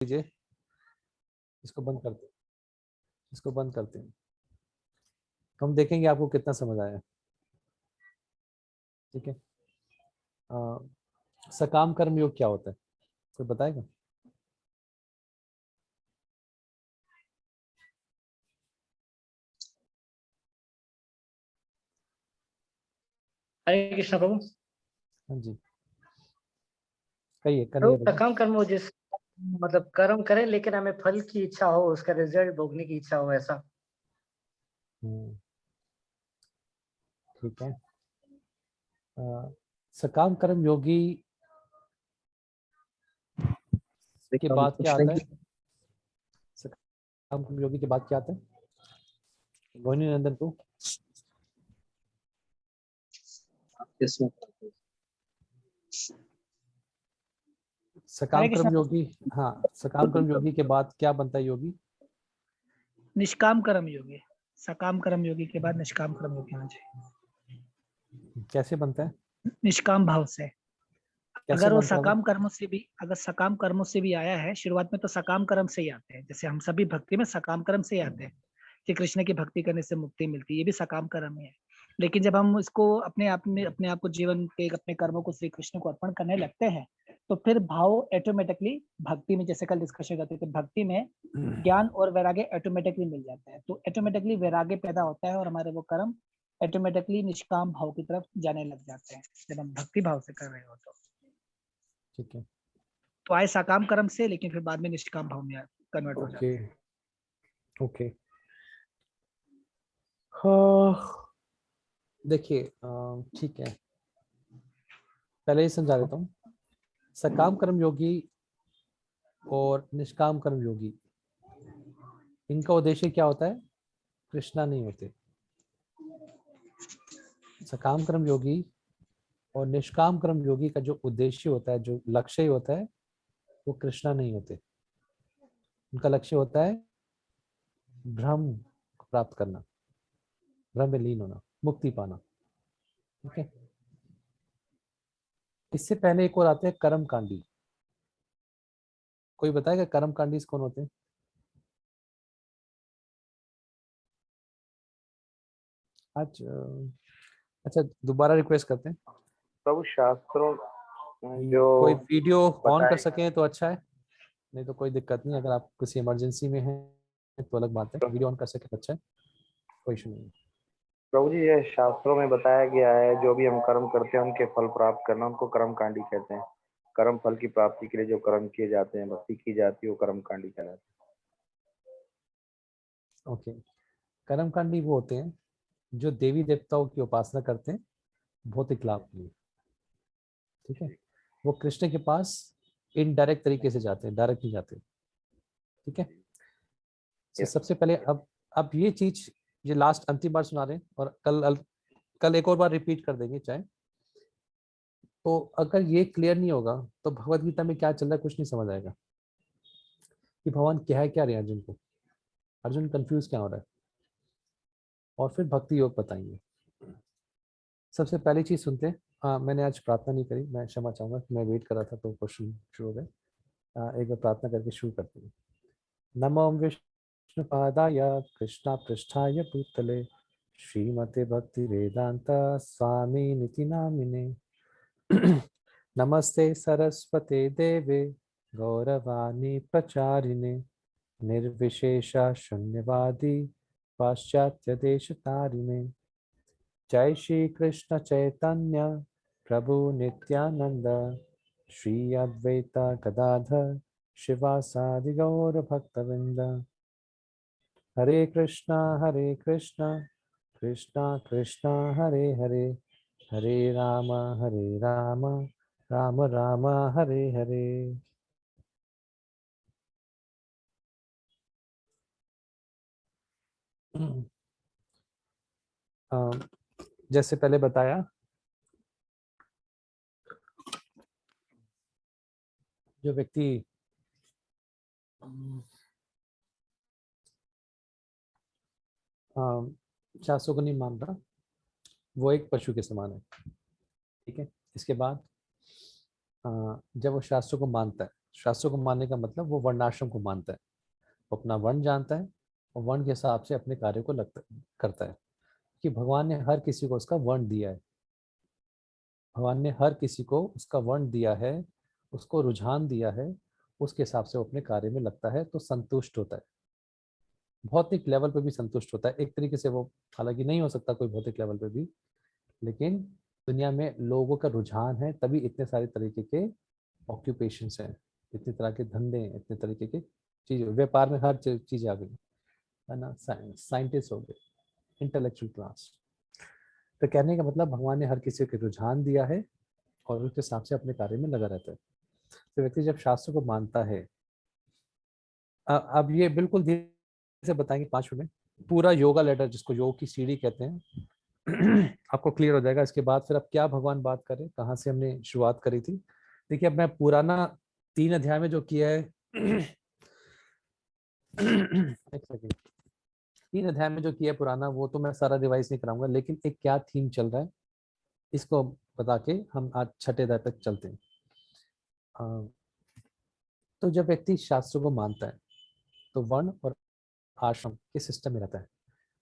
लीजिए, इसको बंद करते हैं, इसको बंद करते हैं। हम देखेंगे आपको कितना समझ आया। ठीक है। सकाम कर्म योग क्या होता है, कोई बताएगा? हरे कृष्ण प्रभु। हाँ जी, कहिए, प्रभु, करिए बेटा। सकाम कर्म हो जिस मतलब कर्म करें लेकिन हमें फल की इच्छा हो, उसका रिजल्ट भोगने की इच्छा हो, ऐसा। ठीक है। सकाम कर्म योगी के बाद क्या आता है? सकाम कर्म योगी के बाद क्या आता है? मोहिनी नंदन को सकाम हरे कृष्ण। कर्म योगी, हाँ, सकाम कर्म योगी के बाद क्या बनता है योगी? निष्काम कर्म योगी। सकाम कर्म योगी के बाद निष्काम कर्म योगी होना चाहिए। कैसे बनता है? निष्काम भाव से। कैसे अगर वो बनता है वो? सकाम कर्मों से भी, अगर सकाम कर्मों से भी आया है, शुरुआत में तो सकाम कर्म से ही आते हैं। जैसे हम सभी भक्ति में सकाम कर्म से ही आते हैं कि कृष्ण की भक्ति करने से मुक्ति मिलती है, ये भी सकाम कर्म ही है। लेकिन जब हम इसको अपने आप को जीवन के अपने कर्मों को श्री कृष्ण को अर्पण करने लगते हैं, तो फिर भाव ऑटोमेटिकली भक्ति में, जैसे कल डिस्कशन करते थे, भक्ति में ज्ञान और वैराग्य ऑटोमेटिकली मिल जाता है। तो ऑटोमेटिकली वैराग्य पैदा होता है और हमारे वो कर्म ऑटोमेटिकली निष्काम भाव की तरफ जाने लग जाते हैं, जब हम भक्ति भाव से कर रहे हो तो। ठीक है। तो आए सकाम कर्म से, लेकिन फिर बाद में निष्काम भाव में कन्वर्ट हो जाते हैं। ओके। हाँ, देखिए, ठीक है, पहले ही समझा देता हूँ। सकाम कर्म योगी और निष्काम कर्म योगी, इनका उद्देश्य क्या होता है? कृष्णा नहीं होते। सकाम कर्म योगी और निष्काम कर्म योगी का जो उद्देश्य होता है, जो लक्ष्य होता है, वो कृष्णा नहीं होते। उनका लक्ष्य होता है ब्रह्म को प्राप्त करना, ब्रह्म में लीन होना, मुक्ति पाना। ठीक है। इससे पहले एक और आते हैं कर्मकांडी। कोई बताएगा कर्मकांडी कौन होते हैं? आज अच्छा, दोबारा रिक्वेस्ट करते हैं। प्रभु शास्त्रों जो कोई वीडियो ऑन कर बताए, सके तो अच्छा है, नहीं तो कोई दिक्कत नहीं। अगर आप किसी इमरजेंसी में हैं तो अलग बात है, वीडियो ऑन कर सके तो अच्छा है, कोई इशू नहीं है। प्रभु जी ये शास्त्रों में बताया गया है जो भी हम कर्म करते हैं उनके फल प्राप्त करना, उनको कर्म कांडी कहते हैं। कर्म फल की प्राप्ति के लिए जो कर्म किए जाते हैं, भक्ति की जाती है, वो कर्म कांडी कहलाते हैं। ओके। कर्मकांडी वो होते हैं जो देवी देवताओं की उपासना करते हैं भौतिक लाभ के लिए। ठीक है। वो कृष्ण के पास इनडायरेक्ट तरीके से जाते हैं, डायरेक्ट नहीं जाते। ठीक है। Yes. सबसे पहले अब ये चीज, ये लास्ट अंतिम बार सुना रहे हैं और कल एक और बार रिपीट कर देंगे चाहे। तो अगर ये क्लियर नहीं होगा तो भगवत गीता में क्या चल रहा है कुछ नहीं समझ आएगा कि भगवान क्या है, क्या रहे अर्जुन को, अर्जुन कंफ्यूज क्या हो रहा है, और फिर भक्ति योग बताएंगे। सबसे पहली चीज सुनते हैं। मैंने आज प्रार्थना नहीं करी, मैं क्षमा चाहूंगा, मैं वेट कर रहा था तो क्वेश्चन शुरू हो गए। एक बार प्रार्थना करके शुरू करते हैं। नमो विष्णुपादाय कृष्णा पृष्ठाय भूतले श्रीमते भक्ति वेदांता स्वामी निति नामिने नमस्ते सरस्वते देवे गौरवाणी प्रचारिणे निर्विशेषा शून्यवादी पाश्चात्य देश तारिणे जय श्री कृष्ण चैतन्य प्रभु नित्यानंद श्री अद्वैता गदाधर शिवासादि गौर भक्तवृंद हरे कृष्णा कृष्णा कृष्णा हरे हरे हरे राम राम राम हरे हरे। जैसे पहले बताया, जो व्यक्ति शास्त्रों को नहीं मान रहा वो एक पशु के समान है। ठीक है। इसके बाद जब वो शास्त्रों को मानता है, शास्त्रों को मानने का मतलब वो वर्णाश्रम को मानता है, वो अपना वर्ण जानता है और वर्ण के हिसाब से अपने कार्य को करता है, कि भगवान ने हर किसी को उसका वर्ण दिया है, भगवान ने हर किसी को उसका वर्ण दिया है, उसको रुझान दिया है, उसके हिसाब से वो अपने कार्य में लगता है तो संतुष्ट होता है, भौतिक लेवल पे भी संतुष्ट होता है एक तरीके से। वो हालांकि नहीं हो सकता कोई भौतिक लेवल पे भी, लेकिन दुनिया में लोगों का रुझान है, तभी इतने सारे तरीके के ऑक्यूपेशंस हैं, इतने तरह के धंधे हैं, इतने तरीके के चीज़, व्यापार में हर चीज़ आ गई है ना, साइंटिस्ट हो गए, इंटेलेक्चुअल क्लास। तो कहने का मतलब भगवान ने हर किसी को रुझान दिया है और उसके हिसाब से अपने कार्य में लगा रहता है। तो व्यक्ति जब शास्त्र को मानता है, अब ये बिल्कुल धीरे से बताएंगे 5 मिनट में, पूरा योगा लेटर जिसको योग की सीढ़ी कहते हैं आपको क्लियर हो जाएगा। इसके बाद फिर अब क्या भगवान बात करें, कहाँ से हमने शुरुआत करी थी। देखिए अब मैं पुराना 3 अध्याय में जो किया है एक सेकेंड, 3 अध्याय में जो किया है पुराना, वो तो मैं सारा रिवाइज नहीं कराऊंगा, लेकिन एक क्या थीम चल रहा है इसको बता के हम आज 6ठे अध्याय तक चलते हैं। तो जब व्यक्ति शास्त्र को मानता है तो वर्ण और आश्रम के सिस्टम में रहता है।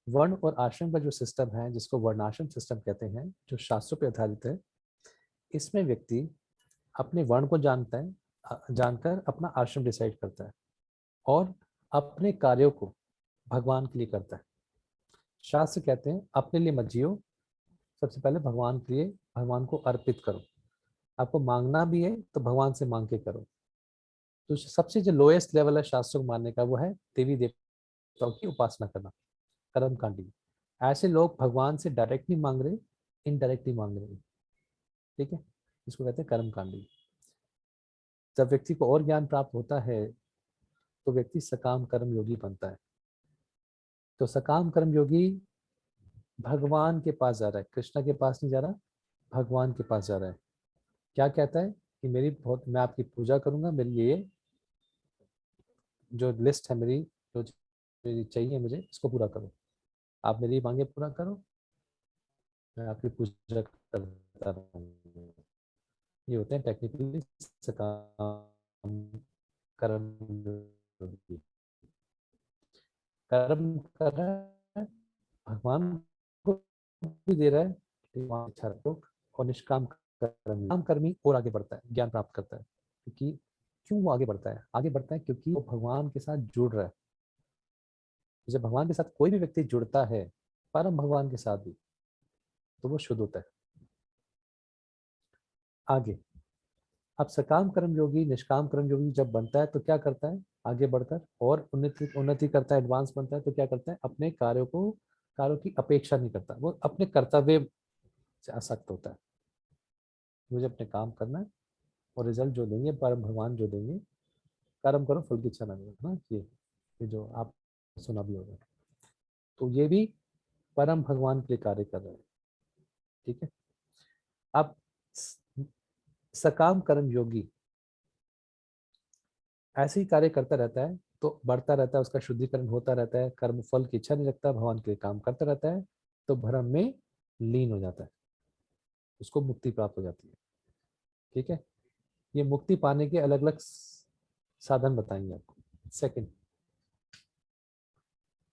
वर्ण और आश्रम का जो सिस्टम है, जिसको वर्णाश्रम सिस्टम कहते हैं, जो शास्त्रों पर आधारित है, इसमें व्यक्ति अपने वर्ण को जानता है, जानकर अपना आश्रम डिसाइड करता है और अपने कार्यों को भगवान के लिए करता है। शास्त्र कहते हैं अपने लिए मत जियो, सबसे पहले भगवान के लिए, भगवान को अर्पित करो। आपको मांगना भी है तो भगवान से मांग के करो। तो सबसे जो लोएस्ट लेवल है शास्त्रों को मानने का, वो है देवी देवताओं की उपासना करना, कर्मकांडी। ऐसे लोग भगवान से डायरेक्ट नहीं मांग रहे, इनडायरेक्टली मांग रहे हैं, ठीक है, इसको कहते हैं कर्मकांडी। जब व्यक्ति को और ज्ञान प्राप्त होता है तो व्यक्ति सकाम कर्म योगी बनता है। तो सकाम कर्म योगी भगवान के पास जा रहा है, कृष्णा के पास नहीं जा रहा, भगवान के पास जा रहा है। क्या कहता है कि मैं आपकी पूजा करूंगा, मेरी ये जो लिस्ट है मेरी, जो मेरी चाहिए मुझे, इसको पूरा करो, आप मेरी मांगे पूरा करो, मैं आपकी पूजा करता रहूंगा। ये होते हैं टेक्निकली सकाम कर्म योगी। कर्म कर रहा है, भगवान को भी दे रहा है, अच्छा रखो, और निष्काम कर्मी, काम कर्मी और आगे बढ़ता है, ज्ञान प्राप्त करता है। क्योंकि क्यों वो आगे बढ़ता है? आगे बढ़ता है क्योंकि वो भगवान के साथ जुड़ रहा है। जब भगवान के साथ कोई भी व्यक्ति जुड़ता है, परम भगवान के साथ भी, तो वो शुद्ध होता है। आगे अब सकाम कर्म योगी, निष्काम कर्म योगी जब बनता है तो क्या करता है? आगे बढ़कर और उन्नति करता है, एडवांस बनता है, तो क्या करता है? अपने कार्यों की अपेक्षा नहीं करता, वो अपने कर्तव्य से आसक्त होता है। मुझे अपने काम करना है और रिजल्ट जो देंगे परम भगवान जो देंगे, कर्म करो फल की इच्छा ना करो ना, ये जो आप सुना भी होगा। तो ये भी परम भगवान के लिए कार्य कर रहे हैं, ठीक है। अब सकाम कर्म योगी ऐसे ही कार्य करता रहता है तो बढ़ता रहता है, उसका शुद्धिकरण होता रहता है, कर्म फल की इच्छा नहीं रखता, भगवान के लिए काम करता रहता है, तो भ्रम में लीन हो जाता है, उसको मुक्ति प्राप्त हो जाती है, ठीक है। ये मुक्ति पाने के अलग अलग साधन बताएंगे आपको। सेकंड,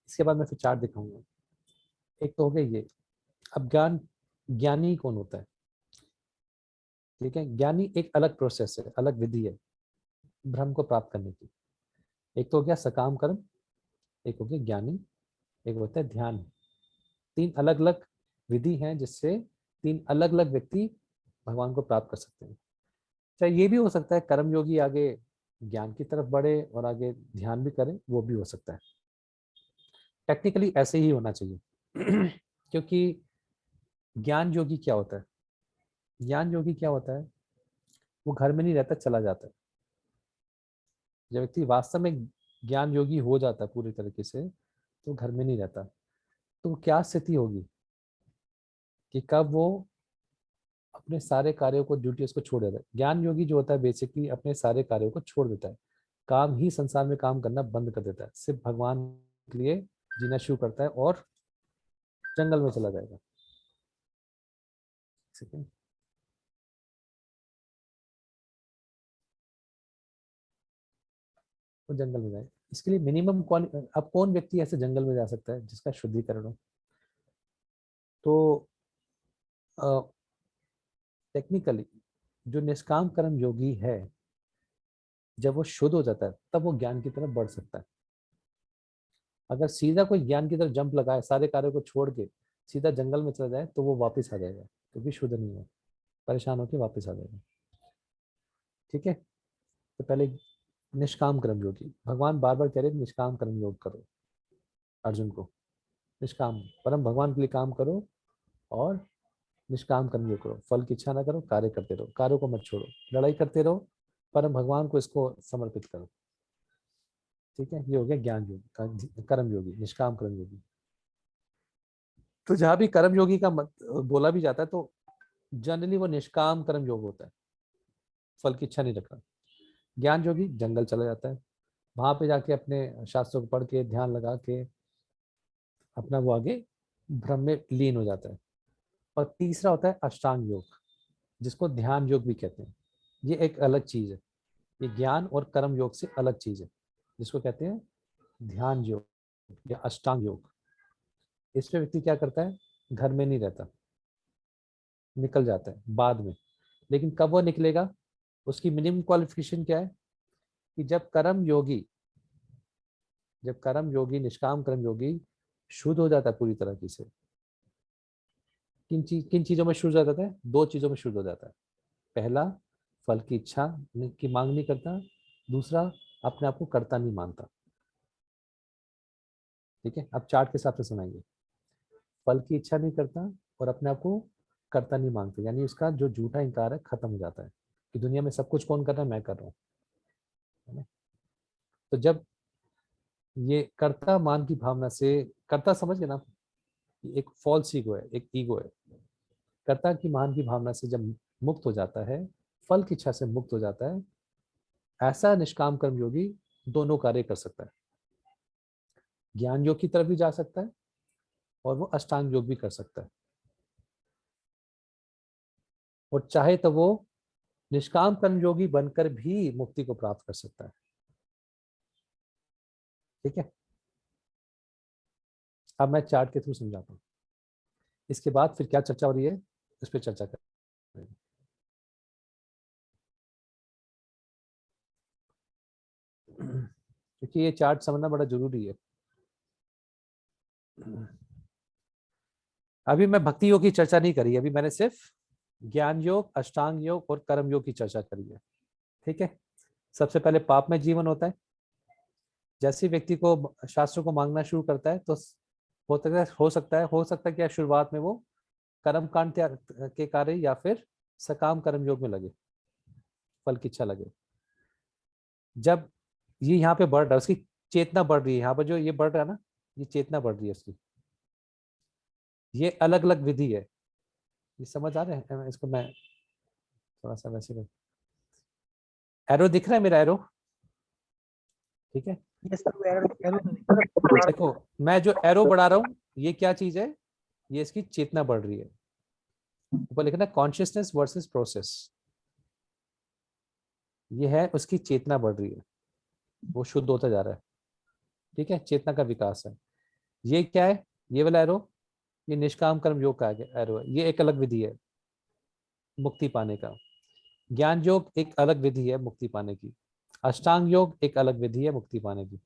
इसके बाद मैं फिर 4 दिखाऊंगा। एक तो हो गया ये। अब ज्ञानी कौन होता है? ठीक है, ज्ञानी एक अलग प्रोसेस है, अलग विधि है भ्रम को प्राप्त करने की। एक तो हो गया सकाम कर्म, एक हो गया ज्ञानी, एक होता है ध्यान। 3 अलग अलग विधि हैं जिससे 3 अलग अलग व्यक्ति भगवान को प्राप्त कर सकते हैं। चाहे ये भी हो सकता है कर्म योगी आगे ज्ञान की तरफ बढ़े और आगे ध्यान भी करे, वो भी हो सकता है। टेक्निकली ऐसे ही होना चाहिए क्योंकि ज्ञान योगी क्या होता है? ज्ञान योगी क्या होता है? वो घर में नहीं रहता, चला जाता है। जब व्यक्ति वास्तव में ज्ञान योगी हो जाता है पूरी तरीके से, तो घर में नहीं रहता। तो क्या स्थिति होगी कि कब वो अपने सारे कार्यों को, ड्यूटीज को छोड़ देता है। ज्ञान योगी जो होता है बेसिकली अपने सारे कार्यों को छोड़ देता है, काम ही संसार में काम करना बंद कर देता है, सिर्फ भगवान के लिए जीना शुरू करता है और जंगल में चला जाएगा। वो जंगल में जाए। इसके लिए मिनिमम अब कौन व्यक्ति ऐसे जंगल में जा सकता है जिसका शुद्धिकरण हो? तो टेक्निकली जो निष्काम कर्म योगी है, जब वो शुद्ध हो जाता है तब वो ज्ञान की तरफ बढ़ सकता है। अगर सीधा कोई ज्ञान की तरफ जंप लगाए, सारे कार्यों को छोड़ के सीधा जंगल में चला जाए, तो वो वापस आ जाएगा, क्योंकि शुद्ध नहीं है, परेशान होकर वापस आ जाएगा। ठीक है, तो पहले निष्काम कर्म योगी, भगवान बार बार कह रहे निष्काम कर्म योग करो अर्जुन को। निष्काम परम भगवान के लिए काम करो और निष्काम कर्म योग करो, फल की इच्छा ना करो, कार्य करते रहो, कार्यों को मत छोड़ो, लड़ाई करते रहो, परम भगवान को इसको समर्पित करो। ठीक है, ये हो गया ज्ञान योगी, कर्म योगी, निष्काम कर्म योगी। तो जहां भी कर्म योगी का बोला भी जाता है तो जनरली वो निष्काम कर्म योग होता है, फल की इच्छा नहीं रखना। ज्ञान योगी जंगल चला जाता है, वहां पे जाके अपने शास्त्रों को पढ़ के ध्यान लगा के अपना वो आगे भ्रम में लीन हो जाता है। और तीसरा होता है अष्टांग योग, जिसको ध्यान योग भी कहते हैं। ये एक अलग चीज है, ये ज्ञान और कर्म योग से अलग चीज है, जिसको कहते हैं ध्यान योग या अष्टांग योग। इसमें व्यक्ति क्या करता है, घर में नहीं रहता, निकल जाता है बाद में। लेकिन कब वो निकलेगा, उसकी मिनिमम क्वालिफिकेशन क्या है कि जब कर्म योगी निष्काम कर्म योगी शुद्ध हो जाता है पूरी तरह से। किन चीजों में शुद्ध हो जाता है? 2 चीजों में शुद्ध हो जाता है। पहला, फल की इच्छा की मांग नहीं करता। दूसरा, अपने आप को कर्ता नहीं मानता। ठीक है, अब चार्ट के हिसाब से सुनाइए। फल की इच्छा नहीं करता और अपने आप को कर्ता नहीं मानता, यानी उसका जो झूठा इंकार है खत्म हो जाता है कि दुनिया में सब कुछ कौन कर रहा है, मैं कर रहा हूँ, है ना। तो जब ये कर्ता मान की भावना से, कर्ता समझ गए ना, एक फॉल्स ईगो है, एक ईगो है। कर्ता की मान की भावना से जब मुक्त हो जाता है, फल की इच्छा से मुक्त हो जाता है, ऐसा निष्काम कर्म योगी दोनों कार्य कर सकता है। ज्ञान योग की तरफ भी जा सकता है और वो अष्टांग योग भी कर सकता है, और चाहे तो वो निष्काम कर्म योगी बनकर भी मुक्ति को प्राप्त कर सकता है। ठीक है, अब मैं चार्ट के थ्रू समझाता हूँ, इसके बाद फिर क्या चर्चा हो रही है उस पर चर्चा करेंगे। क्योंकि ये चार्ट समझना बड़ा जरूरी है। अभी मैं भक्ति योग की चर्चा नहीं करी, अभी मैंने सिर्फ ज्ञान योग, अष्टांग योग और कर्म योग की चर्चा करी है। ठीक है, सबसे पहले पाप में जीवन होता है। जैसे व्यक्ति को शास्त्रों को मांगना शुरू करता है तो हो सकता है कि शुरुआत में वो कर्म कांड के कार्य या फिर सकाम कर्म योग में लगे, फल की इच्छा लगे। जब ये यहाँ पे बढ़ रहा है, उसकी चेतना बढ़ रही है, यहाँ पर जो ये बढ़ रहा है ना, ये चेतना बढ़ रही है उसकी। ये अलग अलग विधि है, ये समझ आ रहे हैं? इसको मैं थोड़ा सा वैसे, एरो दिख रहा है मेरा एरो? ठीक है, देखो मैं जो एरो बढ़ा रहा हूँ ये क्या चीज है, ये इसकी चेतना बढ़ रही है। ऊपर लिखना कॉन्शियसनेस वर्सेस प्रोसेस, ये है उसकी चेतना बढ़ रही है, वो शुद्ध होता जा रहा है। ठीक है, चेतना का विकास है। ये क्या है, ये वाला एरो, ये निष्काम कर्म योग का एरो है, ये एक अलग विधि है मुक्ति पाने का। ज्ञान योग एक अलग विधि है मुक्ति पाने की। अष्टांग योग एक अलग विधि है मुक्ति पाने की।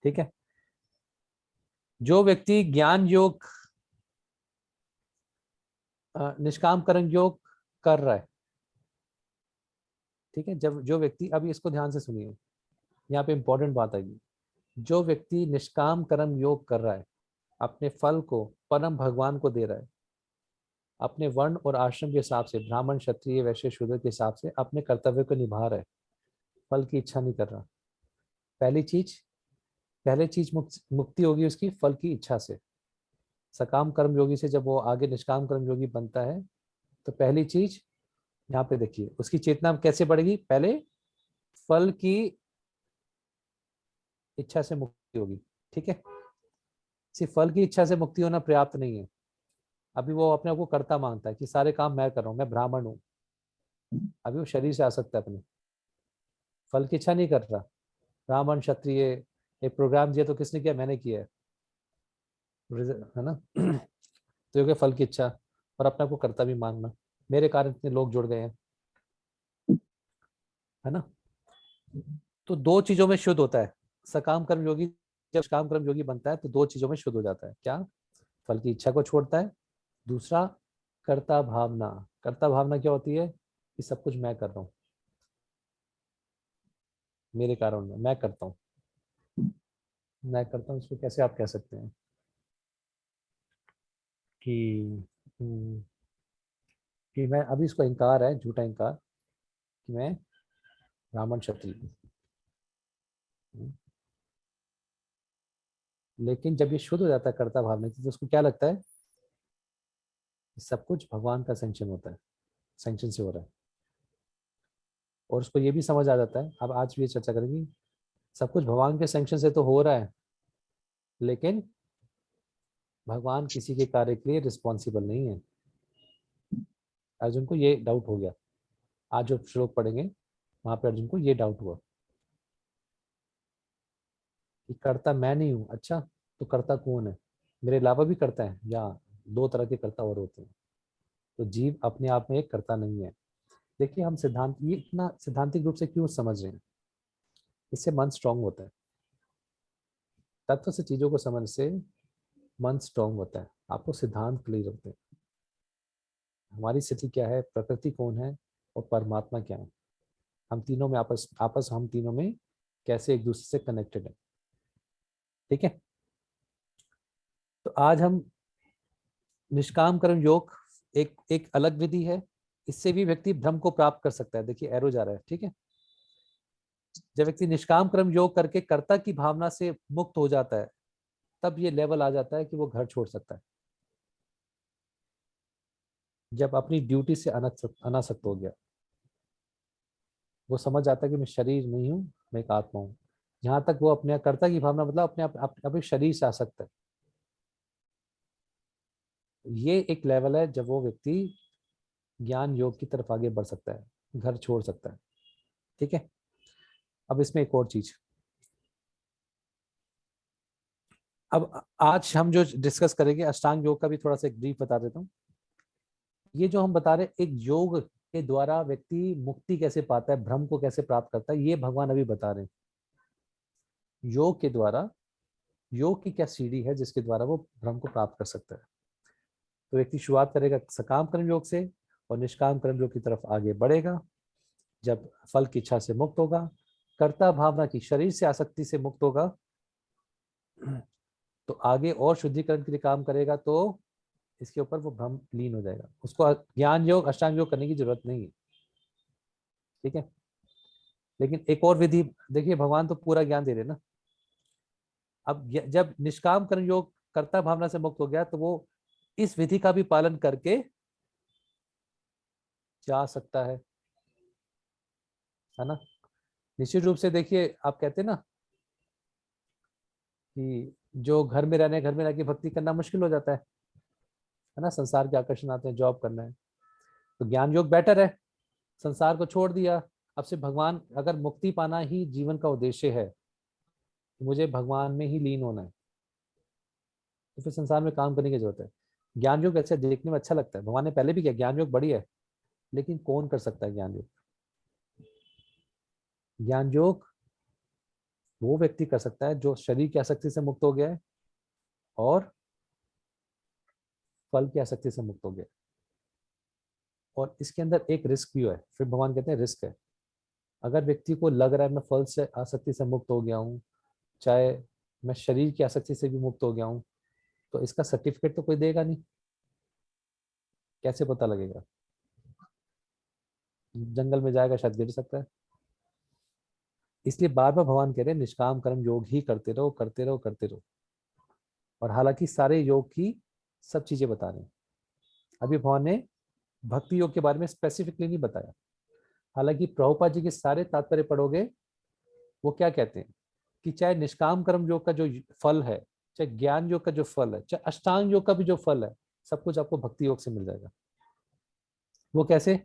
ठीक है, जो व्यक्ति ज्ञान योग, निष्काम कर्म योग कर रहा है, ठीक है, जब जो व्यक्ति, अभी इसको ध्यान से सुनिए, यहाँ पे इंपॉर्टेंट बात आएगी। जो व्यक्ति निष्काम कर्म योग कर रहा है, अपने फल को परम भगवान को दे रहा है, अपने वर्ण और आश्रम के हिसाब से, ब्राह्मण क्षत्रिय वैश्य शूद्र के हिसाब से अपने कर्तव्य को निभा रहा है, फल की इच्छा नहीं कर रहा। पहले चीज मुक्ति होगी उसकी फल की इच्छा से। सकाम कर्म योगी से जब वो आगे निष्काम कर्म योगी बनता है, तो पहली चीज यहाँ पे देखिए, उसकी चेतना कैसे बढ़ेगी, पहले फल की इच्छा से मुक्ति होगी। ठीक है, सिर्फ फल की इच्छा से मुक्ति होना पर्याप्त नहीं है। अभी वो अपने आप को कर्ता मानता है कि सारे काम मैं कर रहा हूँ, मैं ब्राह्मण हूँ। अभी वो शरीर से आ सकता है अपने, फल की इच्छा नहीं कर रहा। ब्राह्मण क्षत्रिय एक प्रोग्राम दिया तो किसने किया? मैंने किया है ना। तो ये हो गया फल की इच्छा, और अपने आप को कर्ता भी मानना, मेरे कारण इतने लोग जुड़ गए हैं, है ना। तो दो चीजों में शुद्ध होता है सकाम कर्म योगी। जब काम कर्म योगी बनता है तो दो चीजों में शुद्ध हो जाता है। क्या? फल की इच्छा को छोड़ता है, दूसरा कर्ता भावना। कर्ता भावना क्या होती है? कि सब कुछ मैं कर रहा हूँ, मेरे कारण में, मैं करता हूँ। मैं करता हूँ इसको कैसे आप कह सकते हैं कि कि मैं, अभी इसको इंकार है, झूठा इंकार, कि मैं ब्राह्मण क्षत्रिय हूँ। लेकिन जब ये शुद्ध हो जाता है कर्ता भावना से, तो उसको क्या लगता है? कि सब कुछ भगवान का सैंक्शन होता है, सैंक्शन से हो रहा है। और उसको ये भी समझ आ जाता है, अब आज भी ये चर्चा करेंगे, सब कुछ भगवान के सैंक्शन से तो हो रहा है, लेकिन भगवान किसी के कार्य के लिए रिस्पॉन्सिबल नहीं है। अर्जुन को ये डाउट हो गया, आज जो श्लोक पढ़ेंगे वहां पे अर्जुन को ये डाउट हुआ कि कर्ता मैं नहीं हूँ। अच्छा, तो कर्ता कौन है? मेरे अलावा भी कर्ता है, या दो तरह के कर्ता और होते हैं। तो जीव अपने आप में एक कर्ता नहीं है। देखिए, हम सिद्धांत, ये इतना सिद्धांतिक रूप से क्यों समझ रहे हैं? इससे मन स्ट्रांग होता है। तत्व से चीजों को समझ से मन स्ट्रांग होता है, आपको सिद्धांत क्लियर होते हैं। हमारी स्थिति क्या है, प्रकृति कौन है, और परमात्मा क्या है, हम तीनों में हम तीनों में कैसे एक दूसरे से कनेक्टेड है। ठीक है, तो आज हम निष्काम कर्म योग, एक एक अलग विधि है, इससे भी व्यक्ति भ्रम को प्राप्त कर सकता है। देखिए एरो जा रहा है, ठीक है। जब व्यक्ति निष्काम कर्म योग करके कर्ता की भावना से मुक्त हो जाता है, तब ये लेवल आ जाता है कि वो घर छोड़ सकता है। जब अपनी ड्यूटी से अनासक्त हो गया, वो समझ आता है कि मैं शरीर नहीं हूँ, मैं एक आत्मा हूँ। जहां तक वो अपने कर्ता की भावना, मतलब अपने अपने शरीर से आसक्त है, ये एक लेवल है जब वो व्यक्ति ज्ञान योग की तरफ आगे बढ़ सकता है, घर छोड़ सकता है। ठीक है, अब इसमें एक और चीज, अब आज हम जो डिस्कस करेंगे अष्टांग योग का भी थोड़ा सा एक ब्रीफ बता देता हूँ। ये जो हम बता रहे हैं, एक योग के द्वारा व्यक्ति मुक्ति कैसे पाता है, भ्रम को कैसे प्राप्त करता है, ये भगवान अभी बता रहे हैं। योग के द्वारा, योग की क्या सीढ़ी है जिसके द्वारा वो भ्रम को प्राप्त कर सकता है। तो व्यक्ति शुरुआत करेगा सकाम कर्म योग से, और निष्काम कर्म योग की तरफ आगे बढ़ेगा। जब फल की इच्छा से मुक्त होगा, कर्ता भावना की, शरीर से आसक्ति से मुक्त होगा, तो आगे और शुद्धिकरण के लिए काम करेगा, तो इसके ऊपर वो भ्रम लीन हो जाएगा। उसको ज्ञान योग, अष्टांग योग करने की जरूरत नहीं है। ठीक है, लेकिन एक और विधि, देखिए भगवान तो पूरा ज्ञान दे रहे ना। अब जब निष्काम कर्म योग कर्ता भावना से मुक्त हो गया, तो वो इस विधि का भी पालन करके जा सकता है ना। निश्चित रूप से देखिए, आप कहते हैं ना कि जो घर में रह के भक्ति करना मुश्किल हो जाता है ना, संसार के आकर्षण आते हैं, जॉब करना है, तो ज्ञान योग बेटर है। संसार को छोड़ दिया, अब से भगवान, अगर मुक्ति पाना ही जीवन का उद्देश्य है, तो मुझे भगवान में ही लीन होना है, तो फिर संसार में काम करने की जरूरत है। ज्ञान योग अच्छा देखने में अच्छा लगता है, भगवान ने पहले भी किया, ज्ञान योग बढ़िया है, लेकिन कौन कर सकता है ज्ञान योग? ज्ञान योग वो व्यक्ति कर सकता है जो शरीर की आसक्ति से मुक्त हो गया है और फल की आसक्ति से मुक्त हो गया। और इसके अंदर एक रिस्क भी है, फिर भगवान कहते हैं रिस्क है। अगर व्यक्ति को लग रहा है मैं फल से आसक्ति से मुक्त हो गया हूँ, चाहे मैं शरीर की आसक्ति से भी मुक्त हो गया हूँ, तो इसका सर्टिफिकेट तो कोई देगा नहीं, कैसे पता लगेगा? जंगल में जाएगा, शायद गिर सकता है। इसलिए बार बार भगवान कह रहे हैं निष्काम कर्म योग ही करते रहो, करते रहो, करते रहो। और हालांकि सारे योग की सब चीजें बता रहे हैं, अभी भगवान ने भक्ति योग के बारे में स्पेसिफिकली नहीं बताया। हालांकि प्रभुपाद जी के सारे तात्पर्य पढ़ोगे, वो क्या कहते हैं कि चाहे निष्काम कर्म योग का जो फल है, चाहे ज्ञान योग का जो फल है, चाहे अष्टांग योग का भी जो फल है, सब कुछ आपको भक्ति योग से मिल जाएगा। वो कैसे?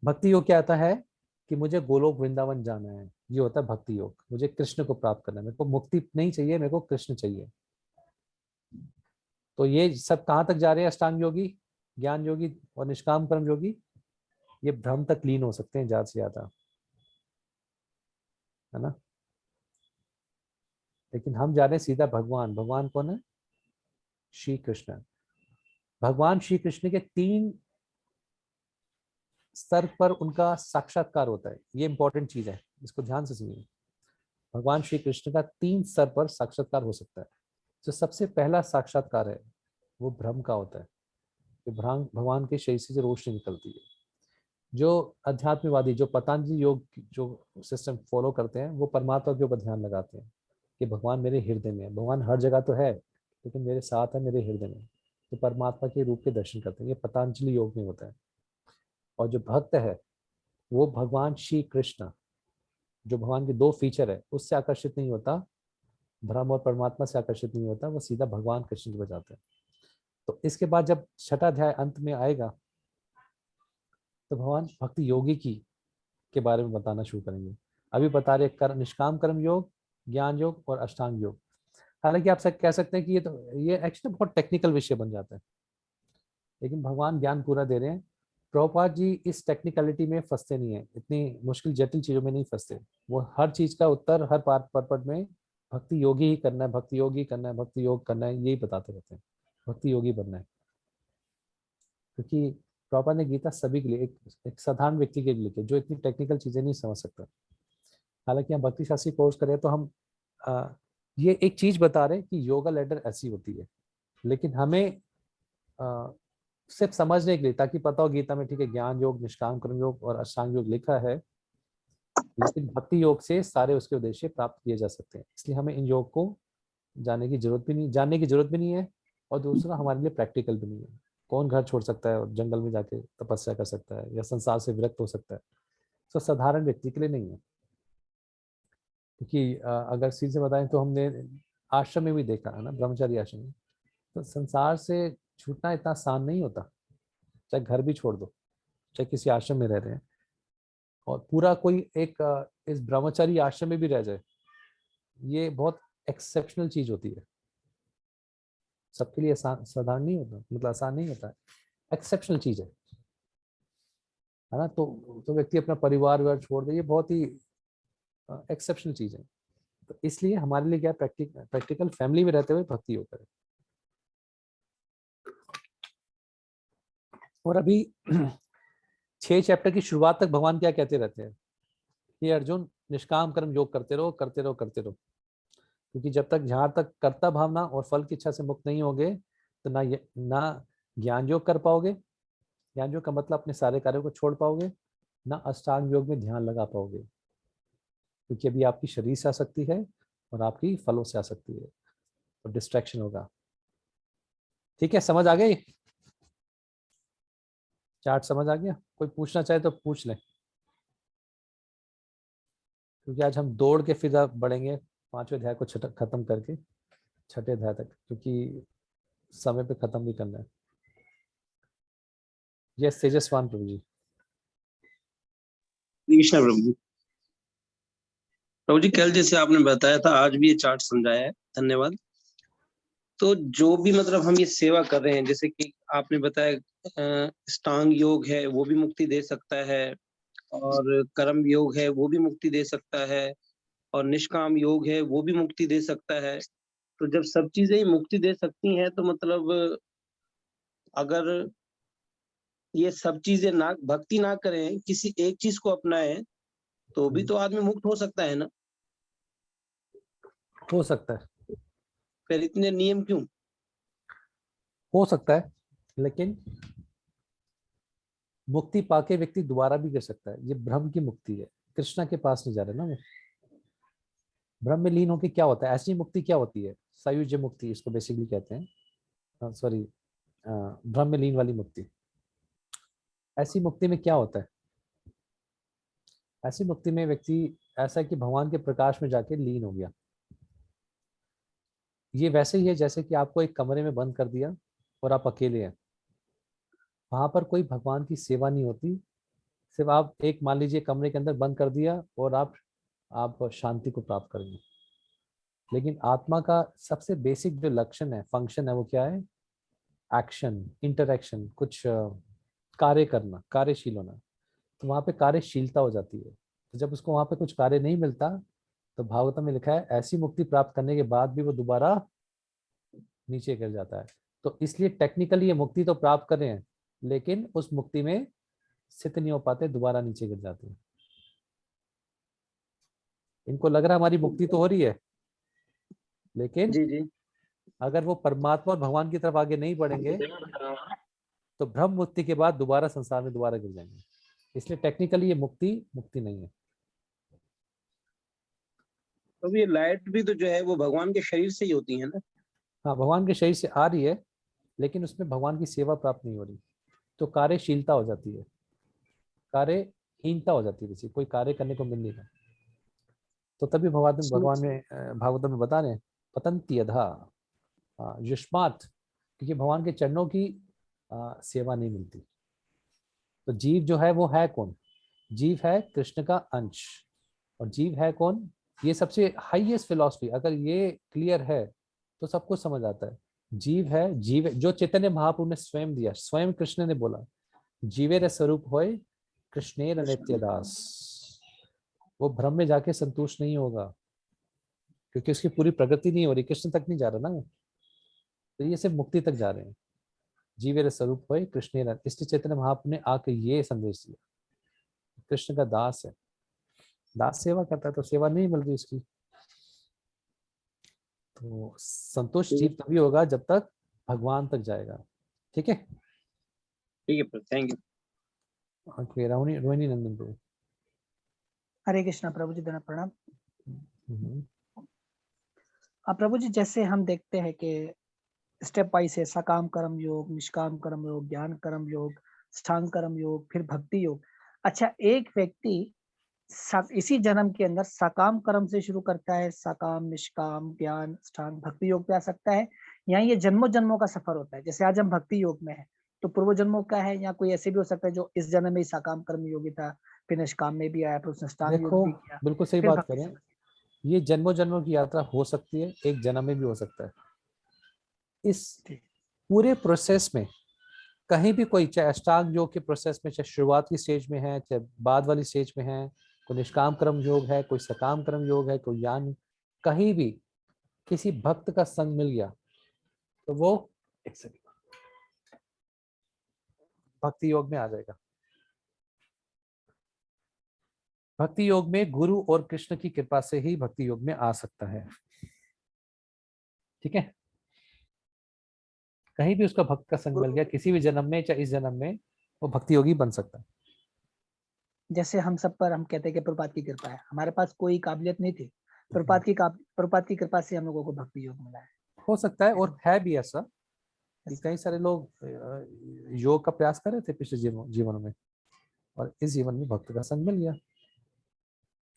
भक्ति योग क्या आता है कि मुझे गोलोक वृंदावन जाना है, ये होता है भक्ति योग। मुझे कृष्ण को प्राप्त करना है, मेरे को मुक्ति नहीं चाहिए, मेरे को कृष्ण चाहिए। तो ये सब कहाँ तक जा रहे हैं? अष्टांग योगी, ज्ञान योगी और निष्काम कर्म योगी ये भ्रम तक लीन हो सकते हैं ज्यादा से ज्यादा, है ना। लेकिन हम जा रहे हैं सीधा भगवान। भगवान कौन है? श्री कृष्ण। भगवान श्री कृष्ण के 3 स्तर पर उनका साक्षात्कार होता है। ये इंपॉर्टेंट चीज है, इसको ध्यान से सुनिए। भगवान श्री कृष्ण का 3 स्तर पर साक्षात्कार हो सकता है। जो सबसे पहला साक्षात्कार है वो ब्रह्म का होता है, कि भगवान के शरीर से जो रोशनी निकलती है। जो अध्यात्मवादी, जो पतंजलि योग जो सिस्टम फॉलो करते हैं, वो परमात्मा के ऊपर ध्यान लगाते हैं कि भगवान मेरे हृदय में है। भगवान हर जगह तो है लेकिन मेरे साथ है, मेरे हृदय में। तो परमात्मा के रूप के दर्शन करते हैं, ये पतंजलि योग में होता है। और जो भक्त है वो भगवान श्री कृष्ण, जो भगवान के 2 फीचर है, उससे आकर्षित नहीं होता, ब्रह्म और परमात्मा से आकर्षित नहीं होता, वो सीधा भगवान कृष्ण को जाता है। तो इसके बाद जब 6ठा अध्याय अंत में आएगा तो भगवान भक्ति योगी की के बारे में बताना शुरू करेंगे। अभी बता रहे निष्काम कर्म योग, ज्ञान योग और अष्टांग योग। हालांकि आप सब कह सकते हैं कि ये एक्चुअली बहुत टेक्निकल विषय बन जाता है, लेकिन भगवान ज्ञान पूरा दे रहे हैं। प्रभुपाद जी इस टेक्निकलिटी में फंसते नहीं है, इतनी मुश्किल जटिल चीजों में नहीं फंसते। वो हर चीज का उत्तर हर पद में भक्ति योगी ही करना है, भक्ति योगी करना है, भक्ति योग करना है, यही बताते रहते हैं। भक्ति योगी बनना है, क्योंकि प्रभुपाद ने गीता सभी के लिए, एक साधारण व्यक्ति के लिए लिखी, जो इतनी टेक्निकल चीजें नहीं समझ सकता। हालांकि हम भक्ति शास्त्री कोर्स करें तो हम ये एक चीज बता रहे हैं कि योगा लैडर ऐसी होती है, लेकिन हमें सिर्फ समझने के लिए, ताकि पता हो गीता में ठीक है ज्ञान योग, निष्काम कर्म योग और अष्टांग योग लिखा है, लेकिन भक्ति योग से सारे उसके उद्देश्य प्राप्त किए जा सकते हैं। इसलिए हमें इन योग को जानने की जरूरत भी नहीं है, और दूसरा हमारे लिए प्रैक्टिकल भी नहीं है। कौन घर छोड़ सकता है और जंगल में जाके तपस्या कर सकता है या संसार से विरक्त हो सकता है? तो साधारण व्यक्ति के लिए नहीं है। क्योंकि अगर सीधे बताएं तो हमने आश्रम में भी देखा है ना, ब्रह्मचारी आश्रम में, तो संसार से छूटना इतना आसान नहीं होता। चाहे घर भी छोड़ दो, चाहे किसी आश्रम में रह रहे हैं, और पूरा कोई एक इस ब्रह्मचारी आश्रम में भी रह जाए, ये बहुत एक्सेप्शनल चीज होती है। सबके लिए साधारण नहीं होता, मतलब आसान नहीं होता है, एक्सेप्शनल चीज है ना। तो व्यक्ति अपना परिवार वार छोड़ दे, ये बहुत ही एक्सेप्शनल चीज है। तो इसलिए हमारे लिए क्या प्रैक्टिकल फैमिली में रहते हुए भक्ति योग करें। और अभी 6 चैप्टर की शुरुआत तक भगवान क्या कहते रहते हैं? ये अर्जुन निष्काम कर्म योग करते रहो, करते रहो, करते रहो। क्योंकि जब तक, जहां तक कर्ता भावना और फल की इच्छा से मुक्त नहीं होगे, तो ना ज्ञान योग कर पाओगे। ज्ञान योग का मतलब अपने सारे कार्यों को छोड़ पाओगे, ना अष्टांग योग में ध्यान लगा पाओगे। क्योंकि अभी आपकी शरीर से आ सकती है और आपकी फलों से आ सकती है, तो डिस्ट्रैक्शन होगा। ठीक है, समझ आ गई? चार्ट समझ आ गया? कोई पूछना चाहे तो पूछ लें, क्योंकि आज हम दौड़ के फिर बढ़ेंगे 5वें अध्याय को खत्म करके 6ठे अध्याय तक, क्योंकि समय पे खत्म भी करना है। यस तेजस्वान प्रभु जी। कृष्ण प्रभु जी। प्रभु जी, कल जैसे आपने बताया था आज भी ये चार्ट समझाया है, धन्यवाद। तो जो भी मतलब हम ये सेवा कर रहे हैं, जैसे कि आपने बताया अष्टांग योग है वो भी मुक्ति दे सकता है, और कर्म योग है वो भी मुक्ति दे सकता है, और निष्काम योग है वो भी मुक्ति दे सकता है। तो जब सब चीजें ही मुक्ति दे सकती हैं, तो मतलब अगर ये सब चीजें ना, भक्ति ना करें, किसी एक चीज को अपनाएं, तो भी तो आदमी मुक्त हो सकता है ना? हो सकता है। फिर इतने नियम क्यों? हो सकता है, लेकिन मुक्ति पाके व्यक्ति दोबारा भी कर सकता है। ये ब्रह्म की मुक्ति है, कृष्णा के पास नहीं जा रहे ना वो। ब्रह्म में लीन होके क्या होता है? ऐसी मुक्ति क्या होती है? सायुज्य मुक्ति इसको बेसिकली कहते हैं, सॉरी, ब्रह्म में लीन वाली मुक्ति। ऐसी मुक्ति में क्या होता है? ऐसी मुक्ति में व्यक्ति ऐसा है कि भगवान के प्रकाश में जाके लीन हो गया। ये वैसे ही है जैसे कि आपको एक कमरे में बंद कर दिया और आप अकेले हैं। वहां पर कोई भगवान की सेवा नहीं होती, सिर्फ आप एक, मान लीजिए कमरे के अंदर बंद कर दिया और आप आप शांति को प्राप्त करेंगे। लेकिन आत्मा का सबसे बेसिक जो लक्षण है, फंक्शन है, वो क्या है? एक्शन, इंटरैक्शन, कुछ कार्य करना, कार्यशील होना। तो वहां पे कार्यशीलता हो जाती है। तो जब उसको वहां पे कुछ कार्य नहीं मिलता, तो भागवतम में लिखा है ऐसी मुक्ति प्राप्त करने के बाद भी वो दोबारा नीचे गिर जाता है। तो इसलिए टेक्निकली ये मुक्ति तो प्राप्त कर रहे हैं, लेकिन उस मुक्ति में स्थित नहीं हो पाते, दोबारा नीचे गिर जाते हैं। इनको लग रहा है हमारी मुक्ति तो हो रही है, लेकिन जी जी। अगर वो परमात्मा और भगवान की तरफ आगे नहीं बढ़ेंगे, तो ब्रह्म मुक्ति के बाद दोबारा संसार में दोबारा गिर जाएंगे। इसलिए टेक्निकली ये मुक्ति नहीं है। तो ये लाइट भी तो जो है वो भगवान के शरीर से ही होती है ना? हाँ, भगवान के शरीर से आ रही है, लेकिन उसमें भगवान की सेवा प्राप्त नहीं हो रही, तो कार्यशीलता हो जाती है, कार्यहीनता हो जाती है, किसी कोई कार्य करने को मिल नहीं रहा। तो तभी भगवान में भागवतम में बता रहे हैं पतंती यथा युष्मात, क्योंकि भगवान के चरणों की सेवा नहीं मिलती। तो जीव जो है वो है कौन? जीव है कृष्ण का अंश। और जीव है कौन? ये सबसे हाईएस्ट फिलॉसफी, अगर ये क्लियर है तो सब कुछ समझ आता है। जीव है, जीव जो चैतन्य महाप्रभु ने स्वयं दिया, स्वयं कृष्ण ने बोला जीवेर स्वरूप होय कृष्णेर नित्यदास। वो भ्रम में जाके संतुष्ट नहीं होगा, क्योंकि उसकी पूरी प्रगति नहीं हो रही, कृष्ण तक नहीं जा रहा ना। तो ये सिर्फ मुक्ति तक जा रहे हैं। जीवेर स्वरूप होय कृष्णेर, इसलिए चैतन्य महाप्रभु ने आके ये संदेश दिया, कृष्ण का दास है, दास सेवा करता है, तो सेवा नहीं मिल रही उसकी। तो संतुष्ट जीव तभी होगा जब तक भगवान तक जाएगा। ठीक है, ठीक है, थैंक यू। ओके, रोहिणी नंदन प्रभु। हरे कृष्णा प्रभु जी, धन्यवाद, प्रणाम। हम्म, प्रभु जी, जैसे हम देखते हैं कि स्टेप वाइज है सकाम कर्म योग, निष्काम कर्म योग, ज्ञान कर्म योग, स्थांग कर्म योग, फिर भक्ति योग। अच्छा, एक व्यक्ति इसी जन्म के अंदर सकाम कर्म से शुरू करता है, सकाम, निष्काम, ज्ञान, स्थांग, भक्ति योग पे आ सकता है, या ये जन्मों जन्मों का सफर होता है? जैसे आज हम भक्ति योग में है, तो पूर्व जन्मों का है, या कोई ऐसे भी हो सकता है जो इस जन्म में ही सकाम कर्म योगी था, फिर निष्काम में भी आया, फिर उसने स्थांग योग देखो भी किया, बिल्कुल सही फिर बात भक्ति करें, से। ये जन्मों जन्मों की यात्रा हो सकती है, एक जन्म में भी हो सकता है। इस ठीक। पूरे प्रोसेस में कहीं भी कोई, चाहे अष्टांग योग के प्रोसेस में, चाहे शुरुआत की स्टेज में है, चाहे बाद वाली स्टेज में है, कोई निष्काम कर्म योग है, कोई सकाम कर्म योग है, कोई ज्ञान, कहीं भी किसी भक्त का संग मिल गया तो वो एक सेकंड भक्ति योग में आ जाएगा। भक्ति योग में गुरु और कृष्ण की कृपा से ही भक्ति योग में आ सकता है। ठीक है, कहीं भी उसका भक्त का संग मिल गया किसी भी जन्म में, चाहे इस जन्म में, वो भक्ति योगी बन सकता है। जैसे हम सब पर हम कहते हैं कि प्रभुपाद की कृपा है, हमारे पास कोई काबिलियत नहीं थी, प्रभुपाद की कृपा से हम लोगों को भक्ति योग मिला है। हो सकता है, और है भी ऐसा कि कई सारे लोग योग का प्रयास कर रहे थे पिछले जीवनों में, और इस जीवन में भक्त का संग मिल गया,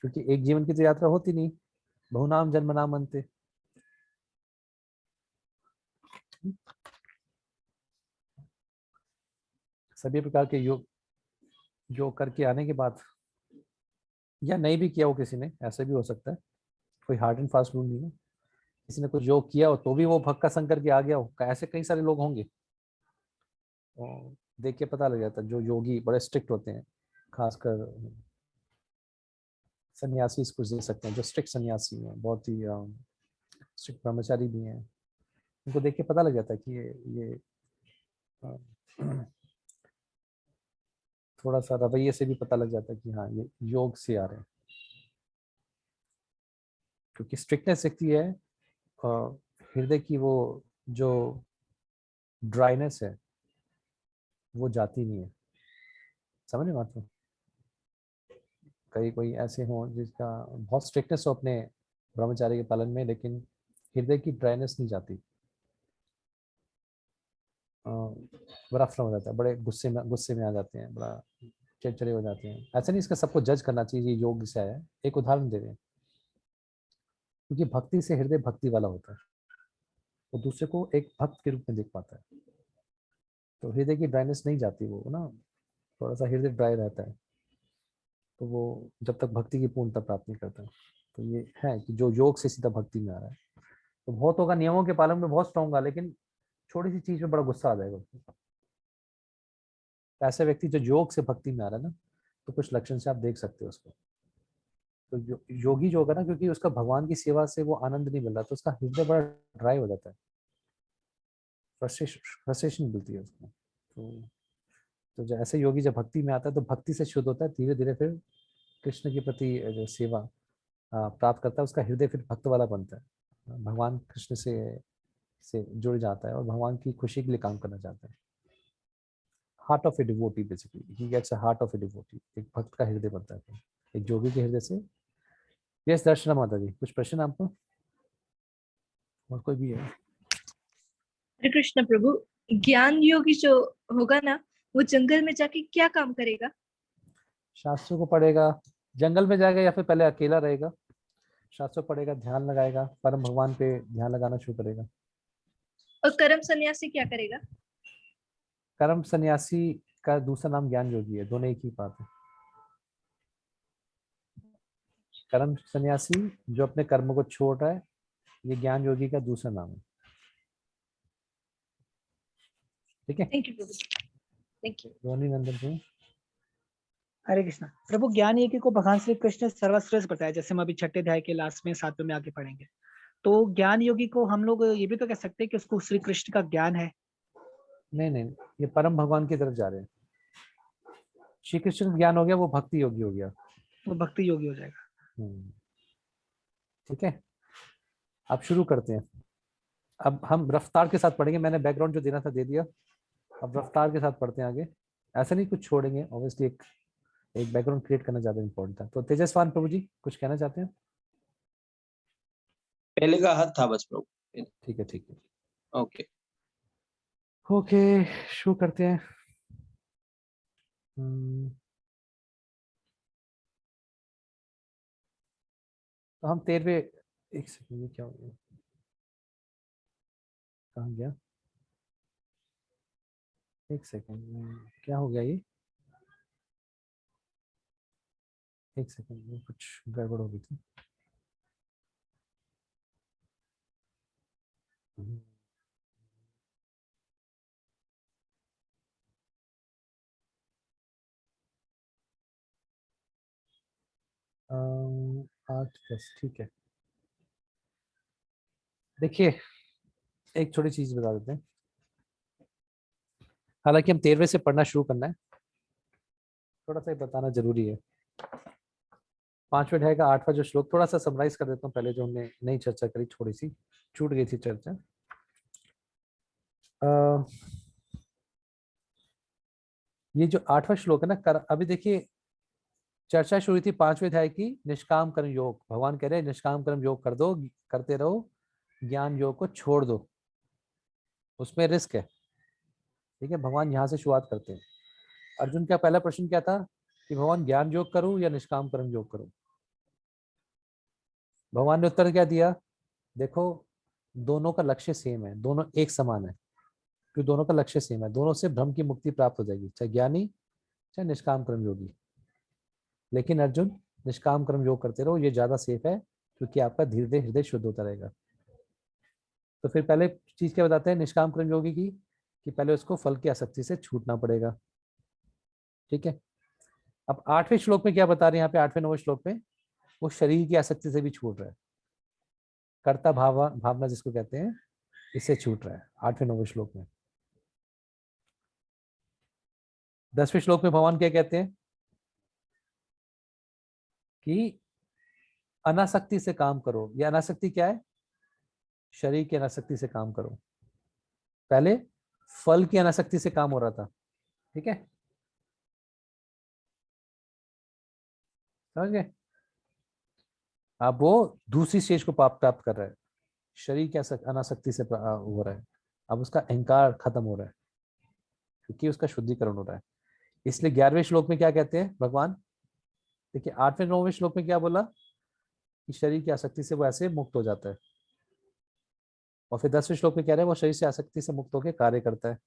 क्योंकि एक जीवन की तो यात्रा होती नहीं, बहुनाम जन्म नाम अंते। सभी प्रकार के योग करके आने के बाद, या नहीं भी किया हो किसी ने, ऐसा भी हो सकता है, कोई हार्ड एंड फास्ट रूल नहीं है। किसी ने कुछ योग किया हो तो भी वो भक्त का संग करके आ गया हो, ऐसे कई सारे लोग होंगे। तो देख के पता लग जाता है, जो योगी बड़े स्ट्रिक्ट होते हैं, खासकर सन्यासी इसको दे सकते हैं, जो स्ट्रिक्ट सन्यासी हैं, बहुत ही स्ट्रिक्ट ब्रह्मचारी भी हैं, उनको देख के पता लग जाता है कि ये थोड़ा सा रवैये से भी पता लग जाता है कि हाँ ये योग से आ रहे हैं, क्योंकि स्ट्रिक्टनेस दिखती है, हृदय की वो जो ड्राइनेस है वो जाती नहीं है। समझ रहे बात को? कई कोई ऐसे हों जिसका बहुत स्ट्रिक्टनेस हो अपने ब्रह्मचारी के पालन में, लेकिन हृदय की ड्राइनेस नहीं जाती, रफ हो जाता है, बड़े गुस्से में आ जाते हैं, बड़ा चिड़चिड़े हो जाते हैं। ऐसा नहीं इसका सबको जज करना चाहिए ये योग से आया है, एक उदाहरण दे रहे हैं, क्योंकि भक्ति से हृदय भक्ति वाला होता है, वो दूसरे को एक भक्त के रूप में देख पाता है, तो हृदय की ड्राइनेस नहीं जाती, वो ना थोड़ा सा हृदय ड्राई रहता है। तो वो जब तक भक्ति की पूर्णता प्राप्त नहीं करता। तो ये है कि जो योग से सीधा भक्ति में आ रहा है तो बहुत होगा, नियमों के पालन में बहुत स्ट्रॉन्ग होगा, लेकिन छोटी सी चीज में बड़ा गुस्सा आ जाएगा उसको। ऐसे व्यक्ति जो योग से भक्ति में आ रहा है ना, तो कुछ लक्षण से आप देख सकते हो उसको। तो योगी जो होगा ना, क्योंकि उसका भगवान की सेवा से वो आनंद नहीं मिल रहा, तो उसका हृदय बड़ा ड्राई हो जाता है, फ्रस्ट्रेशन मिलती है उसको। तो जो ऐसे योगी जब भक्ति में आता है तो भक्ति से शुद्ध होता है, धीरे धीरे फिर कृष्ण के प्रति जो सेवा प्राप्त करता है, उसका हृदय फिर भक्त वाला बनता है, भगवान कृष्ण से जुड़ जाता है और भगवान की खुशी के लिए काम करना चाहता है। Heart of a devotee, basically he gets a heart of a devotee, एक भक्त का हृदय बनता है एक योगी के हृदय से। यस दर्शना माता जी, कुछ प्रश्न आपको और कोई भी है? हरे कृष्ण प्रभु, ज्ञान योगी जो होगा ना, वो जंगल में जाके क्या काम करेगा? शास्त्रों को पढ़ेगा, जंगल में जाएगा या फिर पहले अकेला रहेगा, शास्त्रों पढ़ेगा, ध्यान लगाएगा, परम भगवान पे ध्यान लगाना शुरू करेगा। और कर्म सन्यासी क्या करेगा? कर्म सन्यासी का दूसरा नाम ज्ञान योगी है, दोनों एक ही बात है। कर्म सन्यासी जो अपने कर्म को छोड़ रहा है, ये ज्ञान योगी का दूसरा नाम है। ठीक है, थैंक यू प्रभु, थैंक यू। रोनी नंदन जी। हरे कृष्णा प्रभु, ज्ञान योगी को भगवान श्री कृष्ण ने सर्वश्रेष्ठ बताया, जैसे हम अभी छठे अध्याय के लास्ट में 7वें में आगे पढ़ेंगे। तो ज्ञान योगी को हम लोग ये भी तो कह सकते हैं कि उसको श्री कृष्ण का ज्ञान है। नहीं नहीं, ये परम भगवान की तरफ जा रहे हैं। श्री कृष्ण का ज्ञान हो गया, वो भक्ति योगी हो गया, वो भक्ति योगी हो जाएगा। ठीक है, अब शुरू करते हैं। अब हम रफ्तार के साथ पढ़ेंगे, मैंने बैकग्राउंड जो देना था दे दिया, अब रफ्तार के साथ पढ़ते हैं आगे। ऐसा नहीं कुछ छोड़ेंगे, ऑब्वियसली एक बैकग्राउंड क्रिएट करना ज्यादा इंपॉर्टेंट था। तो तेजस्वान प्रभु जी कुछ कहना चाहते हैं? पहले का हाथ था बस प्रभु। ठीक है, ठीक है, ओके। ओके, शुरू करते हैं। तो हम 13वें, एक सेकंड, ये क्या हो गया, कहाँ गया, एक सेकंड, क्या हो गया ये, एक सेकंड में कुछ गड़बड़ हो गई थी। अम, 8-10, ठीक है। देखिए, एक छोटी चीज बता देते हैं, हालांकि हम 13वें से पढ़ना शुरू करना है, थोड़ा सा ये बताना जरूरी है। 5वें अध्याय का 8वां जो श्लोक, थोड़ा सा समराइज कर देता हूँ पहले, जो हमने नई चर्चा करी, थोड़ी सी छूट गई थी चर्चा। ये जो 8वां श्लोक है ना, अभी देखिए चर्चा शुरू हुई थी 5वें अध्याय की, निष्काम कर्म योग। भगवान कह रहे हैं निष्काम कर्म योग कर दो, करते रहो, ज्ञान योग को छोड़ दो, उसमें रिस्क है। ठीक है, भगवान यहाँ से शुरुआत करते हैं। अर्जुन का पहला प्रश्न क्या था कि भगवान ज्ञान योग करूं या निष्काम कर्म योग करूं? भगवान ने उत्तर क्या दिया, देखो दोनों का लक्ष्य सेम है, दोनों एक समान है, क्योंकि दोनों का लक्ष्य सेम है, दोनों से भ्रम की मुक्ति प्राप्त हो जाएगी, चाहे ज्ञानी चाहे निष्काम कर्म योगी। लेकिन अर्जुन, निष्काम कर्म योग करते रहो, ये ज्यादा सेफ है, क्योंकि आपका धीरे धीरे हृदय शुद्ध होता रहेगा। तो फिर पहले चीज क्या बताते हैं निष्काम कर्म योगी की, कि पहले उसको फल की आसक्ति से छूटना पड़ेगा। ठीक है, अब 8वें श्लोक में क्या बता रहे हैं, यहाँ पे 8वें 9वें श्लोक में, वो शरीर की आसक्ति से भी छूट रहा है, कर्ता भावना जिसको कहते हैं, इससे छूट रहा है 8वें 9वें श्लोक में। 10वें श्लोक में भगवान क्या कहते हैं कि अनासक्ति से काम करो। यह अनासक्ति क्या है, शरीर की अनासक्ति से काम करो। पहले फल की अनासक्ति से काम हो रहा था, ठीक है, समझ गए? अब वो दूसरी स्टेज को प्राप्त कर रहा है, शरीर की अनासक्ति से हो रहा है, अब उसका अहंकार खत्म हो रहा है, क्योंकि उसका शुद्धिकरण हो रहा है। इसलिए 11वें श्लोक में क्या कहते हैं भगवान, देखिए 8वें 9वें श्लोक में क्या बोला कि शरीर की आसक्ति से वो ऐसे मुक्त हो जाता है, और फिर 10वें श्लोक में कह रहे हैं वो शरीर से आसक्ति से मुक्त होकर कार्य करता है।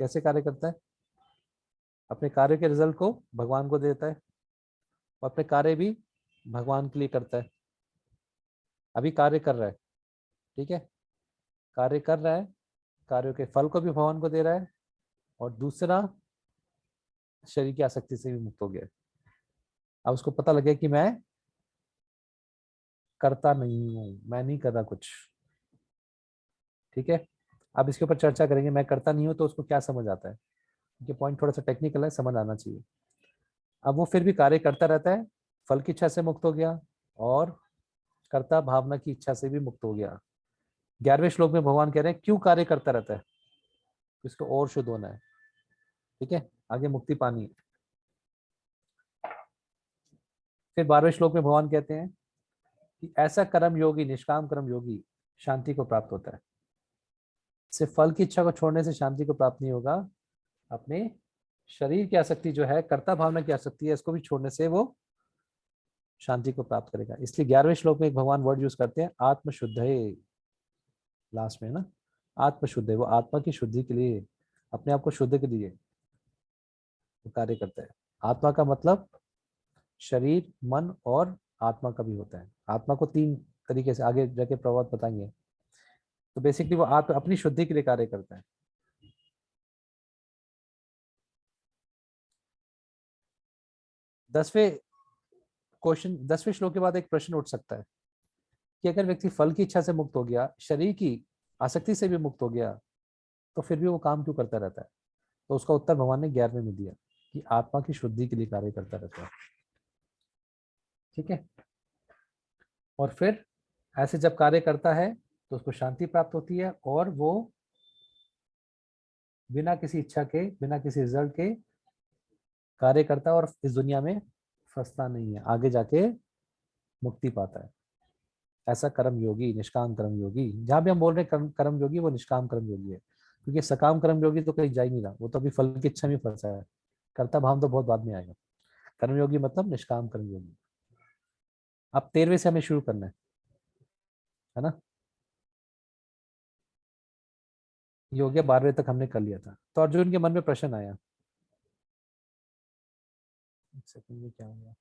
कैसे कार्य करता है? अपने कार्य के रिजल्ट को भगवान को देता है और अपने कार्य भी भगवान के लिए करता है। अभी कार्य कर रहा है, ठीक है, कार्य कर रहा है, कार्यों के फल को भी भगवान को दे रहा है, और दूसरा शरीर की आसक्ति से भी मुक्त हो गया। अब उसको पता लगे कि मैं करता नहीं हूं, मैं नहीं कर रहा कुछ, ठीक है। अब इसके ऊपर चर्चा करेंगे, मैं करता नहीं हूं तो उसको क्या समझ आता है। ये पॉइंट थोड़ा सा टेक्निकल है, समझ आना चाहिए। अब वो फिर भी कार्य करता रहता है, फल की इच्छा से मुक्त हो गया और कर्ता भावना की इच्छा से भी मुक्त हो गया। 11वें श्लोक में भगवान कह रहे हैं क्यों कार्य करता रहता है, इसको और शुद्ध होना है, ठीक है, आगे मुक्ति पानी है। फिर 12वें श्लोक में भगवान कहते हैं कि ऐसा कर्म योगी, निष्काम कर्म योगी शांति को प्राप्त होता है। सिर्फ फल की इच्छा को छोड़ने से शांति को प्राप्त नहीं होगा, अपने शरीर की आसक्ति जो है, कर्ता भावना की आसक्ति है, इसको भी छोड़ने से वो शांति को प्राप्त करेगा। इसलिए 11वें श्लोक में एक भगवान वर्ड यूज करते हैं आत्मशुद्ध, लास्ट में ना, आत्मशुद्ध है, वो आत्मा की शुद्धि के लिए, अपने आप को शुद्ध के लिए वो कार्य करता है। आत्मा का मतलब शरीर, मन और आत्मा का भी होता है। आत्मा को 3 तरीके से आगे जाके प्रभाव बताएंगे। तो बेसिकली वो आत्मा अपनी शुद्धि के लिए कार्य करता है। दसवें श्लोक के बाद एक प्रश्न उठ सकता है कि अगर व्यक्ति फल की इच्छा से मुक्त हो गया, शरीर की आसक्ति से भी मुक्त हो गया, तो फिर भी वो काम क्यों करता रहता है। तो उसका उत्तर भगवान ने 11वें में दिया कि आत्मा की शुद्धि के लिए कार्य करता रहता है, ठीक है। और फिर ऐसे जब कार्य करता है तो उसको शांति प्राप्त होती है और वो बिना किसी इच्छा के, बिना किसी रिजल्ट के कार्य करता है और इस दुनिया में फंसता नहीं है, आगे जाके मुक्ति पाता है। ऐसा कर्म योगी, निष्काम कर्म योगी, जहां भी हम बोल रहे हैं कर्म योगी, वो निष्काम कर्म योगी है, क्योंकि सकाम कर्म योगी तो कहीं जा ही नहीं रहा, वो तो अभी फल की इच्छा में फंसा है। कर्ता भाव तो बहुत बाद में आएगा। कर्मयोगी मतलब निष्काम कर्मयोगी। अब 13वें से हमें शुरू करना है ना। योग्य 12वें तक हमने कर लिया था। तो अर्जुन के मन में प्रश्न आया, एक सेकंड में क्या होगा,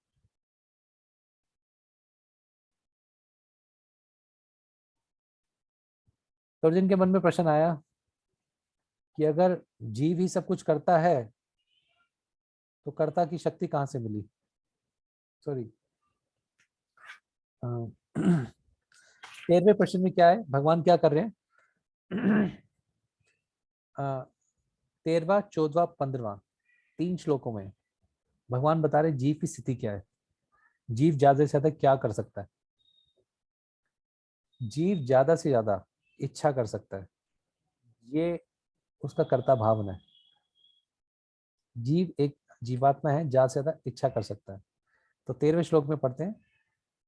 तो अर्जुन के मन में प्रश्न आया कि अगर जीव ही सब कुछ करता है तो कर्ता की शक्ति कहां से मिली। सॉरी, 13वें प्रश्न में क्या है, भगवान क्या कर रहे हैं। 13वां, 14वां, 15वां 3 श्लोकों में भगवान बता रहे जीव की स्थिति क्या है, जीव ज्यादा से ज्यादा क्या कर सकता है। जीव ज्यादा से ज्यादा इच्छा कर सकता है, ये उसका कर्ता भावना है। जीव एक जीवात्मा है, ज्यादा से ज्यादा इच्छा कर सकता है। तो 13वें श्लोक में पढ़ते हैं,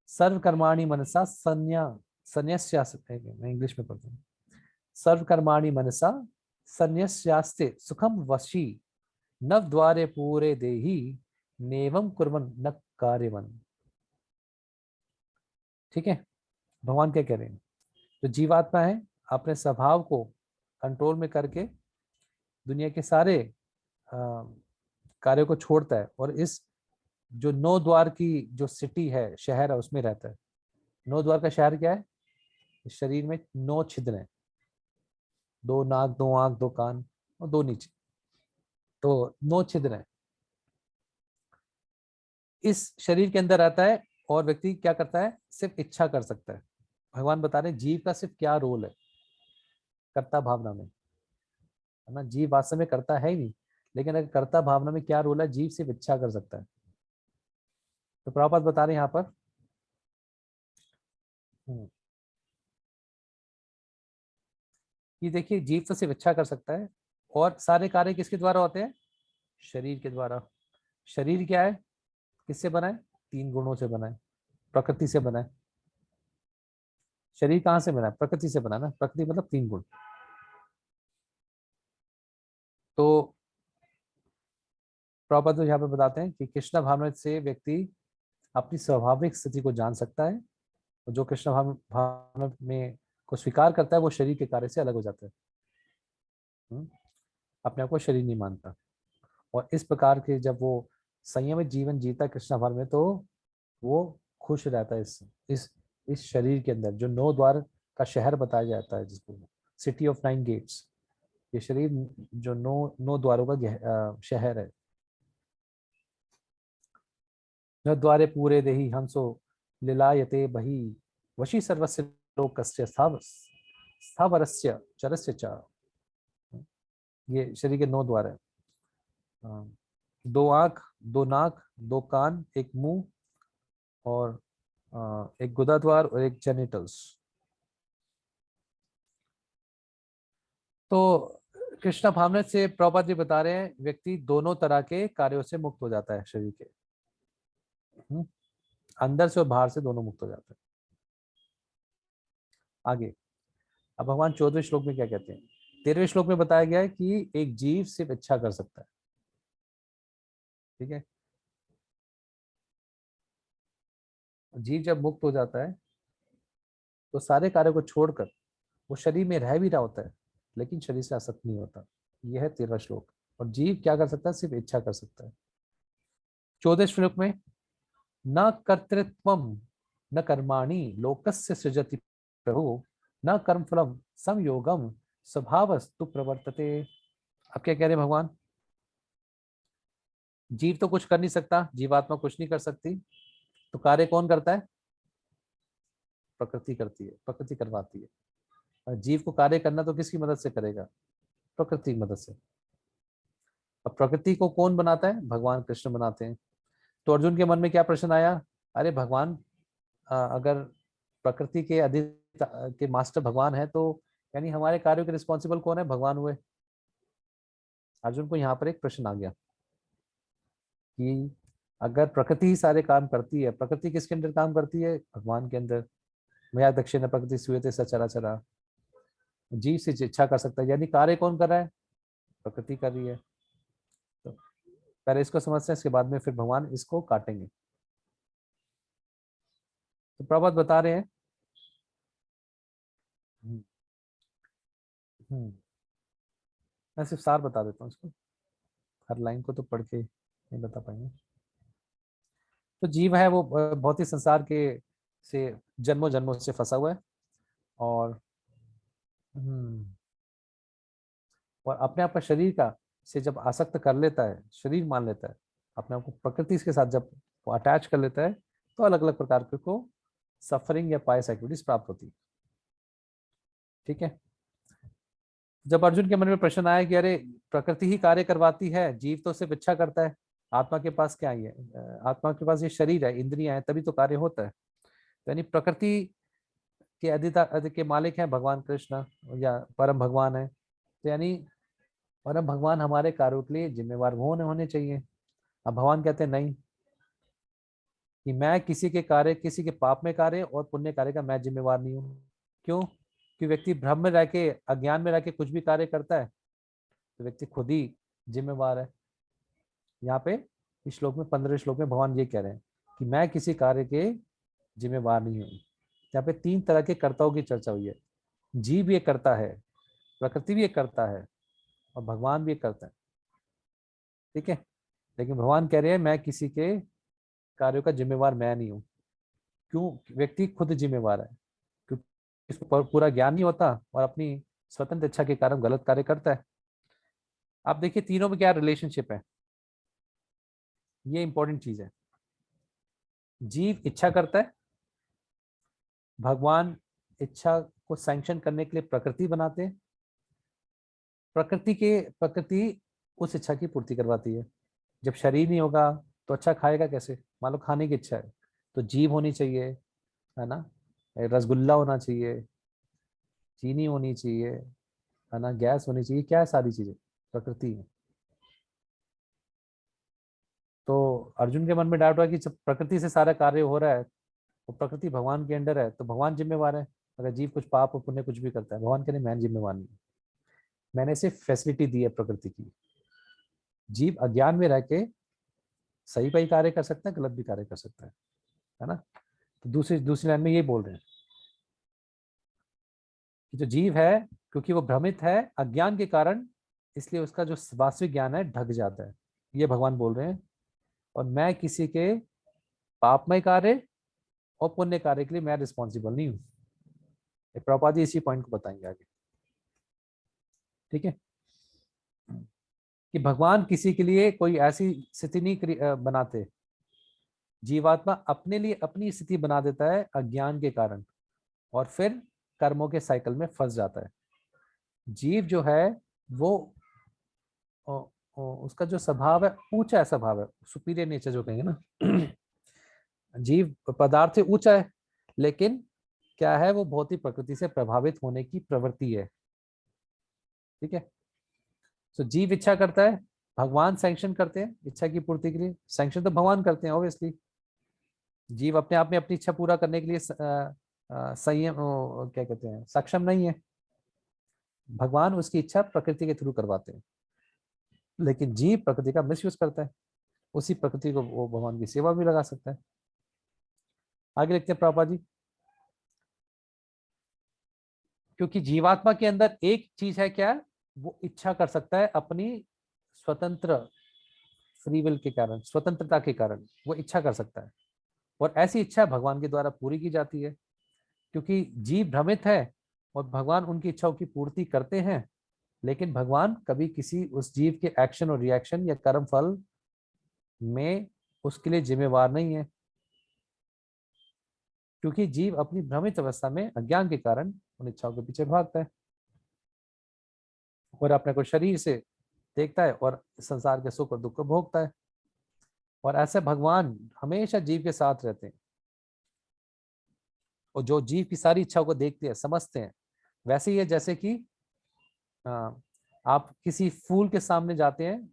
सर्व कर्माणि मनसा संन्यास्यास्ते, मैं इंग्लिश में पढ़ता हूँ, सर्व कर्माणि मनसा संन्यास्यास्ते सुखम वशी नव द्वारे पूरे देहि नेवम कुर्वन् न कार्यवन। ठीक है, भगवान क्या कह रहे हैं, जो जीवात्मा है अपने स्वभाव को कंट्रोल में करके दुनिया के सारे कार्यों को छोड़ता है और इस जो 9 द्वार की जो सिटी है, शहर है, उसमें रहता है। 9 द्वार का शहर क्या है, इस शरीर में 9 छिद्र हैं, 2 नाक, 2 आंख, 2 कान और 2 नीचे, तो 9 छिद्र हैं। इस शरीर के अंदर रहता है और व्यक्ति क्या करता है, सिर्फ इच्छा कर सकता है। भगवान बता रहे हैं जीव का सिर्फ क्या रोल है कर्ता भावना में, है ना। जीव वास्तव में करता है ही नहीं, लेकिन अगर कर्ता भावना में क्या रोल है, जीव सिर्फ इच्छा कर सकता है। तो प्रभुपाद बता रहे हैं यहाँ पर कि देखिए जीव तो सिर्फ इच्छा कर सकता है और सारे कार्य किसके द्वारा होते हैं, शरीर के द्वारा। शरीर क्या है, किससे बना है, 3 गुणों से बना है, प्रकृति से बना है। शरीर कहाँ से बना है, प्रकृति से बना है ना, प्रकृति मतलब 3 गुण। तो प्रभुपाद यहाँ पे बताते हैं कि कृष्ण भावना से व्यक्ति अपनी स्वाभाविक स्थिति को जान सकता है, और जो कृष्ण भावना में को स्वीकार करता है वो शरीर के कार्य से अलग हो जाता है, अपने आप को शरीर नहीं मानता। और इस प्रकार के जब वो संयमित जीवन जीता है कृष्णा भर में, तो वो खुश रहता है इस शरीर के अंदर, जो 9 द्वार का शहर बताया जाता है, जिसको सिटी ऑफ 9 गेट्स। ये शरीर जो 9 द्वारों का शहर है। न द्वारे पूरे देही हंसो लीलायते बही वशी सर्वस्य लोकस्य स्थावरस्य चरस्य च। ये शरीर के 9 द्वार है। 2 आंख, 2 नाक, 2 कान, 1 मुंह और 1 गुदा द्वार और 1 जेनिटल्स। तो कृष्णा भावनामृत से प्रभुपाद जी बता रहे हैं व्यक्ति दोनों तरह के कार्यों से मुक्त हो जाता है शरीर के, अंदर से और बाहर से दोनों मुक्त हो जाते हैं। आगे अब भगवान 14वें श्लोक में क्या कहते हैं? 13वें श्लोक में बताया गया है कि एक जीव सिर्फ इच्छा कर सकता है, ठीक है। जीव जब मुक्त हो जाता है तो सारे कार्यों को छोड़कर वो शरीर में रह भी रहा होता है, लेकिन शरीर से आसक्त नहीं होता। यह है 13वां श्लोक। और जीव क्या कर सकता है? सिर्फ इच्छा कर सकता है। 14वें श्लोक में न कर्तृत्वम न कर्माणि लोकस्य सृजति प्रभु न कर्मफलम संयोगम स्वभावस्तु प्रवर्तते। अब क्या कह रहे हैं भगवान? जीव तो कुछ कर नहीं सकता, जीवात्मा कुछ नहीं कर सकती, तो कार्य कौन करता है? प्रकृति करती है, प्रकृति करवाती है। और जीव को कार्य करना तो किसकी मदद से करेगा? प्रकृति की मदद से। अब प्रकृति को कौन बनाता है? भगवान कृष्ण बनाते हैं। तो अर्जुन के मन में क्या प्रश्न आया? अरे भगवान, अगर प्रकृति के के मास्टर भगवान है, तो यानी हमारे कार्यों के रिस्पॉन्सिबल कौन है? भगवान हुए। अर्जुन को यहाँ पर एक प्रश्न आ गया कि अगर प्रकृति ही सारे काम करती है, प्रकृति किसके अंदर काम करती है? भगवान के अंदर। मया दक्षिण प्रकृति सूयते सचराचरा। जीव से इच्छा कर सकता है, यानी कार्य कौन कर रहा है? प्रकृति कर रही है। तो पहले इसको समझते हैं, इसके बाद में फिर भगवान इसको काटेंगे। तो प्रभात बता रहे हैं, मैं सिर्फ सार बता देता हूँ इसको, हर लाइन को तो पढ़ के नहीं बता पाएंगे। तो जीव है वो भौतिक संसार के से जन्मों जन्मों से फंसा हुआ है, और और अपने आप का शरीर का से जब आसक्त कर लेता है, शरीर मान लेता है, अपने आप को प्रकृति के साथ जब वो अटैच कर लेता है, तो अलग अलग प्रकार के को सफरिंग या पायस एक्टिविटीज प्राप्त होती है, ठीक है। जब अर्जुन के मन में प्रश्न आया कि अरे प्रकृति ही कार्य करवाती है, जीव तो सिर्फ इच्छा करता है, आत्मा के पास क्या है? आत्मा के पास ये शरीर है, इंद्रियां हैं, तभी तो कार्य होता है। तो यानी प्रकृति के अधिकार के मालिक हैं भगवान कृष्ण या परम भगवान है। तो यानी परम भगवान हमारे कार्यों के लिए जिम्मेवार वो होने चाहिए। अब भगवान कहते हैं नहीं, कि मैं किसी के कार्य, किसी के पाप में कार्य और पुण्य कार्य का मैं जिम्मेवार नहीं हूँ। क्यों? कि व्यक्ति भ्रम में रह के, अज्ञान में रह के कुछ भी कार्य करता है, तो व्यक्ति खुद ही जिम्मेवार है। यहाँ पे इस श्लोक में 15वें श्लोक में भगवान ये कह रहे हैं कि मैं किसी कार्य के जिम्मेवार नहीं हूँ। यहाँ पे 3 तरह के कर्ताओं की चर्चा हुई है। जीव ये करता है, प्रकृति भी ये करता है, और भगवान भी ये करता है, ठीक है। लेकिन भगवान कह रहे हैं मैं किसी के कार्यों का जिम्मेवार मैं नहीं हूँ। क्यों? व्यक्ति खुद जिम्मेवार है, क्योंकि इसको पूरा ज्ञान नहीं होता और अपनी स्वतंत्र इच्छा के कारण गलत कार्य करता है। आप देखिए तीनों में क्या रिलेशनशिप है, ये इंपॉर्टेंट चीज है। जीव इच्छा करता है, भगवान इच्छा को सैंक्शन करने के लिए प्रकृति बनाते हैं, प्रकृति उस इच्छा की पूर्ति करवाती है। जब शरीर नहीं होगा तो अच्छा खाएगा कैसे? मान लो खाने की इच्छा है, तो जीभ होनी चाहिए, है ना, रसगुल्ला होना चाहिए, चीनी होनी चाहिए, है ना, गैस होनी चाहिए, क्या है? सारी चीजें प्रकृति है। तो अर्जुन के मन में डाउट हुआ कि जब प्रकृति से सारा कार्य हो रहा है, तो प्रकृति भगवान के अंडर है, तो भगवान जिम्मेवार है। अगर जीव कुछ पाप और पुण्य कुछ भी करता है, भगवान कहते मैं जिम्मेवार नहीं, मैंने सिर्फ फैसिलिटी दी है प्रकृति की। जीव अज्ञान में रह के सही भी कार्य कर सकता है, गलत भी कार्य कर सकता है ना। तो दूसरी लाइन में ये बोल रहे हैं कि जो जीव है, क्योंकि वो भ्रमित है अज्ञान के कारण, इसलिए उसका जो वास्तविक ज्ञान है ढक जाता है। ये भगवान बोल रहे हैं, और मैं किसी के पापमय कार्य और पुण्य कार्य के लिए मैं रिस्पॉन्सिबल नहीं हूँ। प्रभुपाद जी इसी पॉइंट को बताएंगे आगे, ठीक है, कि भगवान किसी के लिए कोई ऐसी स्थिति नहीं बनाते। जीवात्मा अपने लिए अपनी स्थिति बना देता है अज्ञान के कारण, और फिर कर्मों के साइकिल में फंस जाता है। जीव जो है वो उसका जो स्वभाव है ऊंचा है, स्वभाव है, सुपीरियर नेचर जो कहेंगे ना। जीव पदार्थ से ऊंचा है, लेकिन क्या है, वो भौतिक प्रकृति से प्रभावित होने की प्रवृत्ति है, ठीक है। तो जीव इच्छा करता है, भगवान सैंक्शन करते हैं इच्छा की पूर्ति के लिए। सैंक्शन तो भगवान करते हैं ऑब्वियसली। जीव अपने आप में अपनी इच्छा पूरा करने के लिए संयम क्या कहते हैं सक्षम नहीं है। भगवान उसकी इच्छा प्रकृति के थ्रू करवाते हैं, लेकिन जीव प्रकृति का मिसयूज करता है। उसी प्रकृति को वो भगवान की सेवा भी लगा सकता है। आगे लिखते हैं प्रभुपाद जी, क्योंकि जीवात्मा के अंदर एक चीज है, क्या, वो इच्छा कर सकता है अपनी स्वतंत्र फ्री विल के कारण, स्वतंत्रता के कारण वो इच्छा कर सकता है, और ऐसी इच्छा भगवान के द्वारा पूरी की जाती है। क्योंकि जीव भ्रमित है और भगवान उनकी इच्छाओं की पूर्ति करते हैं, लेकिन भगवान कभी किसी उस जीव के एक्शन और रिएक्शन या कर्म फल में उसके लिए जिम्मेवार नहीं है, क्योंकि जीव अपनी भ्रमित अवस्था में अज्ञान के कारण उन इच्छाओं के पीछे भागता है और अपने को शरीर से देखता है और संसार के सुख और दुख को भोगता है। और ऐसे भगवान हमेशा जीव के साथ रहते हैं, और जो जीव की सारी इच्छाओं को देखते हैं, समझते हैं, वैसे ही है जैसे कि आप किसी फूल के सामने जाते हैं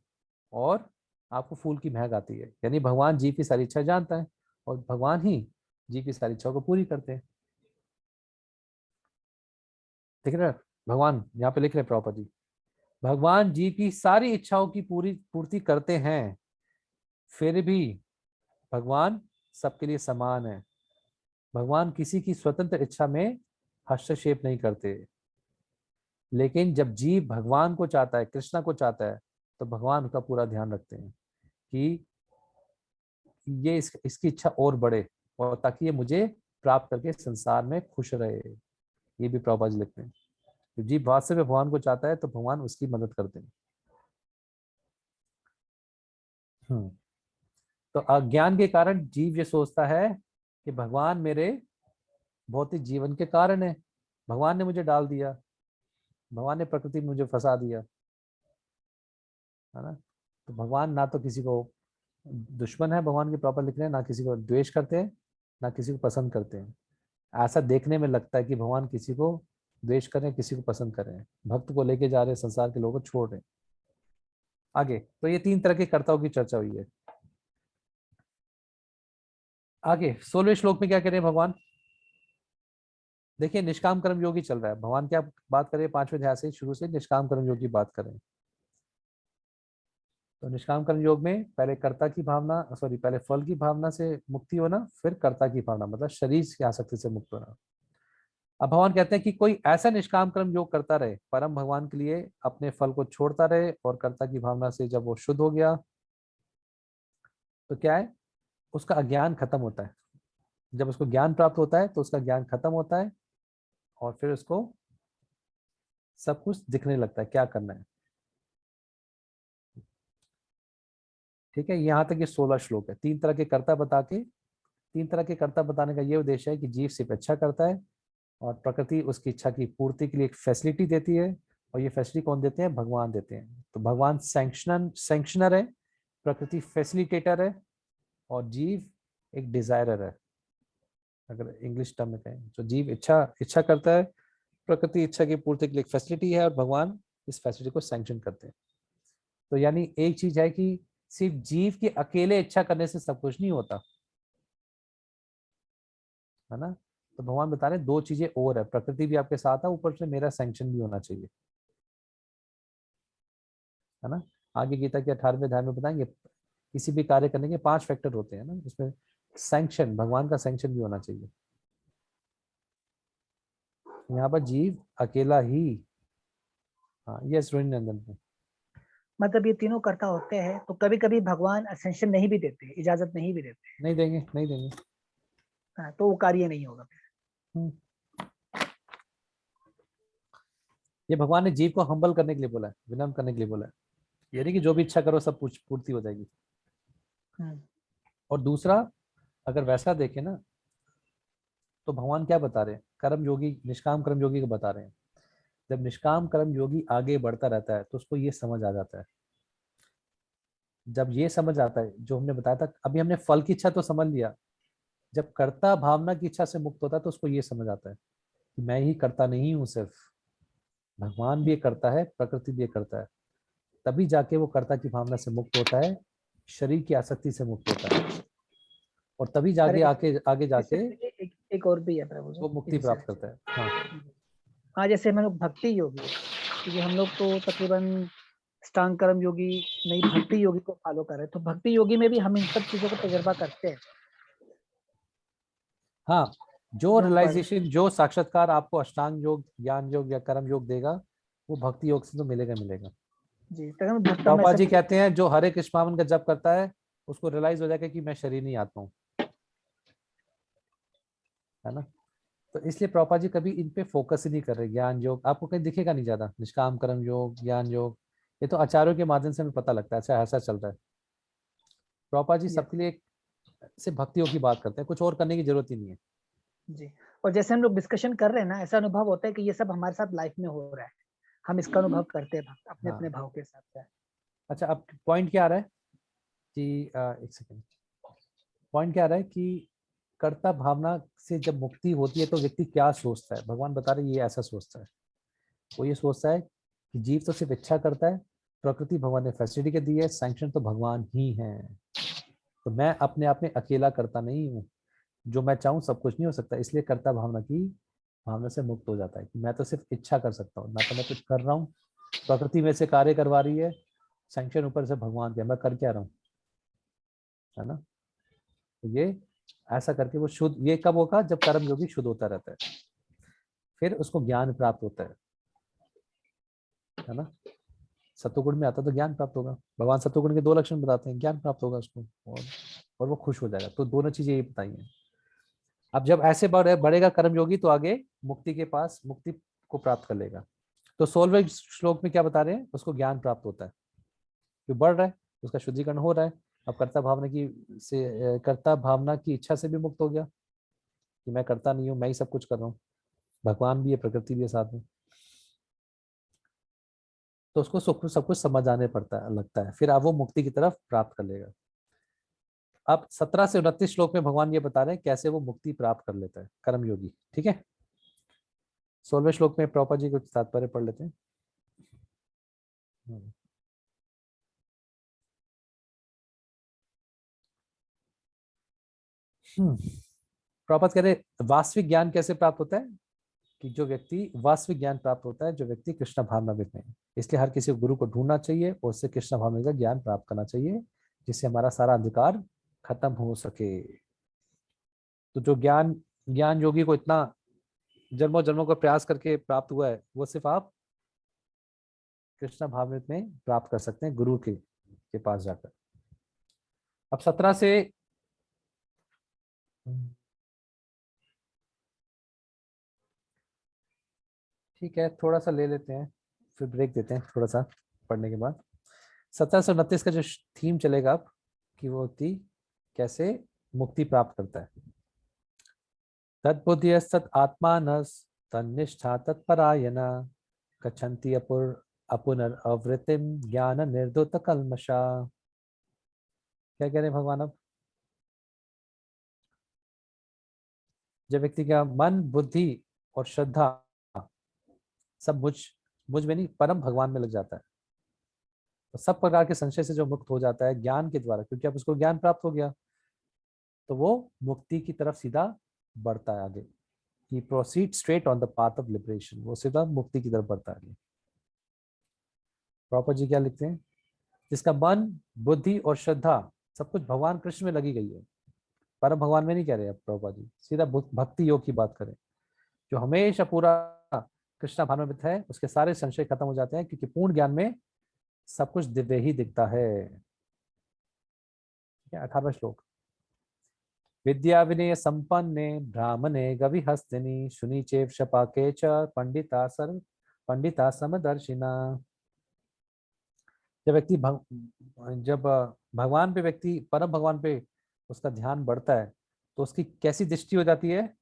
और आपको फूल की महक आती है, यानी भगवान जीव की सारी इच्छा जानता है और भगवान ही जीव की सारी इच्छाओं को पूरी करते हैं। देख रहे हैं भगवान यहाँ पे लिख रहे हैं प्रभुपाद जी, भगवान जीव की सारी इच्छाओं की पूर्ति करते हैं, फिर भी भगवान सबके लिए समान है। भगवान किसी की स्वतंत्र इच्छा में हस्तक्षेप नहीं करते, लेकिन जब जीव भगवान को चाहता है, कृष्णा को चाहता है, तो भगवान उसका पूरा ध्यान रखते हैं कि ये इसकी इच्छा और बढ़े, और ताकि ये मुझे प्राप्त करके संसार में खुश रहे। ये भी प्रभुपाद जी लिखते हैं, तो जीव वास्तव में भगवान को चाहता है तो भगवान उसकी मदद करते हैं। तो अज्ञान के कारण जीव ये सोचता है कि भगवान मेरे भौतिक जीवन के कारण है, भगवान ने मुझे डाल दिया, भगवान ने प्रकृति में मुझे फंसा दिया, है ना। तो भगवान ना तो किसी को दुश्मन है, भगवान के प्रॉपर लिख रहे हैं, ना किसी को द्वेष करते हैं, ना किसी को पसंद करते हैं। ऐसा देखने में लगता है कि भगवान किसी को द्वेष करें, किसी को पसंद करें, भक्त को लेके जा रहे हैं, संसार के लोगों को छोड़ रहे हैं। आगे तो ये 3 तरह के कर्ताओं की चर्चा हुई है। आगे 16वें श्लोक में क्या कह रहे हैं भगवान, देखिए निष्काम कर्म योगी चल रहा है, भगवान क्या बात करें 5वें अध्याय से शुरू से निष्काम कर्म योग की बात करें। तो निष्काम कर्म योग में पहले कर्ता की भावना, पहले फल की भावना से मुक्ति होना, फिर कर्ता की भावना मतलब शरीर की आसक्ति से मुक्त होना। अब भगवान कहते हैं कि कोई ऐसा निष्काम कर्म योग करता रहे, परम भगवान के लिए अपने फल को छोड़ता रहे, और कर्ता की भावना से जब वो शुद्ध हो गया तो क्या है, उसका अज्ञान खत्म होता है। जब उसको ज्ञान प्राप्त होता है तो उसका ज्ञान खत्म होता है, और फिर उसको सब कुछ दिखने लगता है क्या करना है। ठीक है, यहाँ तक ये 16 श्लोक है। 3 तरह के कर्ता बता के, 3 तरह के कर्ता बताने का ये उद्देश्य है कि जीव सिर्फ अच्छा करता है और प्रकृति उसकी इच्छा की पूर्ति के लिए एक फैसिलिटी देती है, और ये फैसिलिटी कौन देते हैं, भगवान देते हैं। तो भगवान सैंक्शनर है, प्रकृति फैसिलिटेटर है, और जीव एक डिजायरर है। अगर इंग्लिश टर्म में कहें तो जीव इच्छा करता है, प्रकृति इच्छा की पूर्ति के लिए एक फैसिलिटी है, और भगवान इस फैसिलिटी को सैंक्शन करते हैं। तो यानी एक चीज है कि सिर्फ जीव की अकेले इच्छा करने से सब कुछ नहीं होता, है ना। तो भगवान बता रहे 2 चीजें और है, प्रकृति भी आपके साथ है, ऊपर से मेरा सैंक्शन भी होना चाहिए, है ना। आगे गीता के 18वें अध्याय में बताएंगे किसी भी कार्य करने के 5 फैक्टर होते हैं ना, इसमें सैंक्शन, भगवान का सैंक्शन भी होना चाहिए। यहाँ पर जीव अकेला ही, हाँ यस रोहिणी नंदन। मतलब ये तीनों कर्ता होते हैं, तो कभी कभी भगवान असेंशन नहीं भी देते, इजाजत नहीं भी देते। नहीं देंगे, नहीं देंगे। हाँ, तो वो कार्य नहीं होगा। हम्म। ये भगवान ने जीव को हम्बल करने के लिए बोला है, विनम्र करने के लिए बोला है। ये नहीं कि जो भी इच्छा करो सब पूर्ति हो जाएगी। और दूसरा, अगर वैसा देखें ना, तो भगवान क्या बता रहे हैं, कर्म योगी, निष्काम कर्म योगी को बता रहे हैं। जब निष्काम कर्म योगी आगे बढ़ता रहता है तो उसको ये समझ आ जाता है। जब ये समझ आता है, जो हमने बताया था अभी, हमने फल की इच्छा तो समझ लिया, जब कर्ता भावना की इच्छा से मुक्त होता है तो उसको ये समझ आता है कि मैं ही करता नहीं हूँ, सिर्फ भगवान भी ये करता है, प्रकृति भी ये करता है। तभी जाके वो कर्ता की भावना से मुक्त होता है, शरीर की आसक्ति से मुक्त होता है, और तभी हरे जाके कृष्ण। आगे जाके इससे एक और भी है प्रभु जी, वो मुक्ति इसी प्राप्त से। करता है। हाँ, हाँ, जैसे हम लोग भक्ति योगी है, क्योंकि हम लोग तो तकरीबन अष्टांग कर्म योगी नहीं, भक्ति योगी को फॉलो कर रहे हैं, तो भक्ति योगी में भी हम इन सब चीजों को तजुर्बा करते हैं। हाँ, जो जो हम पढ़ रहे हैं। रियलाइजेशन, जो साक्षात्कार आपको अष्टांग योग, ज्ञान योग या कर्म योग देगा, वो भक्ति योग से तो मिलेगा मिलेगा। जी, तकरीबन भक्तों में प्रभुपाद से जी कहते हैं जो हरे कृष्ण महामंत्र का जप करता है उसको रियलाइज हो जाएगा कि मैं शरीर नहीं, आत्मा हूँ, है ना। तो इसलिए प्रभुपाद जी कभी इन पे फोकस ही नहीं कर रहे। ज्ञान योग आपको कहीं दिखेगा नहीं ज्यादा, निष्काम कर्म योग, ज्ञान योग, ये तो आचार्यों के माध्यम से हमें पता लगता है, अच्छा ऐसा चल रहा है। प्रभुपाद जी Yes, सबके लिए सिर्फ भक्ति योग की बात करते हैं, कुछ और करने की जरूरत ही नहीं है। जी। और जैसे हम लोग डिस्कशन कर रहे हैं ना, ऐसा अनुभव होता है कि ये सब हमारे साथ लाइफ में हो रहा है, हम इसका अनुभव करते हैं अपने हाँ। अपने भाव के हिसाब से। अच्छा, अब पॉइंट क्या आ रहा है कि एक सेकेंड, पॉइंट क्या आ रहा है कि कर्ता भावना से जब मुक्ति होती है तो व्यक्ति क्या सोचता है। भगवान बता रहे ये ऐसा सोचता है, वो ये सोचता है कि जीव तो सिर्फ इच्छा करता है, प्रकृति भगवान ने फैसिलिटी के दी है, सैंक्शन तो भगवान ही है, तो मैं अपने आप में अकेला करता नहीं हूँ, जो मैं चाहूँ सब कुछ नहीं हो सकता। इसलिए कर्ता भावना की भावना से मुक्त हो जाता है कि मैं तो सिर्फ इच्छा कर सकता हूँ, ना तो मैं कुछ कर रहा हूँ, प्रकृति में से कार्य करवा रही है, सैंक्शन ऊपर से भगवान के, मैं कर क्या रहा हूँ, है ना। तो ये ऐसा करके वो शुद्ध, ये कब होगा, जब कर्म योगी शुद्ध होता रहता है, फिर उसको ज्ञान प्राप्त होता है ना। सत्वगुण में आता तो ज्ञान प्राप्त होगा। भगवान सत्वगुण के दो लक्षण बताते हैं, ज्ञान प्राप्त होगा उसको, और वो खुश हो जाएगा। तो दोनों चीजें ये बताई हैं। अब जब ऐसे बढ़ेगा कर्मयोगी तो आगे मुक्ति के पास, मुक्ति को प्राप्त कर लेगा। तो 16वें श्लोक में क्या बता रहे हैं, उसको ज्ञान प्राप्त होता है, जो बढ़ रहा है उसका शुद्धिकरण हो रहा है। अब कर्ता भावना की इच्छा से भी मुक्त हो गया कि मैं करता नहीं हूँ, मैं ही सब कुछ कर रहा हूँ, भगवान भी है, प्रकृति भी है साथ में। तो उसको सब कुछ समझ आने पड़ता है, लगता है, फिर अब वो मुक्ति की तरफ प्राप्त कर लेगा। अब 17 से 29 श्लोक में भगवान ये बता रहे हैं कैसे वो मुक्ति प्राप्त कर लेता है कर्मयोगी। ठीक है, 16वें श्लोक में प्रभुपाद जी कुछ तात्पर्य पढ़ लेते हैं। प्रभुपाद कह रहे वास्तविक ज्ञान कैसे प्राप्त होता है, कि जो व्यक्ति वास्तविक ज्ञान प्राप्त होता है, जो व्यक्ति कृष्ण भावनाविद में है। इसलिए हर किसी गुरु को ढूंढना चाहिए और उससे कृष्ण भावना का ज्ञान प्राप्त करना चाहिए, जिससे हमारा सारा अंधकार खत्म हो सके। तो जो ज्ञान योगी को इतना जन्मों जन्मों का प्रयास करके प्राप्त हुआ है, वो सिर्फ आप कृष्ण भावनाविद में प्राप्त कर सकते हैं, गुरु के पास जाकर। अब 17 से ठीक है, थोड़ा सा ले लेते हैं, फिर ब्रेक देते हैं थोड़ा सा पढ़ने के बाद। 17 से 29 का जो थीम चलेगा अब, कि वो व्यक्ति कैसे मुक्ति प्राप्त करता है। तद्बुद्धि सत आत्मानस तन्निष्ठा तत्परायणा गच्छन्ति अपुनरवृत्तिम ज्ञान निर्धुत कल्मषा। क्या कह रहे हैं भगवान अब, जब व्यक्ति का मन, बुद्धि और श्रद्धा सब मुझ में नहीं, परम भगवान में लग जाता है, तो सब प्रकार के संशय से जो मुक्त हो जाता है ज्ञान के द्वारा, क्योंकि अब उसको ज्ञान प्राप्त हो गया, तो वो मुक्ति की तरफ सीधा बढ़ता है आगे। He proceeds straight on the path of liberation, वो सीधा मुक्ति की तरफ बढ़ता है। प्रॉपर जी क्या लिखते हैं, जिसका मन, बुद्धि और श्रद्धा सब कुछ भगवान कृष्ण में लगी गई है, परम भगवान में नहीं कह रहे अब प्रभुपाद जी, सीधा भक्ति योग की बात करें, जो हमेशा पूरा कृष्ण भावनाविद है, उसके सारे संशय खत्म हो जाते हैं, क्योंकि पूर्ण ज्ञान में सब कुछ दिव्य ही दिखता है। 18वां श्लोक। विद्या विनय संपन्ने ब्राह्मणे गविहस्तिनि शुनि चेव शपाके च पंडिता समदर्शिना। जब व्यक्ति जब भगवान पे व्यक्ति परम भगवान पे उसका ध्यान बढ़ता है तो उसकी कैसी दृष्टि हो जाती है?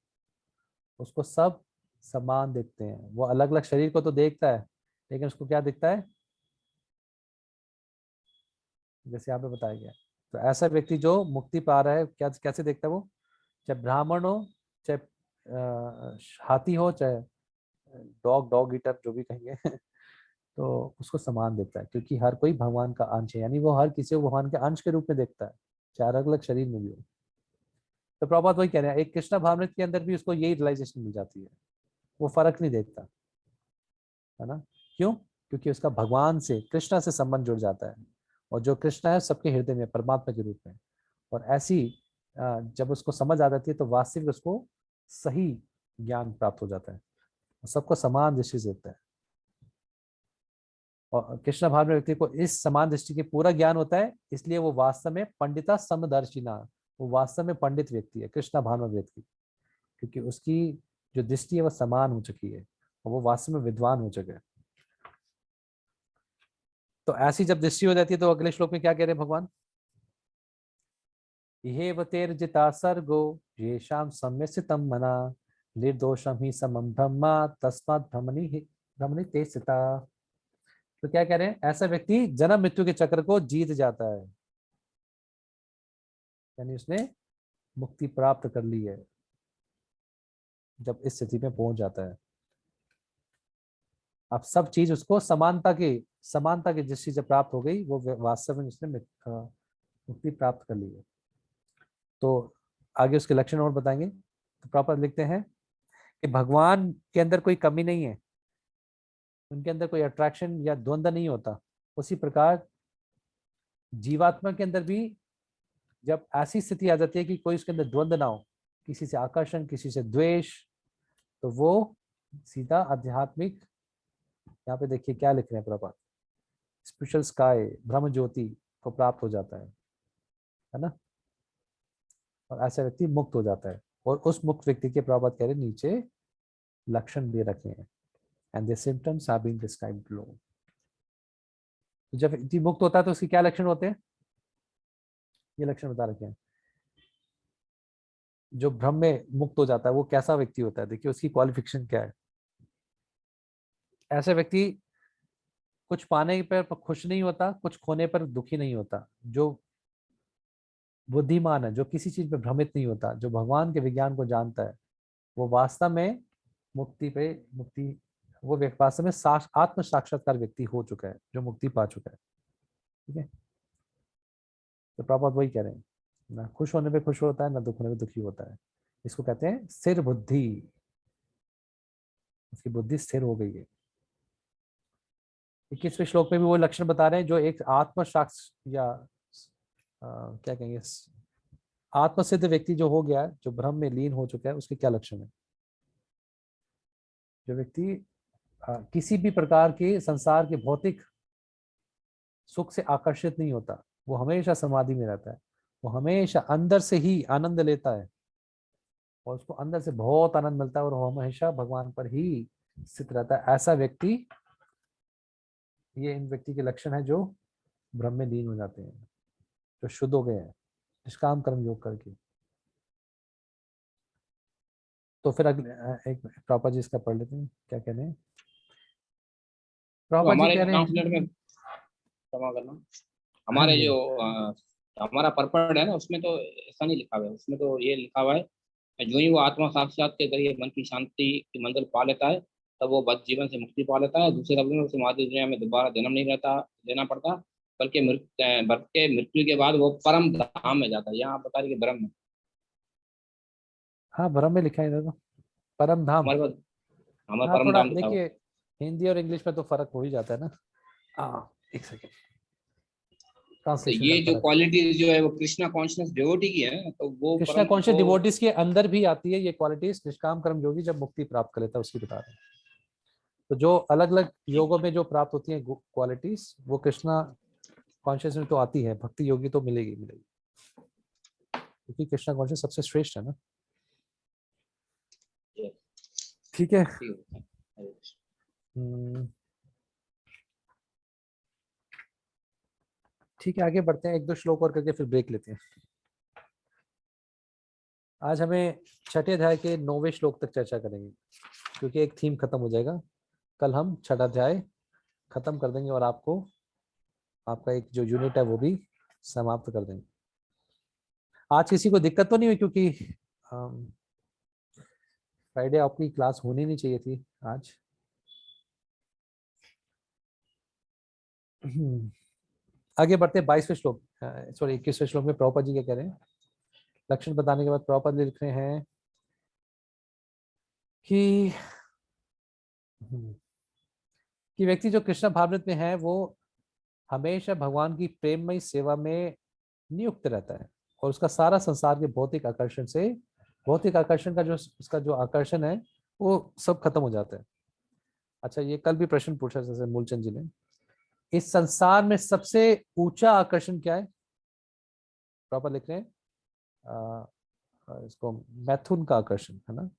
उसको सब समान दिखते हैं। वो अलग अलग शरीर को तो देखता है लेकिन उसको क्या दिखता है? जैसे यहाँ पे बताया गया। तो ऐसा व्यक्ति जो मुक्ति पा रहा है क्या कैसे देखता है वो? चाहे ब्राह्मण हो, चाहे हाथी हो, चाहे डॉग ईटर जो भी कहेंगे तो उसको समान देखता है क्योंकि हर कोई भगवान का अंश है। यानी वो हर किसी को भगवान के अंश के रूप में देखता है, चाहे अलग अलग शरीर में भी हो। तो प्रभुपाद वही कह रहे हैं, एक कृष्णा भावनामृत के अंदर भी उसको यही रियलाइजेशन मिल जाती है। वो फर्क नहीं देखता है ना। क्यों? क्योंकि उसका भगवान से, कृष्णा से संबंध जुड़ जाता है और जो कृष्णा है सबके हृदय में, परमात्मा के रूप में। और ऐसी जब उसको समझ आ जाती है तो वास्तविक उसको सही ज्ञान प्राप्त हो जाता है, सबको समान दृष्टि से देखता है। और कृष्ण भाव में व्यक्ति को इस समान दृष्टि के पूरा ज्ञान होता है, इसलिए वो वास्तव में पंडिता समदर्शिना, वो वास्तव में पंडित व्यक्ति है कृष्ण भाव में व्यक्ति, क्योंकि उसकी जो दृष्टि है वो समान हो चुकी है और वो वास्तव में विद्वान हो चुके हैं। तो ऐसी जब दृष्टि हो जाती है तो अगले श्लोक में क्या कह रहे हैं भगवान? इहेवतेर्जिता सर्गो येषां सम्यसितं मना निर्दोषं हि समं ब्रह्मा तस्मात् भ्रमणि ते स्थिता। तो क्या कह रहे हैं? ऐसा व्यक्ति जन्म मृत्यु के चक्र को जीत जाता है, यानी उसने मुक्ति प्राप्त कर ली है जब इस स्थिति में पहुंच जाता है। अब सब चीज उसको समानता की दृष्टि से प्राप्त हो गई, वो वास्तव में उसने मुक्ति प्राप्त कर ली है। तो आगे उसके लक्षण और बताएंगे। तो प्रॉपर लिखते हैं कि भगवान के अंदर कोई कमी नहीं है, उनके अंदर कोई अट्रैक्शन या द्वंद्व नहीं होता। उसी प्रकार जीवात्मा के अंदर भी जब ऐसी स्थिति आ जाती है कि कोई उसके अंदर द्वंद्व ना हो, किसी से आकर्षण, किसी से द्वेष, तो वो सीधा आध्यात्मिक, यहाँ पे देखिए क्या लिख रहे हैं प्रभुपाद, स्पिरिचुअल स्काई, ब्रह्म ज्योति को प्राप्त हो जाता है ना। और ऐसा व्यक्ति मुक्त हो जाता है। और उस मुक्त व्यक्ति के प्रभुपाद कह रहे नीचे लक्षण भी रखे हैं, and the symptoms are being described below. जब व्यक्ति मुक्त होता है तो उसके क्या लक्षण होते हैं? ये लक्षण बता रखे हैं। जो भ्रम में मुक्त हो जाता है वो कैसा व्यक्ति होता है? देखिए उसकी क्वालिफिकेशन क्या है। ऐसा व्यक्ति कुछ पाने पर खुश नहीं होता, कुछ खोने पर दुखी नहीं होता। जो बुद्धिमान है, जो किसी चीज पे भ्रमित नहीं होता, जो भगवान के विज्ञान को जानता है, वो वास्तव में वो वास्तव में आत्म साक्षात्कार व्यक्ति हो चुका है, जो मुक्ति पा चुका है। ठीक है। तो प्रभुपाद वही कह रहे हैं, ना खुश होने पे खुश होता है, ना दुख होने पे दुखी होता है। इसको कहते हैं स्थिर बुद्धि। उसकी बुद्धि स्थिर हो गई है। 21वें श्लोक में भी वो लक्षण बता रहे हैं जो एक आत्म साक्ष या क्या कहेंगे, आत्मसिद्ध व्यक्ति जो हो गया है, जो ब्रह्म में लीन हो चुका है, उसके क्या लक्षण है। जो व्यक्ति किसी भी प्रकार के संसार के भौतिक सुख से आकर्षित नहीं होता, वो हमेशा समाधि में रहता है, वो हमेशा अंदर से ही आनंद लेता है और उसको अंदर से बहुत आनंद मिलता है और वो हमेशा भगवान पर ही स्थित रहता है। ऐसा व्यक्ति, ये इन व्यक्ति के लक्षण है जो ब्रह्म में लीन हो जाते हैं, जो शुद्ध हो गए हैं निष्काम कर्म योग करके। तो फिर अगले एक प्रॉपर जी इसका पढ़ लेते हैं, क्या कह रहे हैं प्रॉपर जी? कह रहे हैं क्षमा करना, हमारे जो हमारा पर्पट है ना, उसमें तो ऐसा नहीं लिखा हुआ है। उसमें तो ये लिखा हुआ है, जो ही वो आत्मा साक्षात के जरिए मन की शांति की मंजिल पा लेता है तब वो बद जीवन से मुक्ति पा लेता है। दूसरे लफ्ज़ों में उसे मादी दुनिया में दोबारा जन्म नहीं लेना पड़ता, बल्कि मृत्यु के बाद वो परम धाम में जाता है। यहाँ बता रही ब्रह्म में। हाँ, ब्रह्म में लिखा है तो परम धाम। हमारे हाँ, परम थोड़ा धाम देखिए हिंदी और इंग्लिश में तो फर्क हो ही जाता है ना। एक सेकेंड, तो ये जो क्वालिटी जो है वो कृष्णा कॉन्शियस डिवोटी की है, तो वो कृष्णा कॉन्शियस डिवोटीज के अंदर भी आती है ये क्वालिटीज। निष्काम कर्म योगी जब मुक्ति प्राप्त कर लेता है उसकी बता रहे हैं। तो जो अलग अलग योगों में जो प्राप्त होती हैं क्वालिटीज, वो कृष्णा कॉन्शियस में तो आती है, भक्ति योगी तो मिलेगी मिलेगी, क्योंकि कृष्णा कॉन्शियस सबसे श्रेष्ठ है ना। ठीक है। ठीक है, आगे बढ़ते हैं, एक दो श्लोक और करके फिर ब्रेक लेते हैं। आज हमें छठे अध्याय के 9वें श्लोक तक चर्चा करेंगे, क्योंकि एक थीम खत्म हो जाएगा। कल हम छठा अध्याय खत्म कर देंगे और आपको आपका एक जो यूनिट है वो भी समाप्त कर देंगे। आज किसी को दिक्कत तो नहीं हुई, क्योंकि फ्राइडे आपकी क्लास होनी नहीं चाहिए थी आज। आगे बढ़ते 22वें श्लोक, सॉरी 21वें श्लोक में प्रभुपाद जी क्या कह रहे हैं। लक्षण बताने के बाद प्रभुपाद जी लिख रहे हैं कि व्यक्ति जो कृष्ण भावनामृत में है वो हमेशा भगवान की प्रेममयी सेवा में नियुक्त रहता है, और उसका सारा संसार के भौतिक आकर्षण से, भौतिक आकर्षण का जो उसका जो आकर्षण है वो सब खत्म हो जाता है। अच्छा, ये कल भी प्रश्न पूछा जैसे मूलचंद जी ने, इस संसार में सबसे ऊंचा आकर्षण क्या है। प्रॉपर लिख रहे हैं इसको मैथुन का आकर्षण है ना,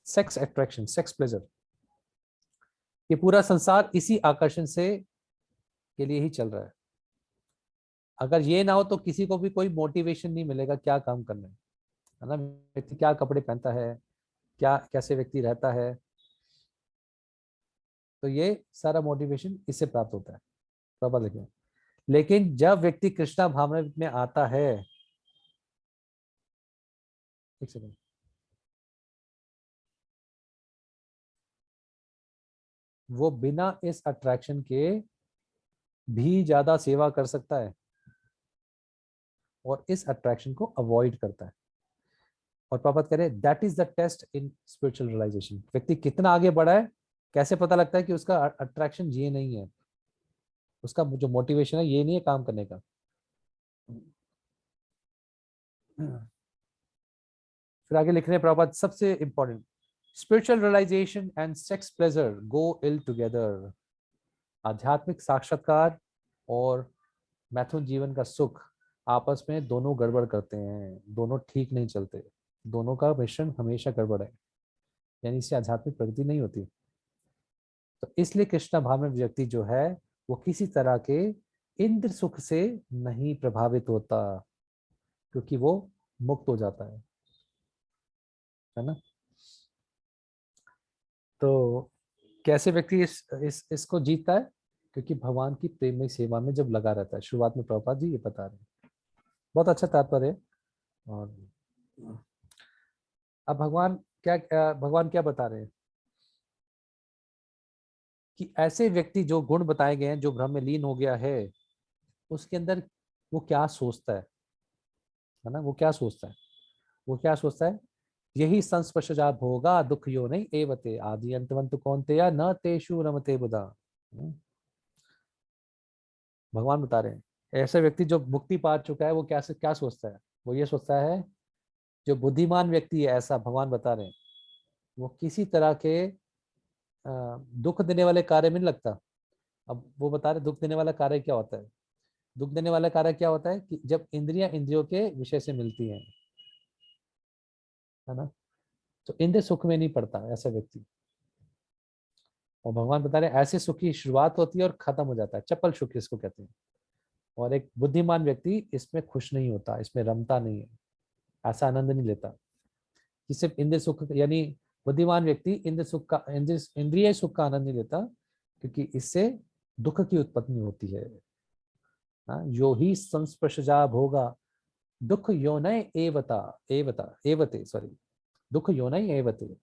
सेक्स अट्रैक्शन, सेक्स प्लेजर। ये पूरा संसार इसी आकर्षण से के लिए ही चल रहा है। अगर ये ना हो तो किसी को भी कोई मोटिवेशन नहीं मिलेगा क्या काम करना है ना। व्यक्ति क्या कपड़े पहनता है, क्या कैसे व्यक्ति रहता है, तो ये सारा मोटिवेशन इससे प्राप्त होता है। प्रॉपर लिखें। लेकिन जब व्यक्ति कृष्णा भावना में आता है, एक सेकंड, वो बिना इस अट्रैक्शन के भी ज्यादा सेवा कर सकता है और इस अट्रैक्शन को अवॉइड करता है। और प्रॉपर करें, that is the test in spiritual realisation. व्यक्ति कितना आगे बढ़ा है, कैसे पता लगता है कि उसका अट्रैक्शन ये नहीं है, उसका जो मोटिवेशन है ये नहीं है काम करने का। फिर आगे लिख रहे हैं प्रभुपाद, सबसे important, spiritual realisation and sex pleasure go ill together. आध्यात्मिक साक्षात्कार और मैथुन जीवन का सुख आपस में दोनों गड़बड़ करते हैं, दोनों ठीक नहीं चलते, दोनों का मिश्रण हमेशा गड़बड़ है, यानी इससे आध्यात्मिक प्रगति नहीं होती। तो इसलिए कृष्णा भावना व्यक्ति जो है वो किसी तरह के इंद्र सुख से नहीं प्रभावित होता, क्योंकि वो मुक्त हो जाता है ना। तो कैसे व्यक्ति इसको जीतता है, क्योंकि भगवान की प्रेममय सेवा में जब लगा रहता है। शुरुआत में प्रभुपाद जी ये बता रहे हैं, बहुत अच्छा तात्पर्य है। और अब भगवान क्या बता रहे हैं कि ऐसे व्यक्ति जो गुण बताए गए हैं, जो भ्रम में लीन हो गया है, उसके अंदर वो क्या सोचता है ना, वो क्या सोचता है, यही संस्पर्शजा भोगा दुख यो नहीं एवते आदि अंतवंत कौन्तेय न तेषु रमते बुधा। भगवान बता रहे हैं ऐसा व्यक्ति जो मुक्ति पा चुका है वो क्या सोचता है, वो ये सोचता है, जो बुद्धिमान व्यक्ति है, ऐसा भगवान बता रहे हैं, वो किसी तरह के दुख देने वाले कार्य में नहीं लगता। अब वो बता रहे दुख देने वाला कार्य क्या होता है। दुख देने वाला कार्य क्या होता है कि जब इंद्रियां इंद्रियों के विषय से मिलती हैं, है ना, तो इंद्रिय सुख में नहीं पड़ता ऐसा व्यक्ति। और भगवान बता रहे ऐसे सुख की शुरुआत होती है और खत्म हो जाता है, चपल सुख इसको कहते हैं। और एक बुद्धिमान व्यक्ति इसमें खुश नहीं होता, इसमें रमता नहीं है, ऐसा आनंद नहीं लेता कि सिर्फ इंद्रिय सुख, यानी बुद्धिमान व्यक्ति इंद्रिय सुख का आनंद नहीं लेता, क्योंकि इससे दुख की उत्पत्ति होती है। यो ही संस्पर्शजा भोगा दुख योनय एवते सॉरी दुख योनय एवते,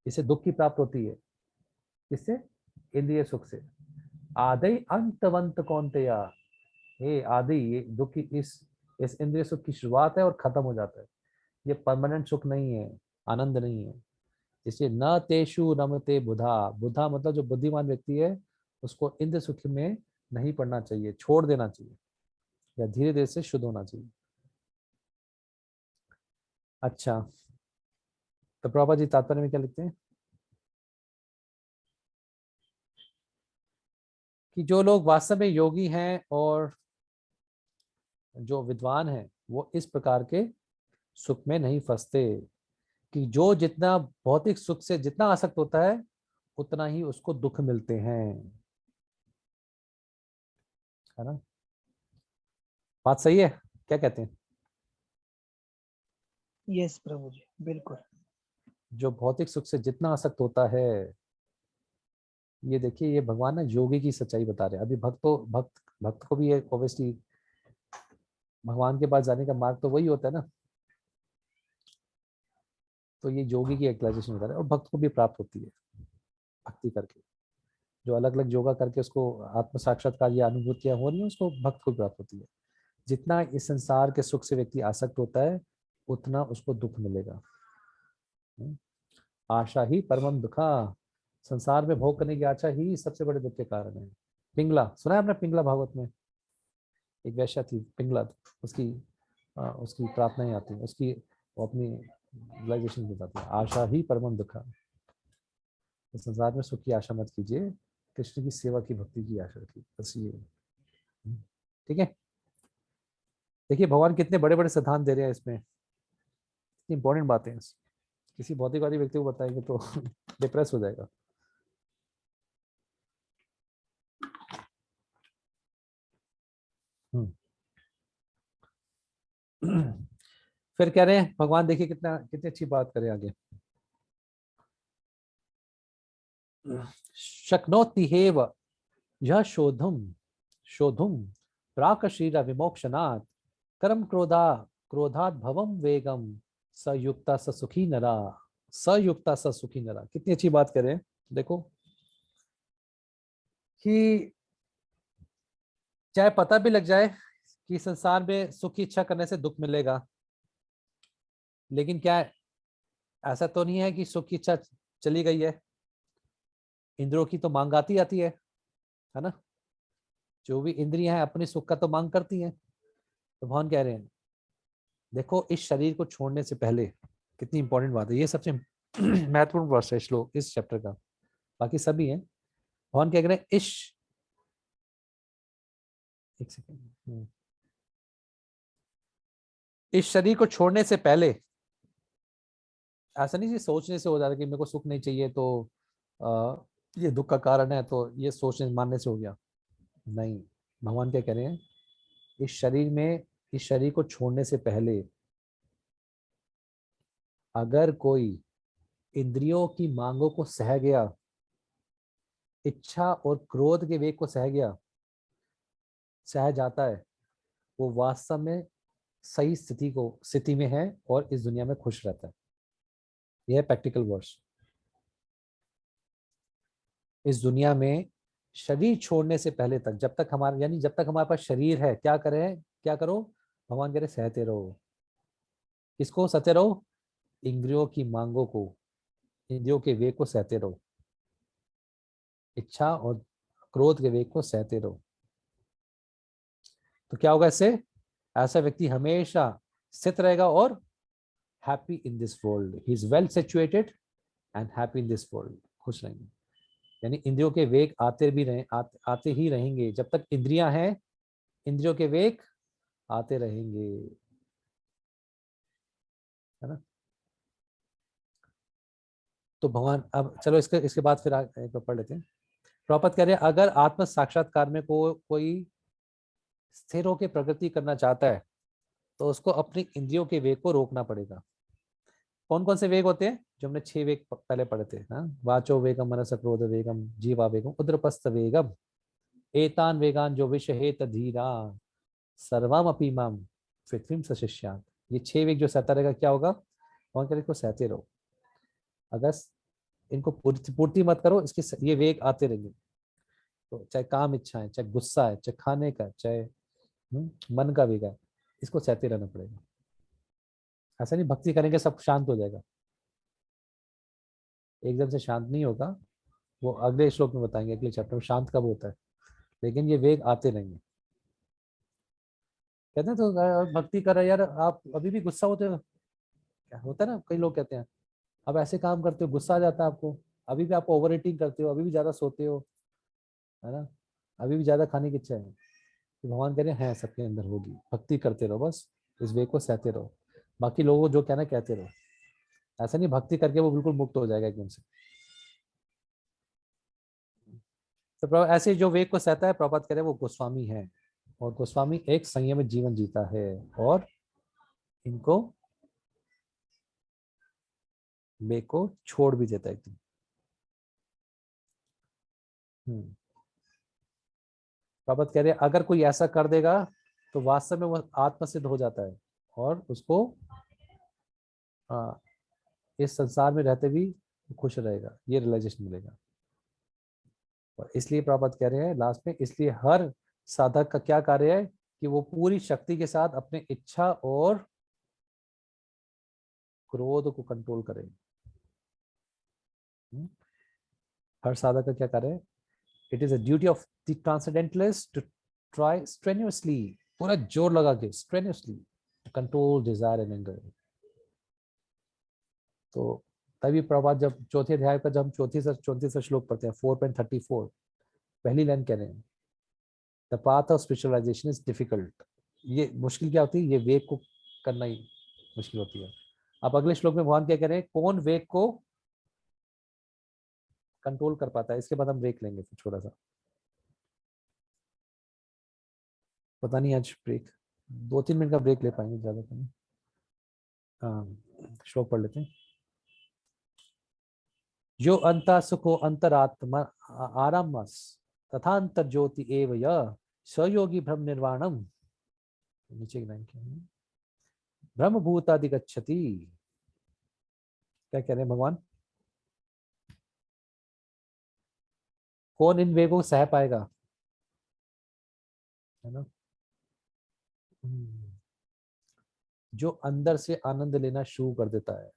इससे दुख की प्राप्त होती है, इससे इंद्रिय सुख से। आदि अंतवंत कौन्तेय, हे आदि, ये दुख की इस इंद्रिय सुख की शुरुआत है और खत्म हो जाता है, ये परमानेंट सुख नहीं है, आनंद नहीं है। इसलिए न तेषु रमते बुधा, बुधा मतलब जो बुद्धिमान व्यक्ति है उसको इंद्र सुख में नहीं पड़ना चाहिए, छोड़ देना चाहिए, या धीरे धीरे से शुद्ध होना चाहिए। अच्छा, तो प्रभुपाद जी तात्पर्य में क्या लिखते हैं। कि जो लोग वास्तव में योगी हैं और जो विद्वान हैं वो इस प्रकार के सुख में नहीं फंसते, कि जो जितना भौतिक सुख से जितना आसक्त होता है उतना ही उसको दुख मिलते हैं, है ना? बात सही है? क्या कहते हैं? यस प्रभु जी, बिल्कुल। जो भौतिक सुख से जितना आसक्त होता है, ये देखिए, ये भगवान ना योगी की सच्चाई बता रहे हैं। अभी भक्त को भी ऑब्वियसली भगवान के पास जाने का मार्ग तो वही होता है ना, तो ये योगी की एक्सप्लेनेशन बता रहे हैं, और भक्त को भी प्राप्त होती है भक्ति करके। जो अलग अलग योगा करके उसको आत्म साक्षात्कार या अनुभूतियां हो रही है, उसको भक्त को प्राप्त होती है। जितना इस संसार के सुख से व्यक्ति आसक्त होता है उतना उसको दुख मिलेगा। आशा ही परमम दुखा, संसार में भोग करने की आशा ही सबसे बड़े दुख के कारण है। पिंगला सुना है आपने? पिंगला भागवत में एक वैश्या थी पिंगला, उसकी प्रार्थनाएं आती है, उसकी वो अपनी रियलाइजेशन बताती है, आशा ही परमम दुखा। तो संसार में सुख की आशा मत कीजिए, कृष्ण की सेवा की भक्ति की आशा रखिए, बस ये। ठीक है, देखिए भगवान कितने बड़े बड़े सिद्धांत दे रहे हैं इसमें, इतनी इंपॉर्टेंट बातें हैं। किसी भौतिकवादी व्यक्ति को बताएंगे तो डिप्रेस हो जाएगा। फिर कह रहे हैं भगवान, देखिए कितनी अच्छी बात करें आगे। शक्नोति हेव यह शोधुम प्राक श्रीर विमोक्षनात् कर्म क्रोधात् भवम वेगम सयुक्ता स सुखी नरा। कितनी अच्छी बात करें। देखो कि चाहे पता भी लग जाए कि संसार में सुख की इच्छा करने से दुख मिलेगा, लेकिन क्या ऐसा तो नहीं है कि सुख की इच्छा चली गई है, इंद्रियों की तो मांग आती है ना? जो भी इंद्रियां हैं अपने सुख का तो मांग करती हैं। तो भगवान कह रहे हैं देखो, इस शरीर को छोड़ने से पहले, कितनी इंपॉर्टेंट बात है ये, सबसे महत्वपूर्ण वर्ष है श्लोक इस चैप्टर का, बाकी सभी हैं। भगवान क्या कह रहे हैं, एक सेकेंड, इस शरीर को छोड़ने से पहले, ऐसा नहीं कि सोचने से हो जाता कि मेरे को सुख नहीं चाहिए तो ये दुख का कारण है, तो ये सोचने मानने से हो गया। नहीं, भगवान क्या कह रहे हैं, इस शरीर को छोड़ने से पहले अगर कोई इंद्रियों की मांगों को सह गया, इच्छा और क्रोध के वेग को सह जाता है, वो वास्तव में सही स्थिति में है और इस दुनिया में खुश रहता है। यह है प्रैक्टिकल वर्ड्स। इस दुनिया में शरीर छोड़ने से पहले तक, जब तक हमारे पास शरीर है, क्या करो? भगवान कह रहे सहते रहो। किसको सहते रहो? इंद्रियों की मांगों को, इंद्रियों के वेग को सहते रहो, इच्छा और क्रोध के वेग को सहते रहो। तो क्या होगा इससे? ऐसा व्यक्ति हमेशा स्थित रहेगा और happy in this world, he is well situated and happy in this world, खुश रहेंगे। यानी इंद्रियों के वेग आते ही रहेंगे, जब तक इंद्रियां हैं इंद्रियों के वेग आते रहेंगे, है ना? तो भगवान, अब चलो इसके बाद फिर एक पढ़ लेते हैं। प्रॉपत कह रहे हैं, अगर आत्म साक्षात्कार में कोई स्थिर होकर प्रगति करना चाहता है तो उसको अपनी इंद्रियों के वेग को रोकना पड़ेगा। कौन कौन से वेग होते हैं? जो हमने 6 वेग पहले पढ़े थे, वाचो वेगम, मनस क्रोध वेगम, जीवा वेगम, उद्रपस्त वेगम, एतान वेगान जो विषहेत धीरा सर्वम अपी माम पृथ्वीम सशिष्यात। ये 6 वेग जो सहता रहेगा, क्या होगा? वहां कर इसको सहते रहो। अगर इनको पूर्ति मत करो, इसके ये वेग आते रहेंगे। तो चाहे काम इच्छा है, चाहे गुस्सा है, चाहे खाने का, चाहे मन का वेग है, इसको सहते रहना पड़ेगा। ऐसा नहीं भक्ति करेंगे सब शांत हो जाएगा, एकदम से शांत नहीं होगा। वो अगले श्लोक में बताएंगे, अगले चैप्टर में शांत कब होता है, लेकिन ये वेग आते रहेंगे। कहते हैं तो भक्ति कर रहे यार, आप अभी भी गुस्सा होते हो, क्या होता है ना, कई लोग कहते हैं अब ऐसे काम करते हो गुस्सा आ जाता है आपको, अभी भी आप ओवर ईटिंग करते हो, अभी भी ज्यादा सोते हो, है ना, अभी भी ज्यादा खाने की इच्छा है, तो भगवान कह रहे हैं सबके अंदर होगी, भक्ति करते रहो, बस इस वे को सहते रहो, बाकी लोगों को जो कहना कहते रहो। ऐसा नहीं भक्ति करके वो बिल्कुल मुक्त हो जाएगा एकदम से। तो ऐसे जो वेग को सहता है, प्रभात करे वो गोस्वामी है, और गोस्वामी एक संयमित जीवन जीता है और इनको वेग को छोड़ भी देता है एकदम। प्रभात कह रहे अगर कोई ऐसा कर देगा तो वास्तव में वो आत्मसिद्ध हो जाता है और उसको इस संसार में रहते भी खुश रहेगा, ये रियलाइजेशन मिलेगा। और इसलिए प्रभात कह रहे हैं लास्ट में, इसलिए हर साधक का क्या कार्य है कि वो पूरी शक्ति के साथ अपने इच्छा और क्रोध को कंट्रोल करे। हर साधक का क्या कार्य है? It is a duty of the transcendentalist to try strenuously, पूरा जोर लगा के strenuously control desire and anger. तो तभी प्रभात जब चौथे अध्याय का जब हम 34 श्लोक पढ़ते हैं 4.34, पहली लाइन कह रहे हैं the path of spiritualisation is difficult. ये मुश्किल क्या होती है? ये वेग को करना ही मुश्किल होती है। अब अगले श्लोक में भगवान क्या कह रहे हैं? कौन वेग को कंट्रोल कर पाता है? इसके बाद हम ब्रेक लेंगे फिर छोटा सा, पता नहीं आज ब्रेक 2-3 मिनट का ब्रेक ले पाएंगे, ज्यादा तो नहीं। श्लोक पढ़ लेते हैं। जो अंता सुखो अंतरात्मा आरामस तथा अंतर ज्योति एव य स्वयोगी ब्रह्म निर्वाणम। नीचे की लाइन क्या है? ब्रह्म भूतादिगच्छति। क्या कह रहे हैं भगवान? कौन इन वेगों को सह पाएगा, है ना? जो अंदर से आनंद लेना शुरू कर देता है,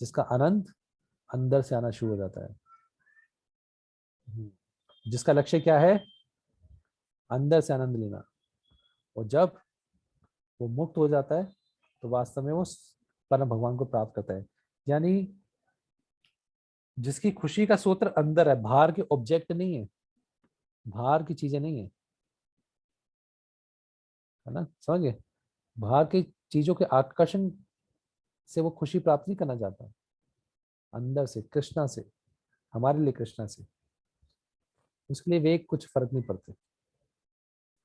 जिसका आनंद अंदर से आना शुरू हो जाता है, जिसका लक्ष्य क्या है? अंदर से आनंद लेना। और जब वो मुक्त हो जाता है तो वास्तव में वो परम भगवान को प्राप्त करता है। यानी जिसकी खुशी का सूत्र अंदर है, बाहर के ऑब्जेक्ट नहीं है, बाहर की चीजें नहीं है ना, समझिए? बाहर की चीजों के आकर्षण से वो खुशी प्राप्त नहीं करना चाहता, अंदर से कृष्णा से, हमारे लिए कृष्णा से। उसके लिए वेग कुछ फर्क नहीं पड़ते,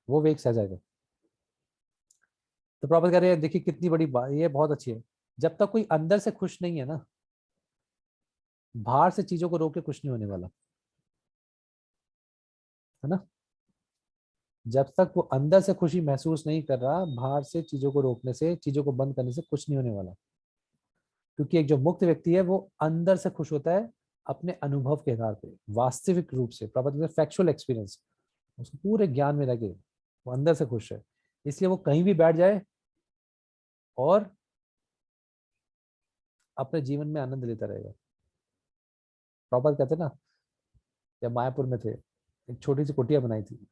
वो वेग सह जाएगा। तो प्रॉपर कह रहे हैं, देखिए कितनी बड़ी बात, ये बहुत अच्छी है। जब तक कोई अंदर से खुश नहीं है ना, बाहर से चीजों को रोक के कुछ नहीं होने वाला, है ना? जब तक वो अंदर से खुशी महसूस नहीं कर रहा, बाहर से चीजों को रोकने से, चीजों को बंद करने से कुछ नहीं होने वाला। क्योंकि एक जो मुक्त व्यक्ति है वो अंदर से खुश होता है अपने अनुभव के आधार पे, वास्तविक रूप से, प्रॉपर फैक्चुअल एक्सपीरियंस, उसको पूरे ज्ञान में लगे, वो अंदर से खुश है। इसलिए वो कहीं भी बैठ जाए और अपने जीवन में आनंद लेता रहेगा। प्रॉपर कहते ना, जब मायापुर में थे, एक छोटी सी कुटिया बनाई थी,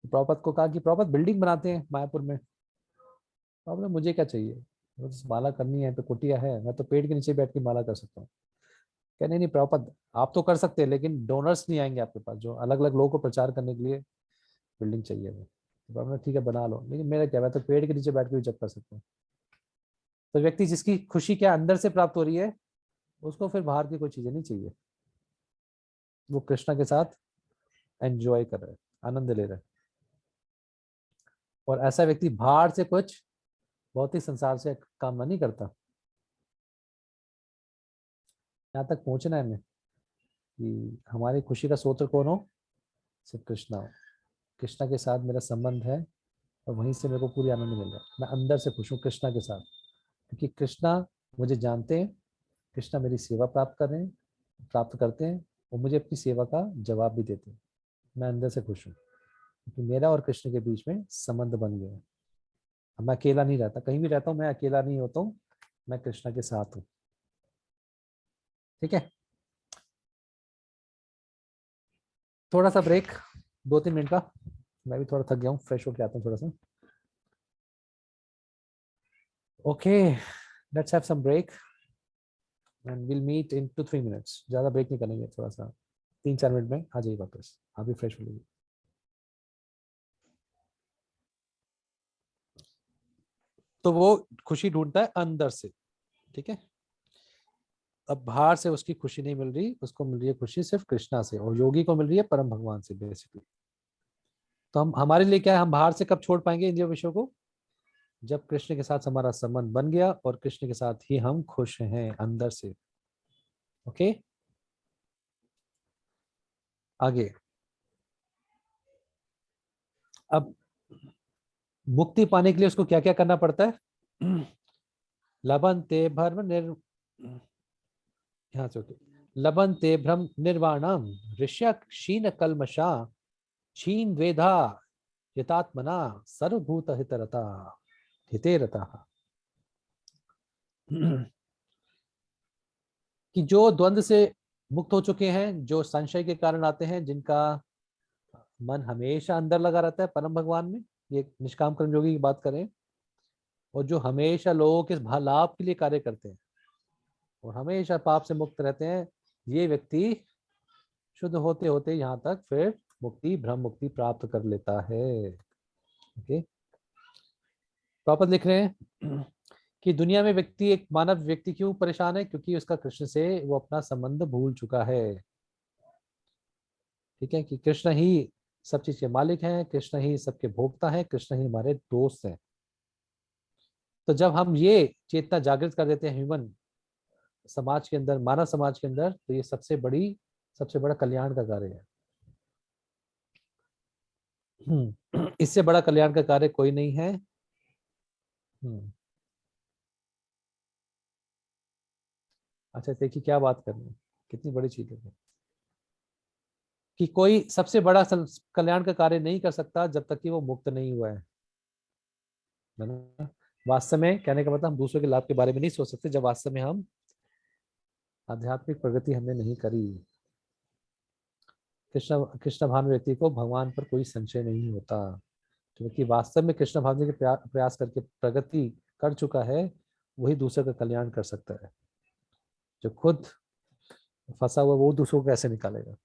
प्रॉपर को कहा कि प्रॉपर बिल्डिंग बनाते हैं मायापुर में। प्रॉपर मुझे क्या चाहिए, मुझे माला करनी है तो कुटिया है, मैं तो पेड़ के नीचे बैठ के माला कर सकता हूँ। क्या नहीं प्रॉपर आप तो कर सकते हैं, लेकिन डोनर्स नहीं आएंगे आपके पास जो अलग अलग लोगों को प्रचार करने के लिए बिल्डिंग चाहिए। वो ठीक है बना लो, लेकिन मेरा क्या, मैं तो पेड़ के नीचे बैठ के भी जब कर सकता हूँ। तो व्यक्ति जिसकी खुशी क्या अंदर से प्राप्त हो रही है, उसको फिर बाहर की कोई चीजें नहीं चाहिए, वो कृष्णा के साथ एंजॉय कर रहा है, आनंद ले रहा है। और ऐसा व्यक्ति बाहर से कुछ भौतिक संसार से कामना नहीं करता। यहाँ तक पहुंचना है हमें कि हमारी खुशी का स्रोत कौन हो? सिर्फ कृष्णा हो। कृष्णा के साथ मेरा संबंध है और वहीं से मेरे को पूरी आनंद मिल रहा है। मैं अंदर से खुश हूँ कृष्णा के साथ, क्योंकि कृष्णा मुझे जानते हैं, कृष्णा मेरी सेवा प्राप्त करते हैं और मुझे अपनी सेवा का जवाब भी देते हैं। मैं अंदर से खुश हूँ क्योंकि मेरा और कृष्ण के बीच में संबंध बन गया है। मैं अकेला नहीं रहता, कहीं भी रहता हूँ मैं अकेला नहीं होता हूँ, मैं कृष्णा के साथ हूँ। ठीक है, थोड़ा सा ब्रेक 2-3 मिनट का, मैं भी थोड़ा थक गया हूँ, फ्रेश होके आता हूँ थोड़ा सा। Okay, let's have some break and will meet in 2-3 minutes. ज्यादा ब्रेक नहीं करेंगे, थोड़ा सा 3-4 मिनट में आ जाइए वापस, आप भी फ्रेश हो लीजिए। तो वो खुशी ढूंढता है अंदर से, ठीक है। अब बाहर से उसकी खुशी नहीं मिल रही, उसको मिल रही है खुशी सिर्फ कृष्णा से, और योगी को मिल रही है परम भगवान से बेसिकली। तो हम हमारे लिए क्या है, हम बाहर से कब छोड़ पाएंगे इन विषयों को, जब कृष्ण के साथ हमारा संबंध बन गया और कृष्ण के साथ ही हम खुश हैं अंदर से। ओके, आगे। अब मुक्ति पाने के लिए उसको क्या क्या करना पड़ता है? लभन्ते भ्रम यहाँ से होते लभन्ते भ्रम निर्वाणम ऋष्य क्षीण कलमशा क्षीण वेधा यतात्मना सर्वभूत हितरता हितेरता। कि जो द्वंद्व से मुक्त हो चुके हैं, जो संशय के कारण आते हैं, जिनका मन हमेशा अंदर लगा रहता है परम भगवान में, ये निष्काम कर्म योगी की बात करें, और जो हमेशा लोगों के लाभ के लिए कार्य करते हैं और हमेशा पाप से मुक्त रहते हैं, ये व्यक्ति शुद्ध होते होते यहाँ तक फिर मुक्ति ब्रह्म मुक्ति प्राप्त कर लेता है। ओके, प्रॉपर लिख रहे हैं कि दुनिया में व्यक्ति, एक मानव व्यक्ति क्यों परेशान है, क्योंकि उसका कृष्ण से वो अपना संबंध भूल चुका है। ठीक है, कि कृष्ण ही सब चीज के मालिक हैं, कृष्ण ही सबके भोक्ता हैं, कृष्ण ही हमारे दोस्त हैं। तो जब हम ये चेतना जागृत कर देते हैं ह्यूमन समाज के अंदर, मानव समाज के अंदर, तो ये सबसे बड़ा कल्याण का कार्य है। इससे बड़ा कल्याण का कार्य कोई नहीं है। अच्छा देखिए क्या बात करनी है, कितनी बड़ी चीज है कि कोई सबसे बड़ा कल्याण का कार्य नहीं कर सकता जब तक कि वो मुक्त नहीं हुआ है ना। वास्तव में कहने का मतलब हम दूसरों के लाभ के बारे में नहीं सोच सकते जब वास्तव में हम आध्यात्मिक प्रगति हमने नहीं करी। कृष्ण भान व्यक्ति को भगवान पर कोई संशय नहीं होता, क्योंकि वास्तव में कृष्ण भावना के प्रयास करके प्रगति कर चुका है, वही दूसरे का कल्याण कर सकता है। जो खुद फंसा हुआ वो दूसरों को कैसे निकालेगा।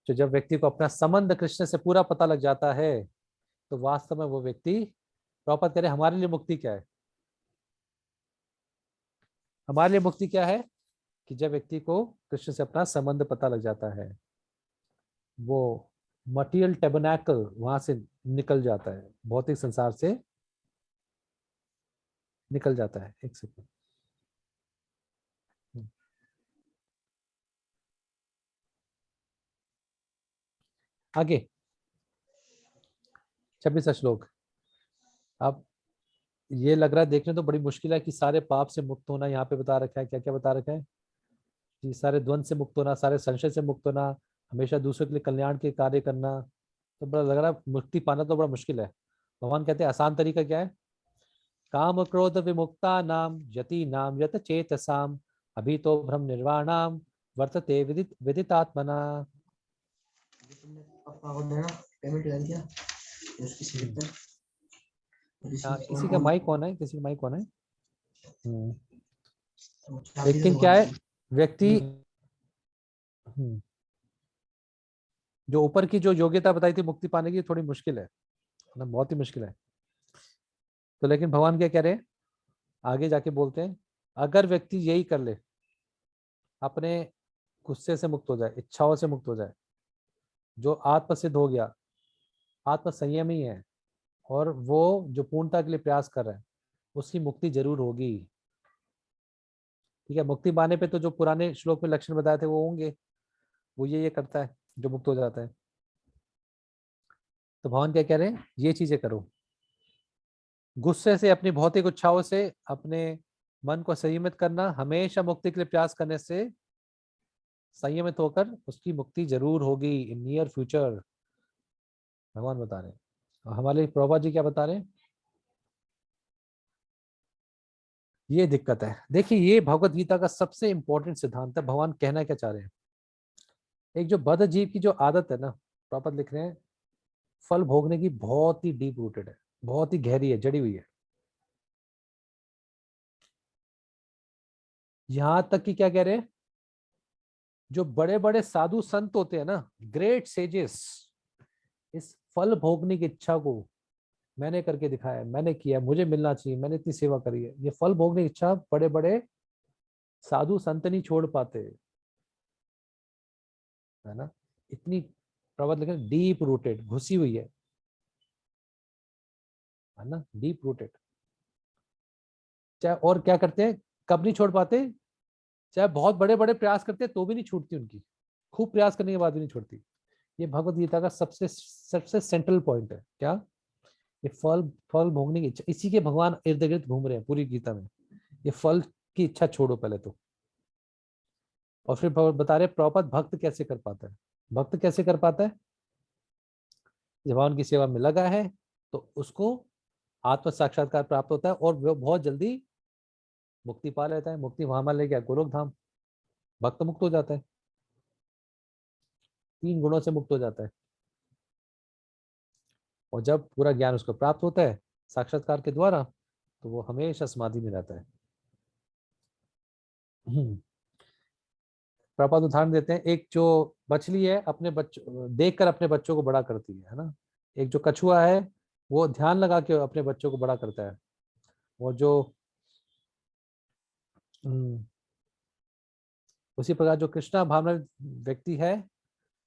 तो जब व्यक्ति को अपना संबंध कृष्ण से पूरा पता लग जाता है, तो वास्तव में वो व्यक्ति प्रॉपर करे। हमारे लिए मुक्ति क्या है? हमारे लिए मुक्ति क्या है कि जब व्यक्ति को कृष्ण से अपना संबंध पता लग जाता है, वो मटीरियल टैबरनैकल वहां से निकल जाता है, भौतिक संसार से निकल जाता है। एक सेकंड, आगे 26वां श्लोक। अब ये लग रहा है देखने तो बड़ी मुश्किल है कि सारे पाप से मुक्त होना यहाँ पे बता रखा है। क्या क्या बता रखा है कि सारे द्वंद्व से मुक्त होना, सारे संशय से मुक्त होना, हमेशा दूसरों के लिए कल्याण के कार्य करना। तो बड़ा लग रहा है मुक्ति पाना तो बड़ा मुश्किल है। भगवान कहते हैं आसान तरीका क्या है? काम क्रोध विमुक्ता नाम यति नाम यत चेतसाम अभी तो भ्रम निर्वाणाम वर्तते विदितात्मना। किसी का माइक ऑन है, किसी का माइक ऑन है। लेकिन क्या है, व्यक्ति जो ऊपर की जो योग्यता बताई थी मुक्ति पाने की, थोड़ी मुश्किल है ना, बहुत ही मुश्किल है। तो लेकिन भगवान क्या कह रहे हैं, आगे जाके बोलते हैं, अगर व्यक्ति यही कर ले, अपने गुस्से से मुक्त हो जाए, इच्छाओं से मुक्त हो जाए, जो आत्म सिद्ध हो गया, आत्म संयम ही है, और वो जो पूर्णता के लिए प्रयास कर रहा है, उसकी मुक्ति जरूर होगी। ठीक है, मुक्ति पाने पे तो जो पुराने श्लोक में लक्षण बताए थे वो होंगे, वो ये करता है जो मुक्त हो जाता है। तो भगवान क्या कह रहे हैं, ये चीजें करो। गुस्से से, अपनी भौतिक इच्छाओं से अपने मन को संयमित करना, हमेशा मुक्ति के लिए प्रयास करने से संयमित होकर उसकी मुक्ति जरूर होगी इन नियर फ्यूचर, भगवान बता रहे हैं। और हमारे प्रभुपाद जी क्या बता रहे हैं, ये दिक्कत है। देखिए ये भगवत गीता का सबसे इंपॉर्टेंट सिद्धांत है। भगवान कहना क्या चाह रहे हैं, एक जो बद्ध जीव की जो आदत है ना, प्रॉपर लिख रहे हैं, फल भोगने की बहुत ही डीप रूटेड है, बहुत ही गहरी है, जड़ी हुई है। यहां तक कि क्या कह रहे हैं, जो बड़े बड़े साधु संत होते हैं ना, ग्रेट सेजेस, इस फल भोगने की इच्छा को मैंने करके दिखाया है, मैंने किया, मुझे मिलना चाहिए, मैंने इतनी सेवा करी है, ये फल भोगने की इच्छा बड़े बड़े साधु संत नहीं छोड़ पाते, है ना। इतनी प्रबल लेकिन डीप रूटेड, घुसी हुई है ना, डीप रूटेड। चाहे और क्या करते हैं, कब नहीं छोड़ पाते, चाहे बहुत बड़े बड़े प्रयास करते हैं तो भी नहीं छूटती उनकी, खूब प्रयास करने के बाद भी नहीं छोड़ती। ये भगवत गीता का सबसे सबसे सेंट्रल पॉइंट है। क्या? ये फल फल भोगने की इच्छा, इसी के भगवान इर्द गिर्द घूम रहे हैं पूरी गीता में। ये फल की इच्छा छोड़ो पहले तो, और फिर बता रहे प्रभुपाद भक्त कैसे कर पाता है। भक्त कैसे कर पाता है? जब भगवान की सेवा में लगा है तो उसको आत्म साक्षात्कार प्राप्त होता है और वो बहुत जल्दी मुक्ति पा लेता है। मुक्ति वहां मान ले गया गोलोक धाम, भक्त मुक्त हो जाता है, 3 गुणों से मुक्त हो जाता है। और जब पूरा ज्ञान उसको प्राप्त होता है साक्षात्कार के द्वारा, तो वो हमेशा समाधि में रहता है। प्रभुपाद उदाहरण देते हैं, एक जो मछली है अपने बच्चों देखकर अपने बच्चों को बड़ा करती है ना। एक जो कछुआ है वो ध्यान लगा के अपने बच्चों को बड़ा करता है। वो जो उसी प्रकार जो कृष्णा भावना व्यक्ति है,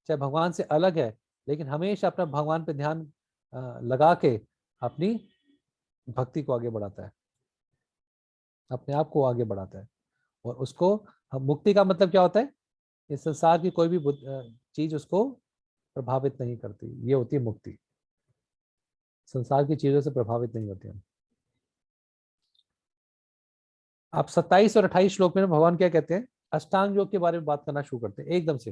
चाहे भगवान से अलग है, लेकिन हमेशा अपना भगवान पे ध्यान लगा के अपनी भक्ति को आगे बढ़ाता है, अपने आप को आगे बढ़ाता है। और उसको मुक्ति का मतलब क्या होता है? इस संसार की कोई भी चीज उसको प्रभावित नहीं करती, ये होती है मुक्ति। संसार की चीजों से प्रभावित नहीं होते हम। आप 27 और 28 श्लोक में भगवान क्या कहते हैं? अष्टांग योग के बारे में बात करना शुरू करते हैं एकदम से,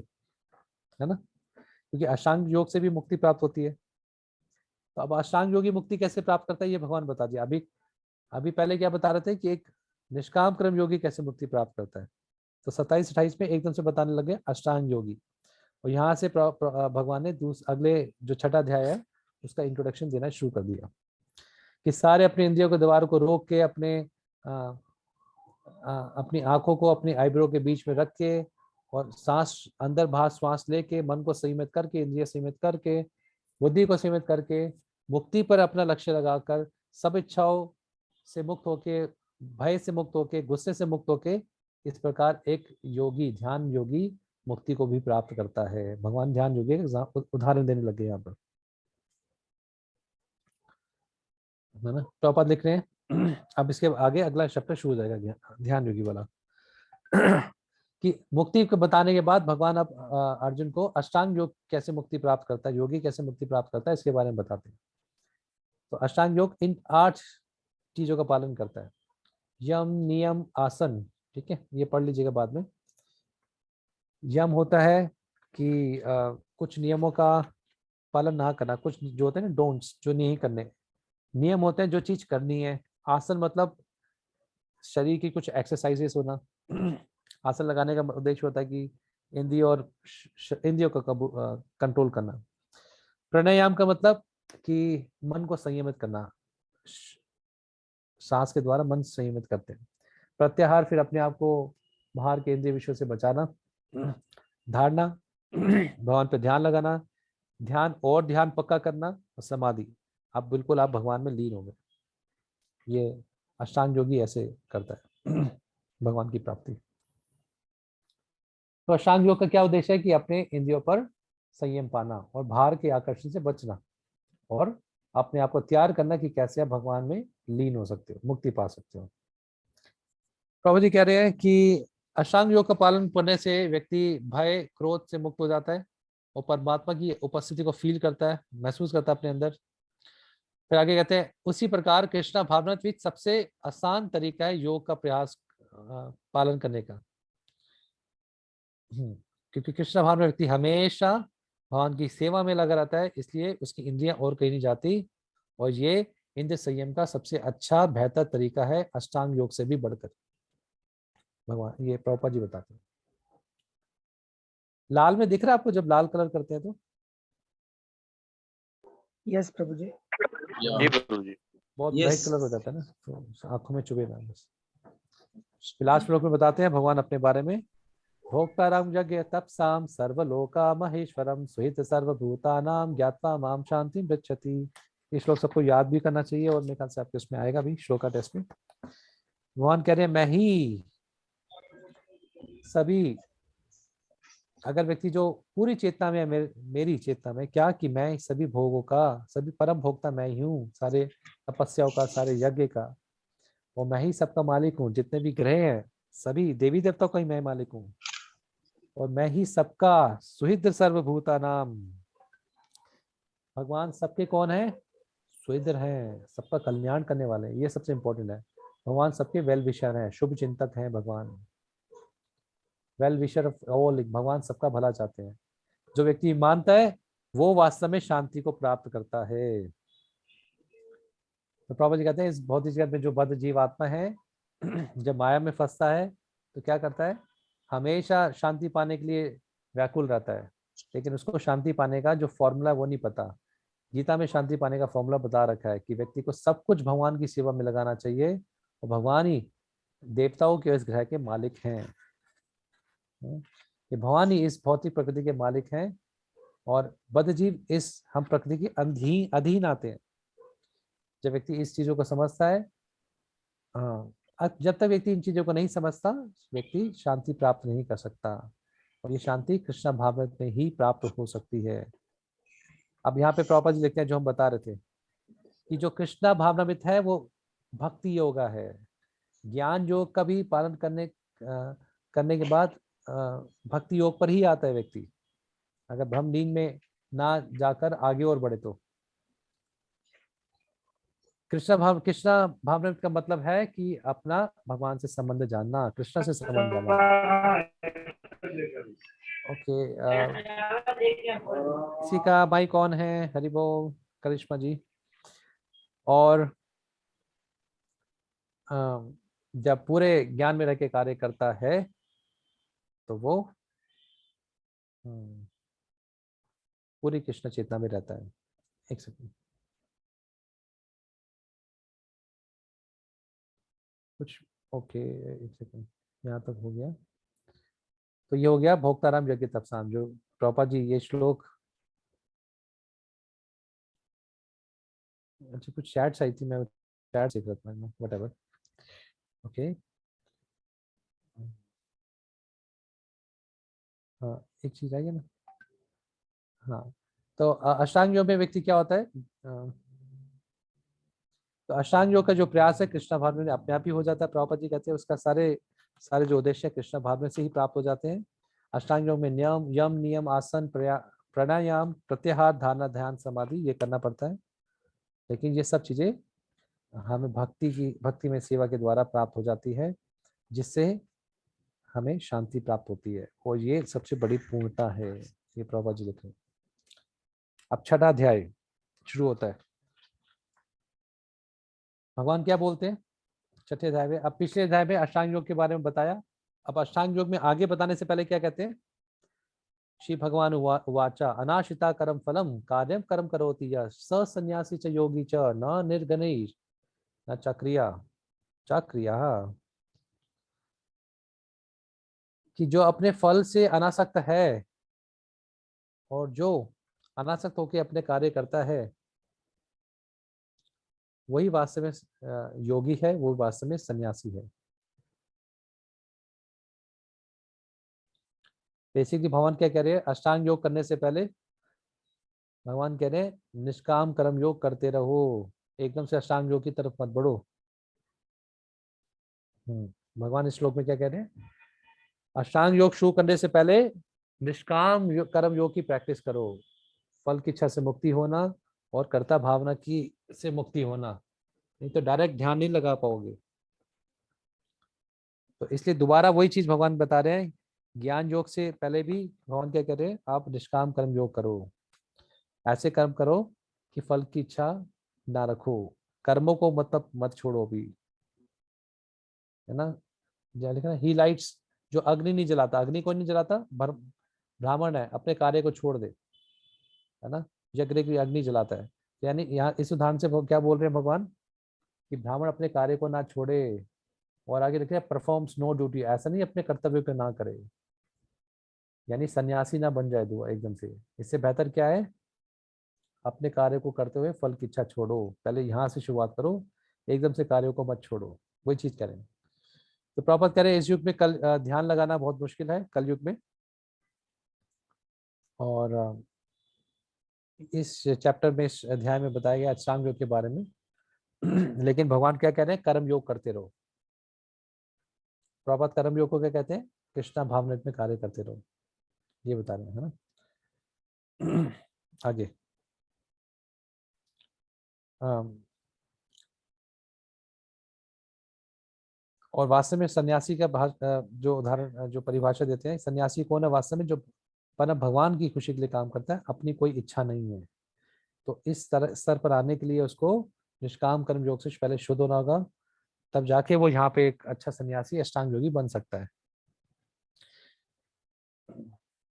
है ना, क्योंकि अष्टांग योग से भी मुक्ति प्राप्त होती है। तो अब अष्टांग योगी मुक्ति कैसे प्राप्त करता है ये भगवान बता दिया। अभी पहले क्या बता रहे थे कि एक निष्काम कर्म योगी कैसे मुक्ति प्राप्त करता है। तो 27-28 में एकदम से बताने लगे अष्टांग योगी। और यहाँ से भगवान ने अगले जो छठा अध्याय है उसका इंट्रोडक्शन देना शुरू कर दिया कि सारे अपने इंद्रियों के द्वार को रोक के अपनी आंखों को अपनी आईब्रो के बीच में रख के और सांस अंदर बाहर श्वास लेके मन को संयमित करके, इंद्रिय संयमित करके, बुद्धि को सीमित करके, मुक्ति पर अपना लक्ष्य लगाकर, सब इच्छाओं से मुक्त होके, भय से मुक्त होके, गुस्से से मुक्त होके, इस प्रकार एक योगी, ध्यान योगी मुक्ति को भी प्राप्त करता है। भगवान ध्यान योगी का उदाहरण देने लगे यहाँ पर, है ना। प्रभुपाद लिख रहे हैं अब इसके आगे अगला चैप्टर शुरू हो जाएगा ध्यान योगी वाला कि मुक्ति को बताने के बाद भगवान अब अर्जुन को अष्टांग योग कैसे मुक्ति प्राप्त करता है, योगी कैसे मुक्ति प्राप्त करता है, इसके बारे में बताते हैं। तो अष्टांग योग इन 8 चीजों का पालन करता है। यम, नियम, आसन, ठीक है, ये पढ़ लीजिएगा बाद में। यम होता है कि कुछ नियमों का पालन ना करना, कुछ जो होते हैं ना डोंट्स, जो नहीं करने। नियम होते हैं जो चीज करनी है। आसन मतलब शरीर की कुछ एक्सरसाइजेस होना। आसन लगाने का उद्देश्य होता है कि इंद्रियों का कंट्रोल करना। प्राणायाम का मतलब कि मन को संयमित करना, सांस के द्वारा मन संयमित करते हैं। प्रत्याहार फिर अपने आप को बाहर के इंद्रिय विषयों से बचाना। धारणा भगवान पे ध्यान लगाना, ध्यान पक्का करना। और समाधि आप बिल्कुल आप भगवान में लीन हो गए। ये अष्टांग योगी ऐसे करता है भगवान की प्राप्ति। तो अष्टांग योग का क्या उद्देश्य है कि अपने इंद्रियों पर संयम पाना और बाहर के आकर्षण से बचना और अपने आप को तैयार करना कि कैसे आप भगवान में लीन हो सकते हो, मुक्ति पा सकते हो। प्रभु जी कह रहे हैं कि अष्टांग योग का पालन करने से व्यक्ति भय, क्रोध से मुक्त हो जाता है और परमात्मा की उपस्थिति को फील करता है, महसूस करता है अपने अंदर। फिर आगे कहते हैं उसी प्रकार कृष्णा भावनात्वित सबसे आसान तरीका है योग का प्रयास पालन करने का। क्योंकि कृष्णा भावना व्यक्ति हमेशा भगवान की सेवा में लगा रहता है, इसलिए उसकी इंद्रियां और कहीं नहीं जाती। और ये इंद्रिय संयम का सबसे अच्छा बेहतर तरीका है अष्टांग योग से भी बढ़कर। भगवान ये प्रभुपाद जी बताते हैं। लाल में दिख रहा है आपको जब लाल कलर करते हैं तो? यस प्रभु जी। बहुत ब्राइट कलर हो जाता है ना, तो आंखों में चुभे ना। बस लास्ट श्लोक में बताते हैं भगवान अपने बारे में भोक्तारं यज्ञ तपसां सर्वलोका महेश्वरम सुहित सर्वभूतानां ज्ञात्वा माम शांति पृच्छति। ये श्लोक सबको याद भी करना चाहिए और मेरे ख्याल से आपके उसमें आएगा भी श्लोका टेस्ट में। भगवान कह रहे हैं मैं ही सभी, अगर व्यक्ति जो पूरी चेतना में है, मेरी चेतना में क्या कि मैं सभी भोगों का, सभी परम भोक्ता मैं ही हूँ, सारे तपस्याओं का, सारे यज्ञ का, और मैं ही सबका मालिक हूँ। जितने भी ग्रह हैं सभी देवी देवताओं का ही मैं मालिक हूँ, और मैं ही सबका सुहृद सर्वभूता नाम। भगवान सबके कौन है? सुहृद हैं, सबका कल्याण करने वाले हैं। ये सबसे इंपॉर्टेंट है। भगवान सबके वेल विशर हैं, शुभ चिंतक हैं भगवान, वेल विशर ऑफ ऑल। भगवान सबका भला चाहते हैं। जो व्यक्ति मानता है वो वास्तव में शांति को प्राप्त करता है। तो प्रभु जी कहते हैं इस भौतिक जगत में जो बद्ध जीव आत्मा है जब माया में फंसता है तो क्या करता है? हमेशा शांति पाने के लिए व्याकुल रहता है, लेकिन उसको शांति पाने का जो फॉर्मूला वो नहीं पता। गीता में शांति पाने का फॉर्मूला बता रखा है कि व्यक्ति को सब कुछ भगवान की सेवा में लगाना चाहिए, और भगवान ही देवताओं के इस ग्रह के मालिक हैं। ये भगवान ही इस भौतिक प्रकृति के मालिक हैं, और बद्ध जीव इस हम प्रकृति के अधीन आते हैं। जब व्यक्ति इस चीजों को समझता है, हाँ, जब तक व्यक्ति इन चीजों को नहीं समझता व्यक्ति शांति प्राप्त नहीं कर सकता, और ये शांति कृष्ण भावनामृत में ही प्राप्त हो सकती है। अब यहाँ पे प्रभुपाद जी लिखते हैं जो हम बता रहे थे कि जो कृष्णा भावनामृत है वो भक्ति योगा है। ज्ञान योग का भी पालन करने के बाद भक्ति योग पर ही आता है व्यक्ति, अगर भ्रम नींद में ना जाकर आगे और बढ़े तो। कृष्णा भावनामृत का मतलब है कि अपना भगवान से संबंध जानना, कृष्ण से संबंध जानना। ओके, किसी का भाई कौन है? हरि बोल, करिश्मा जी। और जब पूरे ज्ञान में रह के कार्य करता है तो वो पूरी कृष्ण चेतना में रहता है। एक सेकंड, कुछ ओके, एक सेकंड, यहाँ तक हो गया। तो ये हो गया भोक्ताराम यज्ञ तपसाम, जो प्रभुपाद जी ये श्लोक, अच्छा कुछ चैट्स आई थी, मैं चैट देख रहा था, व्हाटएवर। ओके, हाँ एक चीज आई है ना। हाँ, तो अष्टांग योग में व्यक्ति क्या होता है? तो अष्टांग योग का जो प्रयास है कृष्णा भाव में अपने आप ही हो जाता है। प्रभुपाद जी कहते हैं उसका सारे जो उद्देश्य कृष्णा भाव में से ही प्राप्त हो जाते हैं। अष्टांग योग में यम नियम आसन प्राणायाम प्रत्याहार धारणा ध्यान समाधि ये करना पड़ता है, लेकिन ये सब चीजें हमें भक्ति में सेवा के द्वारा प्राप्त हो जाती है, जिससे हमें शांति प्राप्त होती है, और ये सबसे बड़ी पूर्णता है। ये प्रभुपाद जी लिखे। अब छठा अध्याय शुरू होता है। भगवान क्या बोलते हैं छठे अध्याय में? अब पिछले अध्याय में अष्टांग योग के बारे में बताया, अब अष्टांग योग में आगे बताने से पहले क्या कहते हैं? श्री भगवान उवाचा अनाशिता कर्म फलम कार्यम कर्म करोति यः स सन्यासी च योगी च न निर्गणैः न चक्रिया कि जो अपने फल से अनासक्त है और जो अनासक्त होकर अपने कार्य करता है वही वास्तव में योगी है, वो वास्तव में सन्यासी है। बेसिकली भगवान क्या कह रहे हैं? अष्टांग योग करने से पहले भगवान कह रहे हैं निष्काम कर्म योग करते रहो, एकदम से अष्टांग योग की तरफ मत बढ़ो। भगवान इस श्लोक में क्या कह रहे हैं? अष्टांग योग शुरू करने से पहले निष्काम कर्म योग की प्रैक्टिस करो, फल की इच्छा से मुक्ति होना और कर्ता भावना की से मुक्ति होना, नहीं तो डायरेक्ट ध्यान नहीं लगा पाओगे। तो इसलिए दोबारा वही चीज भगवान बता रहे हैं, ज्ञान योग से पहले भी भगवान क्या कह रहे हैं? आप निष्काम कर्म योग करो, ऐसे कर्म करो कि फल की इच्छा ना रखो, कर्मों को मतलब मत छोड़ो भी, है ना। जहाँ लिखा ना ही लाइट्स, जो अग्नि नहीं जलाता, अग्नि को नहीं जलाता, ब्राह्मण है, अपने कार्य को छोड़ दे, है ना, यज्ञ की अग्नि जलाता है। यानी यहाँ इस उदाहरण से क्या बोल रहे हैं भगवान कि ब्राह्मण अपने कार्य को ना छोड़े, और आगे लिखे परफॉर्म्स नो ड्यूटी, ऐसा नहीं अपने कर्तव्य पे ना करे, यानी सन्यासी ना बन जाए दो एकदम से। इससे बेहतर क्या है, अपने कार्य को करते हुए फल की इच्छा छोड़ो, पहले यहाँ से शुरुआत करो, एकदम से कार्यों को मत छोड़ो। वही चीज करें। तो प्रॉपर करें, इस युग में कल ध्यान लगाना बहुत मुश्किल है, कल युग में। और इस चैप्टर में, इस अध्याय में बताया गया अष्टांग योग के बारे में। लेकिन भगवान क्या कह रहे हैं, कर्म योग करते रहो। प्रॉपर कर्म योग को क्या कहते हैं, कृष्णा भावनामृत में कार्य करते रहो, ये बता रहे हैं, है ना। आगे और वास्तव में सन्यासी का जो उदाहरण, जो परिभाषा देते हैं, सन्यासी कौन है वास्तव में, जो परम भगवान की खुशी के लिए काम करता है, अपनी कोई इच्छा नहीं है। तो इस तरह स्तर पर आने के लिए उसको निष्काम कर्म योग से पहले शुद्ध होना होगा, तब जाके वो यहाँ पे एक अच्छा सन्यासी अष्टांग योगी बन सकता है।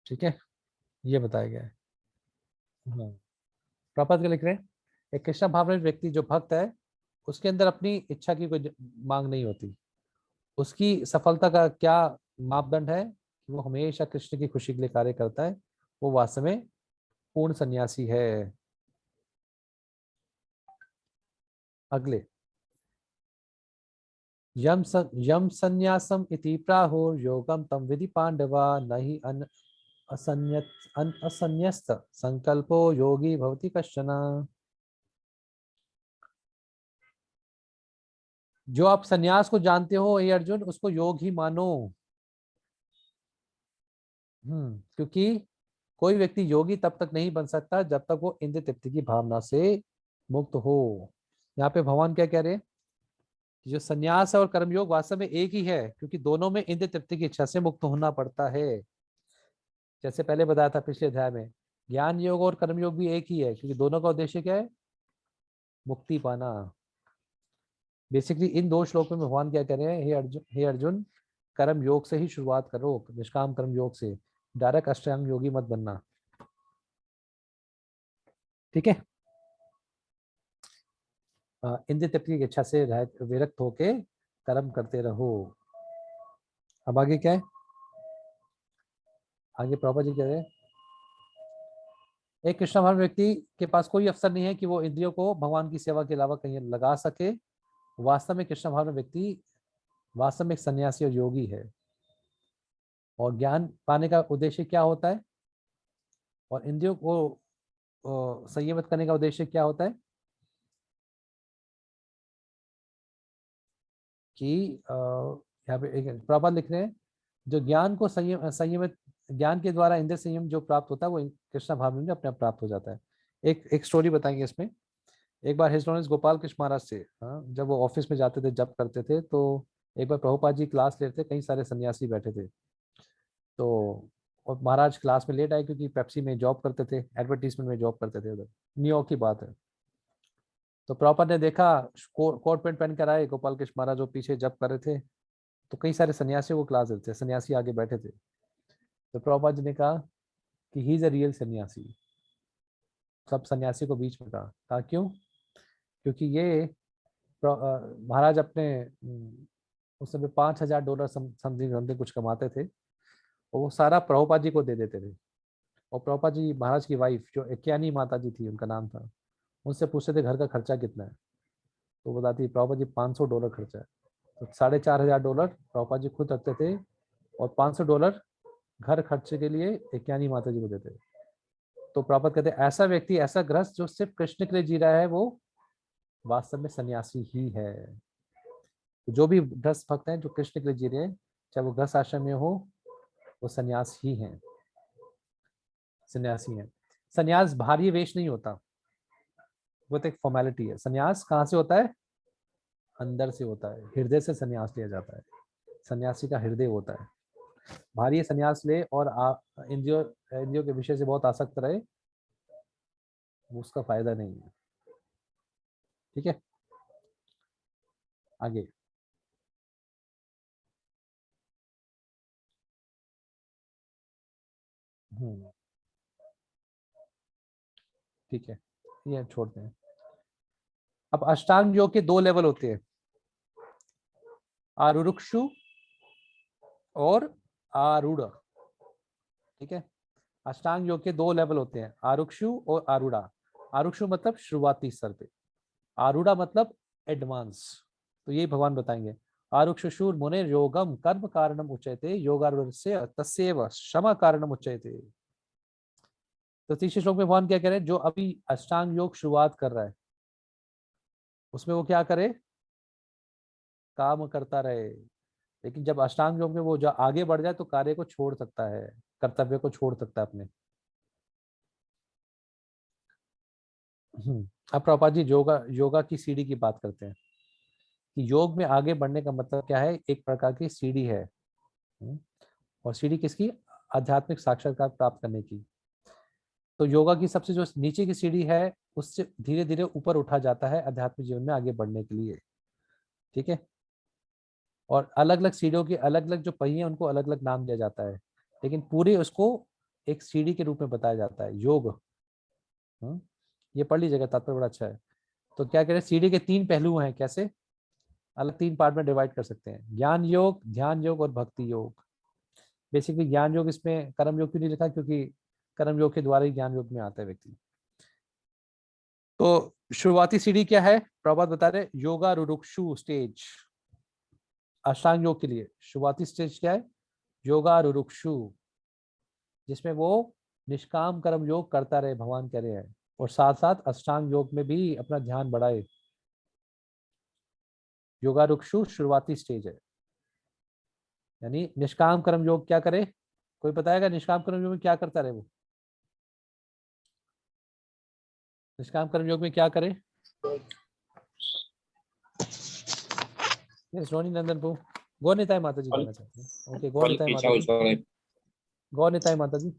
ठीक है, ये बताया गया है। हाँ, प्रॉपर क्या लिख रहे हैं, एक कृष्ण भावनामय व्यक्ति जो भक्त है, उसके अंदर अपनी इच्छा की कोई मांग नहीं होती। उसकी सफलता का क्या मापदंड है कि वो हमेशा कृष्ण की खुशी के लिए कार्य करता है, वो वास्तव में पूर्ण सन्यासी है। अगले, यम संन्यासम इति प्राहुर योगम तम विधि पांडवा नहीं असन्यस्त संकल्पो योगी भवति कश्चन। जो आप सन्यास को जानते हो हे अर्जुन, उसको योग ही मानो। क्योंकि कोई व्यक्ति योगी तब तक नहीं बन सकता जब तक वो इंद्रिय तृप्ति की भावना से मुक्त हो। यहाँ पे भगवान क्या कह रहे हैं, जो सन्यास है और कर्मयोग वास्तव में एक ही है, क्योंकि दोनों में इंद्रिय तृप्ति की इच्छा से मुक्त होना पड़ता है। जैसे पहले बताया था पिछले अध्याय में, ज्ञान योग और कर्मयोग भी एक ही है, क्योंकि दोनों का उद्देश्य क्या है, मुक्ति पाना। बेसिकली इन दो श्लोकों में भगवान क्या कह रहे हैं, हे अर्जुन कर्म योग से ही शुरुआत करो, निष्काम कर्म योग से, डायरेक्ट अष्टांग योगी मत बनना। ठीक है, इंद्रिय तृप्ति की इच्छा से विरक्त होके कर्म करते रहो। अब आगे क्या है, आगे प्रभुपाद जी कह रहे हैं, एक कृष्णाभान व्यक्ति के पास कोई अवसर नहीं है कि वो इंद्रियों को भगवान की सेवा के अलावा कहीं लगा सके। वास्तव में कृष्णाभान व्यक्ति वास्तव में एक सन्यासी और योगी है। और ज्ञान पाने का उद्देश्य क्या होता है, और इंद्रियों को संयमित करने का उद्देश्य क्या होता है, कि यहाँ पे एक प्रभुपाद लिख रहे हैं, जो ज्ञान को संयमित, ज्ञान के द्वारा इंद्रिय संयम जो प्राप्त होता है वो कृष्णा भाव में अपने आप प्राप्त हो जाता है। एक स्टोरी बताएंगे इसमें। एक बार हिज नॉलेज गोपाल कृष्ण महाराज से, जब वो ऑफिस में जाते थे, जब करते थे, तो एक बार प्रभुपाद जी क्लास लेते थे, कई सारे सन्यासी बैठे थे। तो और महाराज क्लास में लेट आए, क्योंकि पेप्सी में जॉब करते थे, एडवर्टीजमेंट में जॉब करते थे, उधर न्यूयॉर्क की बात है। तो प्रभुपाद ने देखा कोट पैंट पहन कर आए गोपाल कृष्ण महाराज, जो पीछे जब कर रहे थे, तो कई सारे सन्यासी को क्लास देते थे, सन्यासी आगे बैठे थे। तो प्रभुपाद जी ने कहा कि ही इज अ रियल सन्यासी। सब सन्यासी को बीच में कहा क्यों, क्योंकि ये महाराज अपने उस समय $5,000 समथिंग कुछ कमाते थे, और वो सारा प्रभुपाद जी को दे देते थे। और प्रभुपाद जी महाराज की वाइफ जो एक्यानी माता जी थी, उनका नाम था, उनसे पूछते थे घर का खर्चा कितना है, तो बताती प्रभुपाद जी $500 खर्चा है। तो $4,500 प्रभुपाद जी खुद रखते थे, और $500 घर खर्चे के लिए एक्यानी माता जी को देते थे। तो प्रभुपाद कहते हैं, ऐसा व्यक्ति, ऐसा गृहस्थ जो सिर्फ कृष्ण के लिए जी रहा है, वो वास्तव में सन्यासी ही है। जो भी गृहस्थ भक्त हैं जो कृष्ण के लिए जी रहे हैं, चाहे वो गृहस्थ आश्रम में हो, वो सन्यास ही हैं, सन्यासी हैं। सन्यास भारी वेश नहीं होता, वो तो एक फॉर्मेलिटी है। सन्यास कहाँ से होता है, अंदर से होता है, हृदय से सन्यास लिया जाता है। सन्यासी का हृदय होता है। भारी सन्यास ले और इंद्रियों के विषय से बहुत आसक्त रहे, उसका फायदा नहीं है। ठीक है, आगे ठीक है, ये छोड़ते हैं। अब अष्टांग योग के 2 लेवल होते हैं, आरुरुक्षु और आरूढ़। ठीक है। अष्टांग योग के 2 लेवल होते हैं, आरुक्षु और आरूढ़ा। आरुक्षु मतलब शुरुआती स्तर पे, आरूढ़ा मतलब एडवांस। तो ये भगवान बताएंगे, आरुक्षुशूर मुने योगम कर्म कारणम उच्यते योगारूढ़स्य तस्यैव क्षमा कारणम उच्यते। तो तीसरे श्लोक में भगवान क्या कह रहे हैं, जो अभी अष्टांग योग शुरुआत कर रहा है उसमें वो क्या करे, काम करता रहे। लेकिन जब अष्टांग योग में वो जो आगे बढ़ जाए तो कार्य को छोड़ सकता है, कर्तव्य को छोड़ सकता है अपने। अब प्रभुपाद जी योगा की सीढ़ी की बात करते हैं कि योग में आगे बढ़ने का मतलब क्या है। एक प्रकार की सीढ़ी है, और सीढ़ी किसकी, आध्यात्मिक साक्षात्कार प्राप्त करने की। तो योगा की सबसे जो नीचे की सीढ़ी है उससे धीरे धीरे ऊपर उठा जाता है आध्यात्मिक जीवन में आगे बढ़ने के लिए, ठीक है। और अलग अलग सीढ़ियों के अलग अलग जो पहिए हैं उनको अलग अलग नाम दिया जाता है, लेकिन पूरे उसको एक सीढ़ी के रूप में बताया जाता है योग। ये पढ़ लीजिएगा, तात्पर्य बड़ा अच्छा है। तो क्या कह रहे हैं, सीढ़ी के 3 पहलू हैं, कैसे, अलग 3 पार्ट में डिवाइड कर सकते हैं, ज्ञान योग, ध्यान योग और भक्ति योग। बेसिकली ज्ञान योग, इसमें कर्म योग क्यों नहीं लिखा, क्योंकि कर्म योग के द्वारा ही ज्ञान योग में आता है व्यक्ति। तो शुरुआती सीढ़ी क्या है, प्रभात बता रहे, योगा रुरुक्षु स्टेज। अष्टांग योग के लिए शुरुआती स्टेज क्या है, योगा रुरुक्षु, जिसमें वो निष्काम कर्म योग करता रहे, भगवान कह रहे हैं, और साथ साथ अष्टांग योग में भी अपना ध्यान बढ़ाए। योगा रुक्षु शुरुआती स्टेज है, यानी निष्काम कर्म योग क्या करे, कोई बताएगा निष्काम कर्म योग में क्या करता रहे वो, निष्काम कर्म योग में क्या करे। रोनी नंदन पू, गौर निताई माता जी कहना चाहते हैं। ओके, गौर निताई माता जी, गौर निताई माता जी।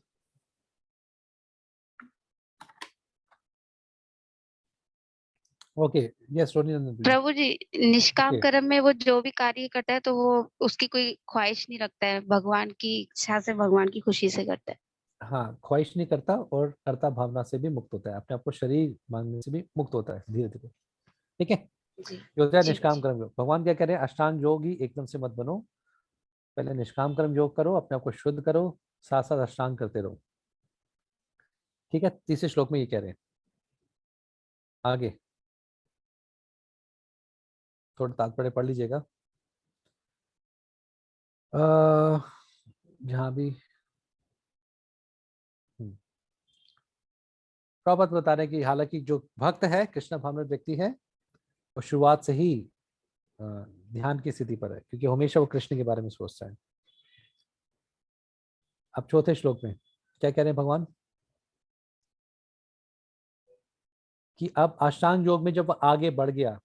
ओके, यस रोनी नंदन। प्रभु जी, निष्काम Okay. कर्म में वो जो भी कार्य करता है तो वो उसकी कोई ख्वाहिश नहीं रखता है, भगवान की इच्छा से, भगवान की खुशी से करता है। हाँ, ख्वाहिश नहीं करता और कर्ता भावना से भी मुक्त होता है, अपने आप को शरीर मानने से भी मुक्त होता है धीरे धीरे, ठीक है। जी ये होता है जी निष्काम जी। कर्म योग। भगवान क्या कह रहे हैं, अष्टांग योग ही एकदम से मत बनो, पहले निष्काम कर्म योग करो, अपने आप को शुद्ध करो, साथ साथ अष्टांग करते रहो, ठीक है। तीसरे श्लोक में ये कह रहे हैं, आगे थोड़ा तात्पर्य पढ़ लीजिएगा। जहां भी प्रभुपाद बता रहे हैं कि हालांकि जो भक्त है, कृष्ण भावनामय व्यक्ति है, वो शुरुआत से ही ध्यान की स्थिति पर है, क्योंकि हमेशा वो कृष्ण के बारे में सोचता है। अब चौथे श्लोक में क्या कह रहे हैं भगवान, कि अब अष्टांग योग में जब आगे बढ़ गया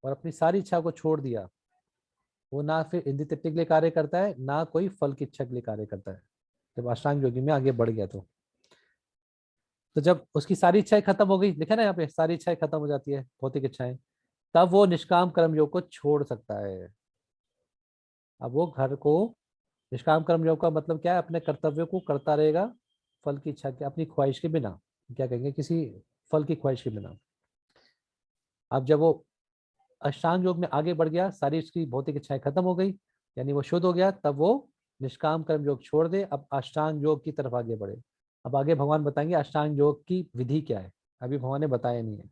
और अपनी सारी इच्छा को छोड़ दिया, वो ना फिर इंद्रिय तृप्ति के लिए कार्य करता है, ना कोई फल की इच्छा के लिए कार्य करता है। जब अष्टांग योगी में आगे बढ़ गया तो जब उसकी सारी इच्छाएं खत्म हो गई, लिखा ना यहाँ पे, सारी इच्छाएं खत्म हो जाती है, भौतिक इच्छाएं, तब वो निष्काम कर्म योग को छोड़ सकता है। अब वो घर को, निष्काम कर्म योग का मतलब क्या है, अपने कर्तव्य को करता रहेगा, फल की इच्छा के, अपनी ख्वाहिश के बिना, क्या कहेंगे, किसी फल की ख्वाहिश के बिना। अब जब वो अष्टांग योग में आगे बढ़ गया, सारी उसकी भौतिक इच्छाएं खत्म हो गई, यानी वो शुद्ध हो गया, तब वो निष्काम कर्म योग छोड़ दे, अब अष्टांग योग की तरफ आगे बढ़े। अब आगे भगवान बताएंगे अष्टांग योग की विधि क्या है, अभी भगवान ने बताया नहीं है,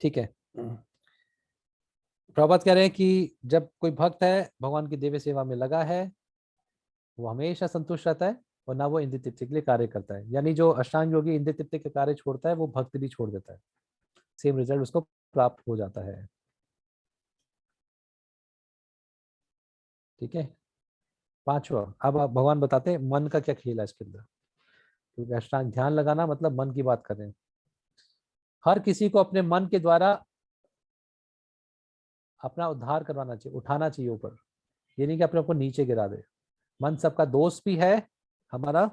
ठीक है। प्रभात कह रहे हैं कि जब कोई भक्त है, भगवान की देवी सेवा में लगा है, वो हमेशा संतुष्ट रहता है, और ना वो इंद्रिय तृप्ति के लिए कार्य करता है। यानी जो अष्टांग योगी इंद्रिय तृप्ति के कार्य छोड़ता है, वो भक्त भी छोड़ देता है, सेम रिजल्ट उसको प्राप्त हो जाता है, ठीक है। पांचवा, अब आप भगवान बताते हैं मन का क्या खेल है इसके अंदर, क्योंकि अष्टांग ध्यान लगाना मतलब मन की बात कर रहे हैं। हर किसी को अपने मन के द्वारा अपना उद्धार करवाना चाहिए, उठाना चाहिए ऊपर, ये नहीं कि अपने को नीचे गिरा दे। मन सबका दोस्त भी है, हमारा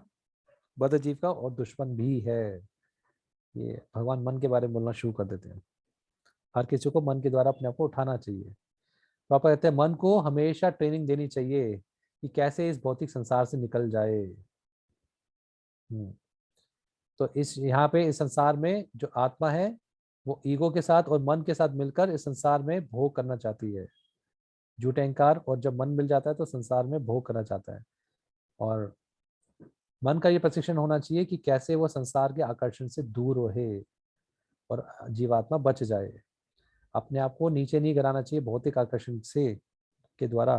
बद्ध जीव का, और दुश्मन भी है। ये भगवान मन के बारे में बोलना शुरू कर देते हैं। हर किसी को मन के द्वारा अपने आप को उठाना चाहिए। पापा कहते हैं मन को हमेशा ट्रेनिंग देनी चाहिए कि कैसे इस भौतिक संसार से निकल जाए। तो इस यहाँ पे इस संसार में जो आत्मा है, वो ईगो के साथ और मन के साथ मिलकर इस संसार में भोग करना चाहती है, झूठे अहंकार, और जब मन मिल जाता है तो संसार में भोग करना चाहता है। और मन का ये प्रशिक्षण होना चाहिए कि कैसे वो संसार के आकर्षण से दूर रहे और जीवात्मा बच जाए। अपने आप को नीचे नहीं गिराना चाहिए भौतिक आकर्षण से के द्वारा।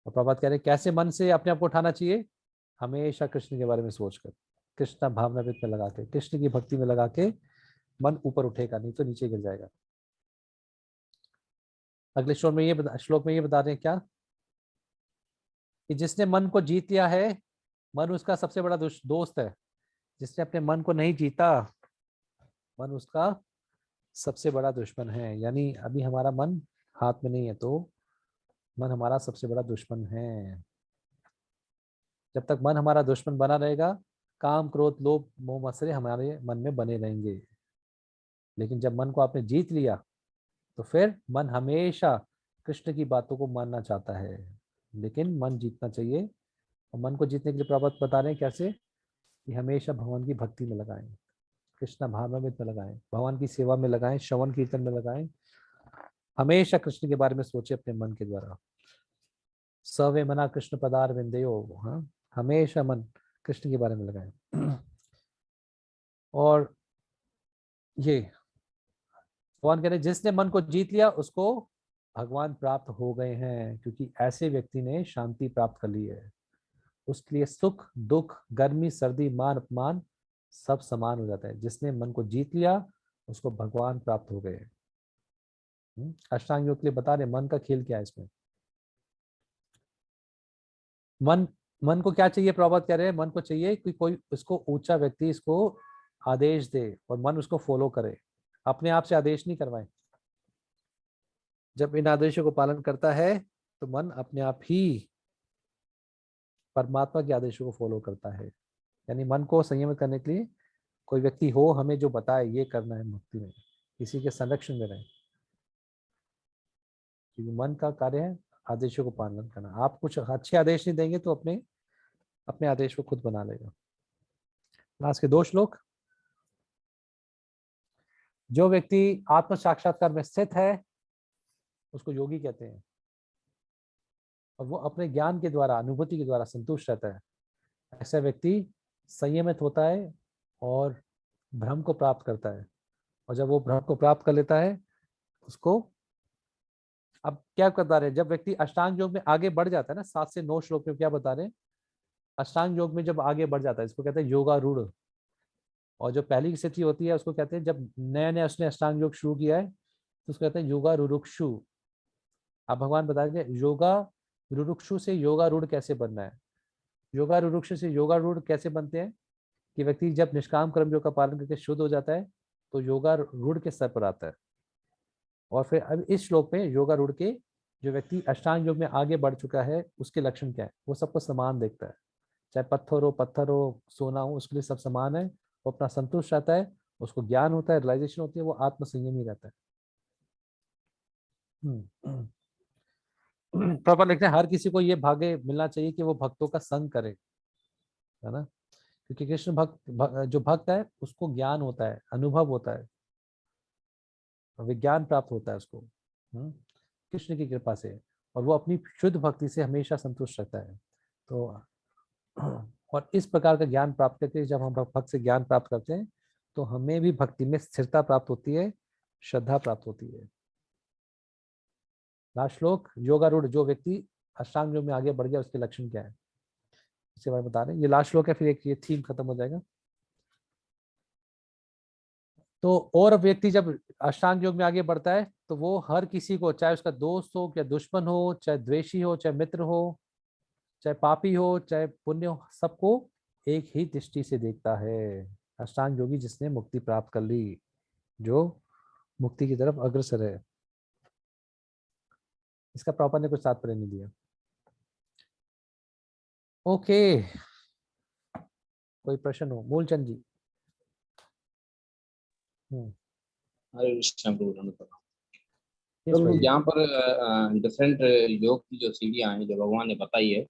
और प्रभात कह रहे कैसे मन से अपने आप को उठाना चाहिए, हमेशा कृष्ण के बारे में सोचकर, कृष्ण भावनावित में लगा के, कृष्ण की भक्ति में लगा के मन ऊपर उठेगा, नहीं तो नीचे गिर जाएगा। अगले श्लोक में ये बता रहे हैं क्या, कि जिसने मन को जीत लिया है, मन उसका सबसे बड़ा दोस्त है। जिसने अपने मन को नहीं जीता, मन उसका सबसे बड़ा दुश्मन है। यानी अभी हमारा मन हाथ में नहीं है, तो मन हमारा सबसे बड़ा दुश्मन है। जब तक मन हमारा दुश्मन बना रहेगा, काम क्रोध लोभ मोह मत्सर हमारे मन में बने रहेंगे। लेकिन जब मन को आपने जीत लिया, तो फिर मन हमेशा कृष्ण की बातों को मानना चाहता है। लेकिन मन जीतना चाहिए, और मन को जीतने के लिए प्रभात बता रहे हैं कैसे, कि हमेशा भगवान की भक्ति में लगाएं, कृष्ण भावनामृत में लगाएं, भगवान की सेवा में लगाएं, श्रवण कीर्तन में लगाएं। हमेशा कृष्ण के बारे में सोचे अपने मन के द्वारा। सवे मना कृष्ण पदार विंदयो, हाँ, हमेशा मन कृष्ण के बारे में लगाएं। और ये भगवान कह रहे जिसने मन को जीत लिया उसको भगवान प्राप्त हो गए हैं, क्योंकि ऐसे व्यक्ति ने शांति प्राप्त कर ली है। उसके लिए सुख दुख गर्मी सर्दी मान अपमान सब समान हो जाता है। जिसने मन को जीत लिया उसको भगवान प्राप्त हो गए। अष्टांग योग के लिए बता रहे मन का खेल क्या है इसमें। मन को क्या चाहिए, प्रभात कह रहे हैं मन को चाहिए कि कोई इसको ऊंचा व्यक्ति इसको आदेश दे और मन उसको फॉलो करे, अपने आप से आदेश नहीं करवाए। जब इन आदेशों को पालन करता है तो मन अपने आप ही परमात्मा के आदेशों को फॉलो करता है। यानी मन को संयमित करने के लिए कोई व्यक्ति हो हमें जो बताए ये करना है भक्ति में, किसी के संरक्षण में रहे, क्योंकि मन का कार्य है आदेशों को पालन करना। आप कुछ अच्छे आदेश नहीं देंगे तो अपने आदेश को खुद बना लेगा। लास्ट के 2 श्लोक। जो व्यक्ति आत्म साक्षात्कार में स्थित है उसको योगी कहते हैं, और वो अपने ज्ञान के द्वारा अनुभूति के द्वारा संतुष्ट रहता है। ऐसा व्यक्ति संयमित होता है और भ्रम को प्राप्त करता है, और जब वो भ्रम को प्राप्त कर लेता है उसको अब क्या बता रहे हैं, जब व्यक्ति अष्टांग योग में आगे बढ़ जाता है ना, 7 से 9 श्लोक में क्या बता रहे हैं, अष्टांग योग में जब आगे बढ़ जाता है इसको कहते हैं योगारूढ़। और जो पहली की स्थिति होती है उसको कहते हैं जब नया नया उसने अष्टांग योग शुरू किया है तो उसको कहते हैं योगारूढ़। अब भगवान बता देंगे योगारूढ़ से योगारूढ़ कैसे बनना है। योगारूढ़ से योगारूढ़ कैसे बनते हैं, कि व्यक्ति जब निष्काम कर्म योग का पालन करके शुद्ध हो जाता है तो योगारूढ़ के स्तर पर आता है। और फिर अब इस श्लोक में योगारूढ़ के जो व्यक्ति अष्टांग योग में आगे बढ़ चुका है उसके लक्षण क्या है, वो सबको समान देखता है, चाहे पत्थर हो सोना हो, उसके लिए सब समान है। वो अपना संतुष्ट रहता है, उसको ज्ञान होता है, रियलाइजेशन होती है, वो आत्म संयमी रहता है। प्रभुपाद लिखते हैं हर किसी को ये भाग्य मिलना चाहिए कि वो भक्तों का संग करे, है ना, क्योंकि कृष्ण जो भक्त है उसको ज्ञान होता है, अनुभव होता है, विज्ञान प्राप्त होता है उसको कृष्ण की कृपा से, और वो अपनी शुद्ध भक्ति से हमेशा संतुष्ट रहता है। तो और इस प्रकार का ज्ञान प्राप्त करके जब हम भक्त से ज्ञान प्राप्त करते हैं तो हमें भी भक्ति में स्थिरता प्राप्त होती है, श्रद्धा प्राप्त होती है। लास्ट श्लोक, योगारूढ़ जो व्यक्ति अष्टांग योग में आगे बढ़ गया उसके लक्षण क्या है इसके बारे में बता रहे हैं। ये लास्ट श्लोक है, फिर एक ये थीम खत्म हो जाएगा। तो और व्यक्ति जब अष्टांग योग में आगे बढ़ता है तो वो हर किसी को, चाहे उसका दोस्त हो या दुश्मन हो, चाहे द्वेषी हो चाहे मित्र हो, चाहे पापी हो चाहे पुण्य हो, सबको एक ही दृष्टि से देखता है। अष्टांग योगी जिसने मुक्ति प्राप्त कर ली, जो मुक्ति की तरफ अग्रसर है। इसका प्रॉपर ने कुछ तात्पर्य नहीं दिया। ओके, कोई प्रश्न हो? मूलचंद जी। हरे कृष्ण प्रभु। Yes, तो भाई। यहाँ पर डिफरेंट योग की जो सीढ़ियाँ हैं जो भगवान ने बताई है,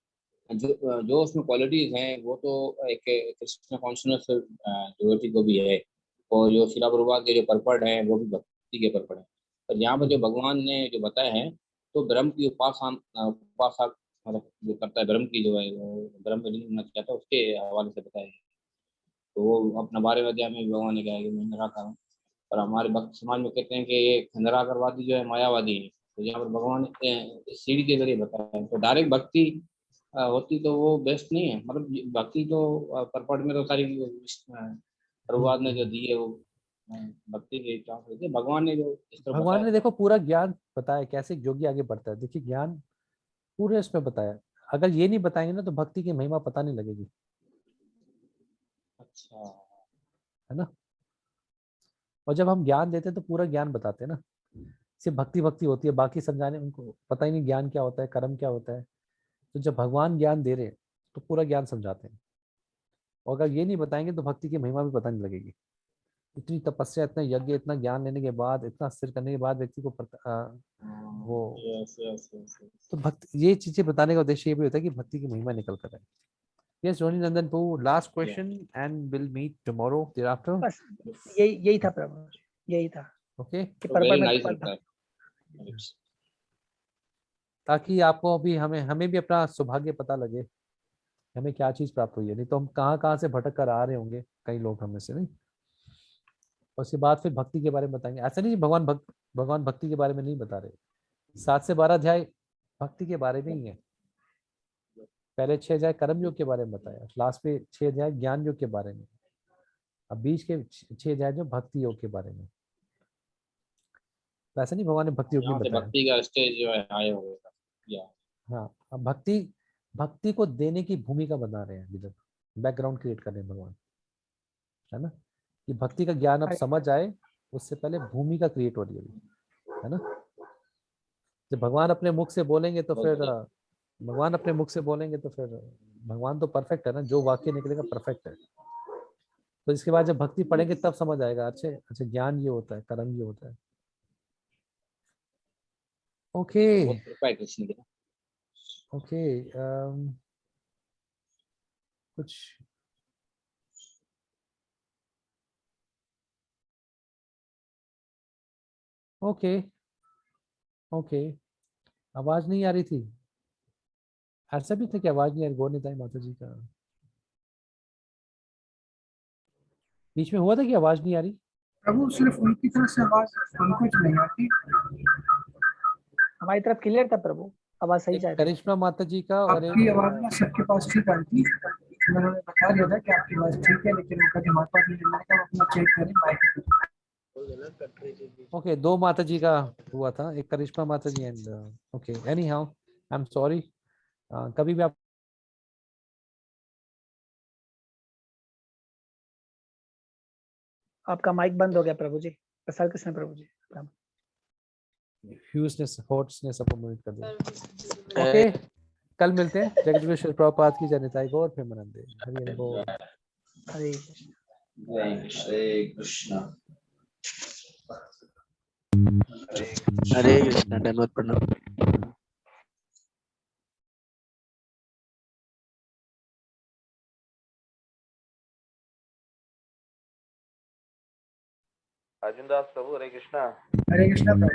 जो उसमें क्वालिटीज हैं वो तो एक कृष्ण कॉन्शियस डिवोटी को भी है, और जो शिला प्रभुपाद के जो पर्पट है वो भी भक्ति के पर्पट है। पर यहाँ पर जो भगवान ने जो बताया है तो ब्रह्म की उपासना मतलब जो करता है धर्म की जो है वो धर्म में नहीं होना चाहता, उसके हवाले से बताया गया। तो वो अपना 12वें अध्याय में भी भगवान ने कहा है कि मैं निराकार हूँ। और हमारे भक्त समाज में कहते हैं कि ये निराकारवादी जो है मायावादी है। तो यहाँ पर भगवान ने सीढ़ी के जरिए बताया है। तो डायरेक्ट भक्ति होती तो वो बेस्ट नहीं है। मतलब भक्ति तो परपट में तो सारी प्रभुपाद ने जो दी है वो भक्ति के चांस देते हैं। भगवान ने जो इस तरह भगवान ने बताया देखो पूरा ज्ञान बताया कैसे एक योगी आगे बढ़ता है। देखिए ज्ञान पूरे इसमें बताया। अगर ये नहीं बताएंगे ना तो भक्ति की महिमा पता नहीं लगेगी, अच्छा है ना। और जब हम ज्ञान देते हैं तो पूरा ज्ञान बताते हैं ना। सिर्फ भक्ति भक्ति होती है, बाकी समझाने उनको पता ही नहीं ज्ञान क्या होता है, कर्म क्या होता है। तो जब भगवान ज्ञान दे रहे हैं तो पूरा ज्ञान समझाते हैं। और अगर ये नहीं बताएंगे तो भक्ति की महिमा भी पता नहीं लगेगी। इतनी तपस्या, इतना यज्ञ, इतना ज्ञान लेने के बाद, इतना स्थिर करने के बाद व्यक्ति को वो यस यस यस। तो भक्ति, ये चीजें बताने का उद्देश्य ये भी होता है कि भक्ति की महिमा निकल कर आए। यस रोनी नंदन पू, last question and will meet tomorrow thereafter. बस यही था प्रभु, यही था ओके, कि वेरी परपट में नाइस तो होता है। ताकि आपको भी हमें भी अपना सौभाग्य पता लगे, हमें क्या चीज प्राप्त हुई है। नहीं तो हम कहाँ कहाँ से भटक कर आ रहे होंगे कई लोग हमें से, नहीं। और उसके बाद फिर भक्ति के बारे में बताएंगे। ऐसा नहीं भगवान भक्ति के बारे में नहीं बता रहे। 7 से 12 अध्याय भक्ति के बारे में ही है। पहले 6 अध्याय कर्म योग के बारे में बताया, लास्ट पे 6 अध्याय ज्ञान योग के बारे में, अब बीच के 6 अध्याय जो भक्ति योग के बारे में। वैसा नहीं भगवान ने भक्ति योग नहीं यहाँ से बताया। भक्ति का स्टेज जो है हाई हो गया। हाँ, अब भक्ति को देने की भूमिका बना रहे हैं अभी तक, बैकग्राउंड क्रिएट कर रहे हैं भगवान, है ना। कि भक्ति का ज्ञान अब समझ आए उससे पहले भूमिका क्रिएट हो रही है ना। जब भगवान अपने मुख से बोलेंगे तो फिर भगवान तो परफेक्ट है ना, जो वाक्य निकलेगा परफेक्ट है। तो इसके बाद जब भक्ति पढ़ेंगे तब समझ आएगा, अच्छा ज्ञान ये होता है, कर्म ये होता है। ओके बहुत कृपा है कृष्ण की। ओके, कुछ ओके ओके, आवाज नहीं आ रही थी। ऐसा भी था कि आवाज नहीं आ रही, गौर नहीं था माता जी का। बीच में हुआ था कि आवाज नहीं आ रही। प्रभु सिर्फ उनकी तरफ से आवाज हमको नहीं आती, हमारी तरफ क्लियर था प्रभु, आवाज सही एक जा रही। करिश्मा माता जी का और आपकी एक आवाज ना सबके पास ठीक आई थी। उन्होंने बता दिया था कि आपकी आवाज ठीक है, लेकिन उनका जो हमारे पास नहीं मिला था, अपना चेक करें माइक। ओके, 2 माता जी का हुआ था, एक करिश्मा माता जी and okay, anyhow I am sorry. कभी भी आप आपका माइक बंद हो गया प्रभु जी। प्रसाद कृष्ण प्रभु जी। ह्यूजनेस हॉट्सनेस अपॉन म्यूट कर दिया। ओके, कल मिलते हैं। जगत गुरु श्री प्रभुपाद की जय निताई गौर प्रेमानंदे। हरि हरि बोल। हरे हरे कृष्णा हरे कृष्णा। धन्यवाद प्रणाम। अर्जुन दास प्रभु हरे कृष्णा। हरे कृष्णा प्रभु।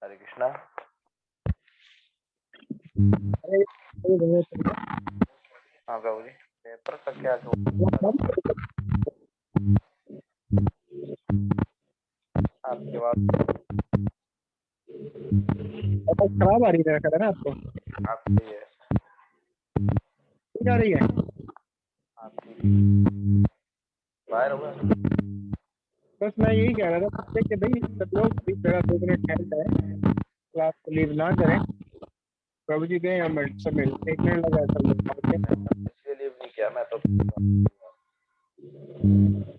हरे कृष्णा। हाँ प्रभु जी, पेपर का क्या आपके बात खराब आ रही है ना आपको? आपकी है, आ रही है आपकी बाहर होगा। बस मैं यही कह रहा था कि भाई सब लोग इस तरह 2 मिनट ठहर जाए, क्लास को लीव ना करें। प्रभु जी गए हम सब 1 मिनट लगा सब लोग, इसलिए लीव नहीं किया मैं तो।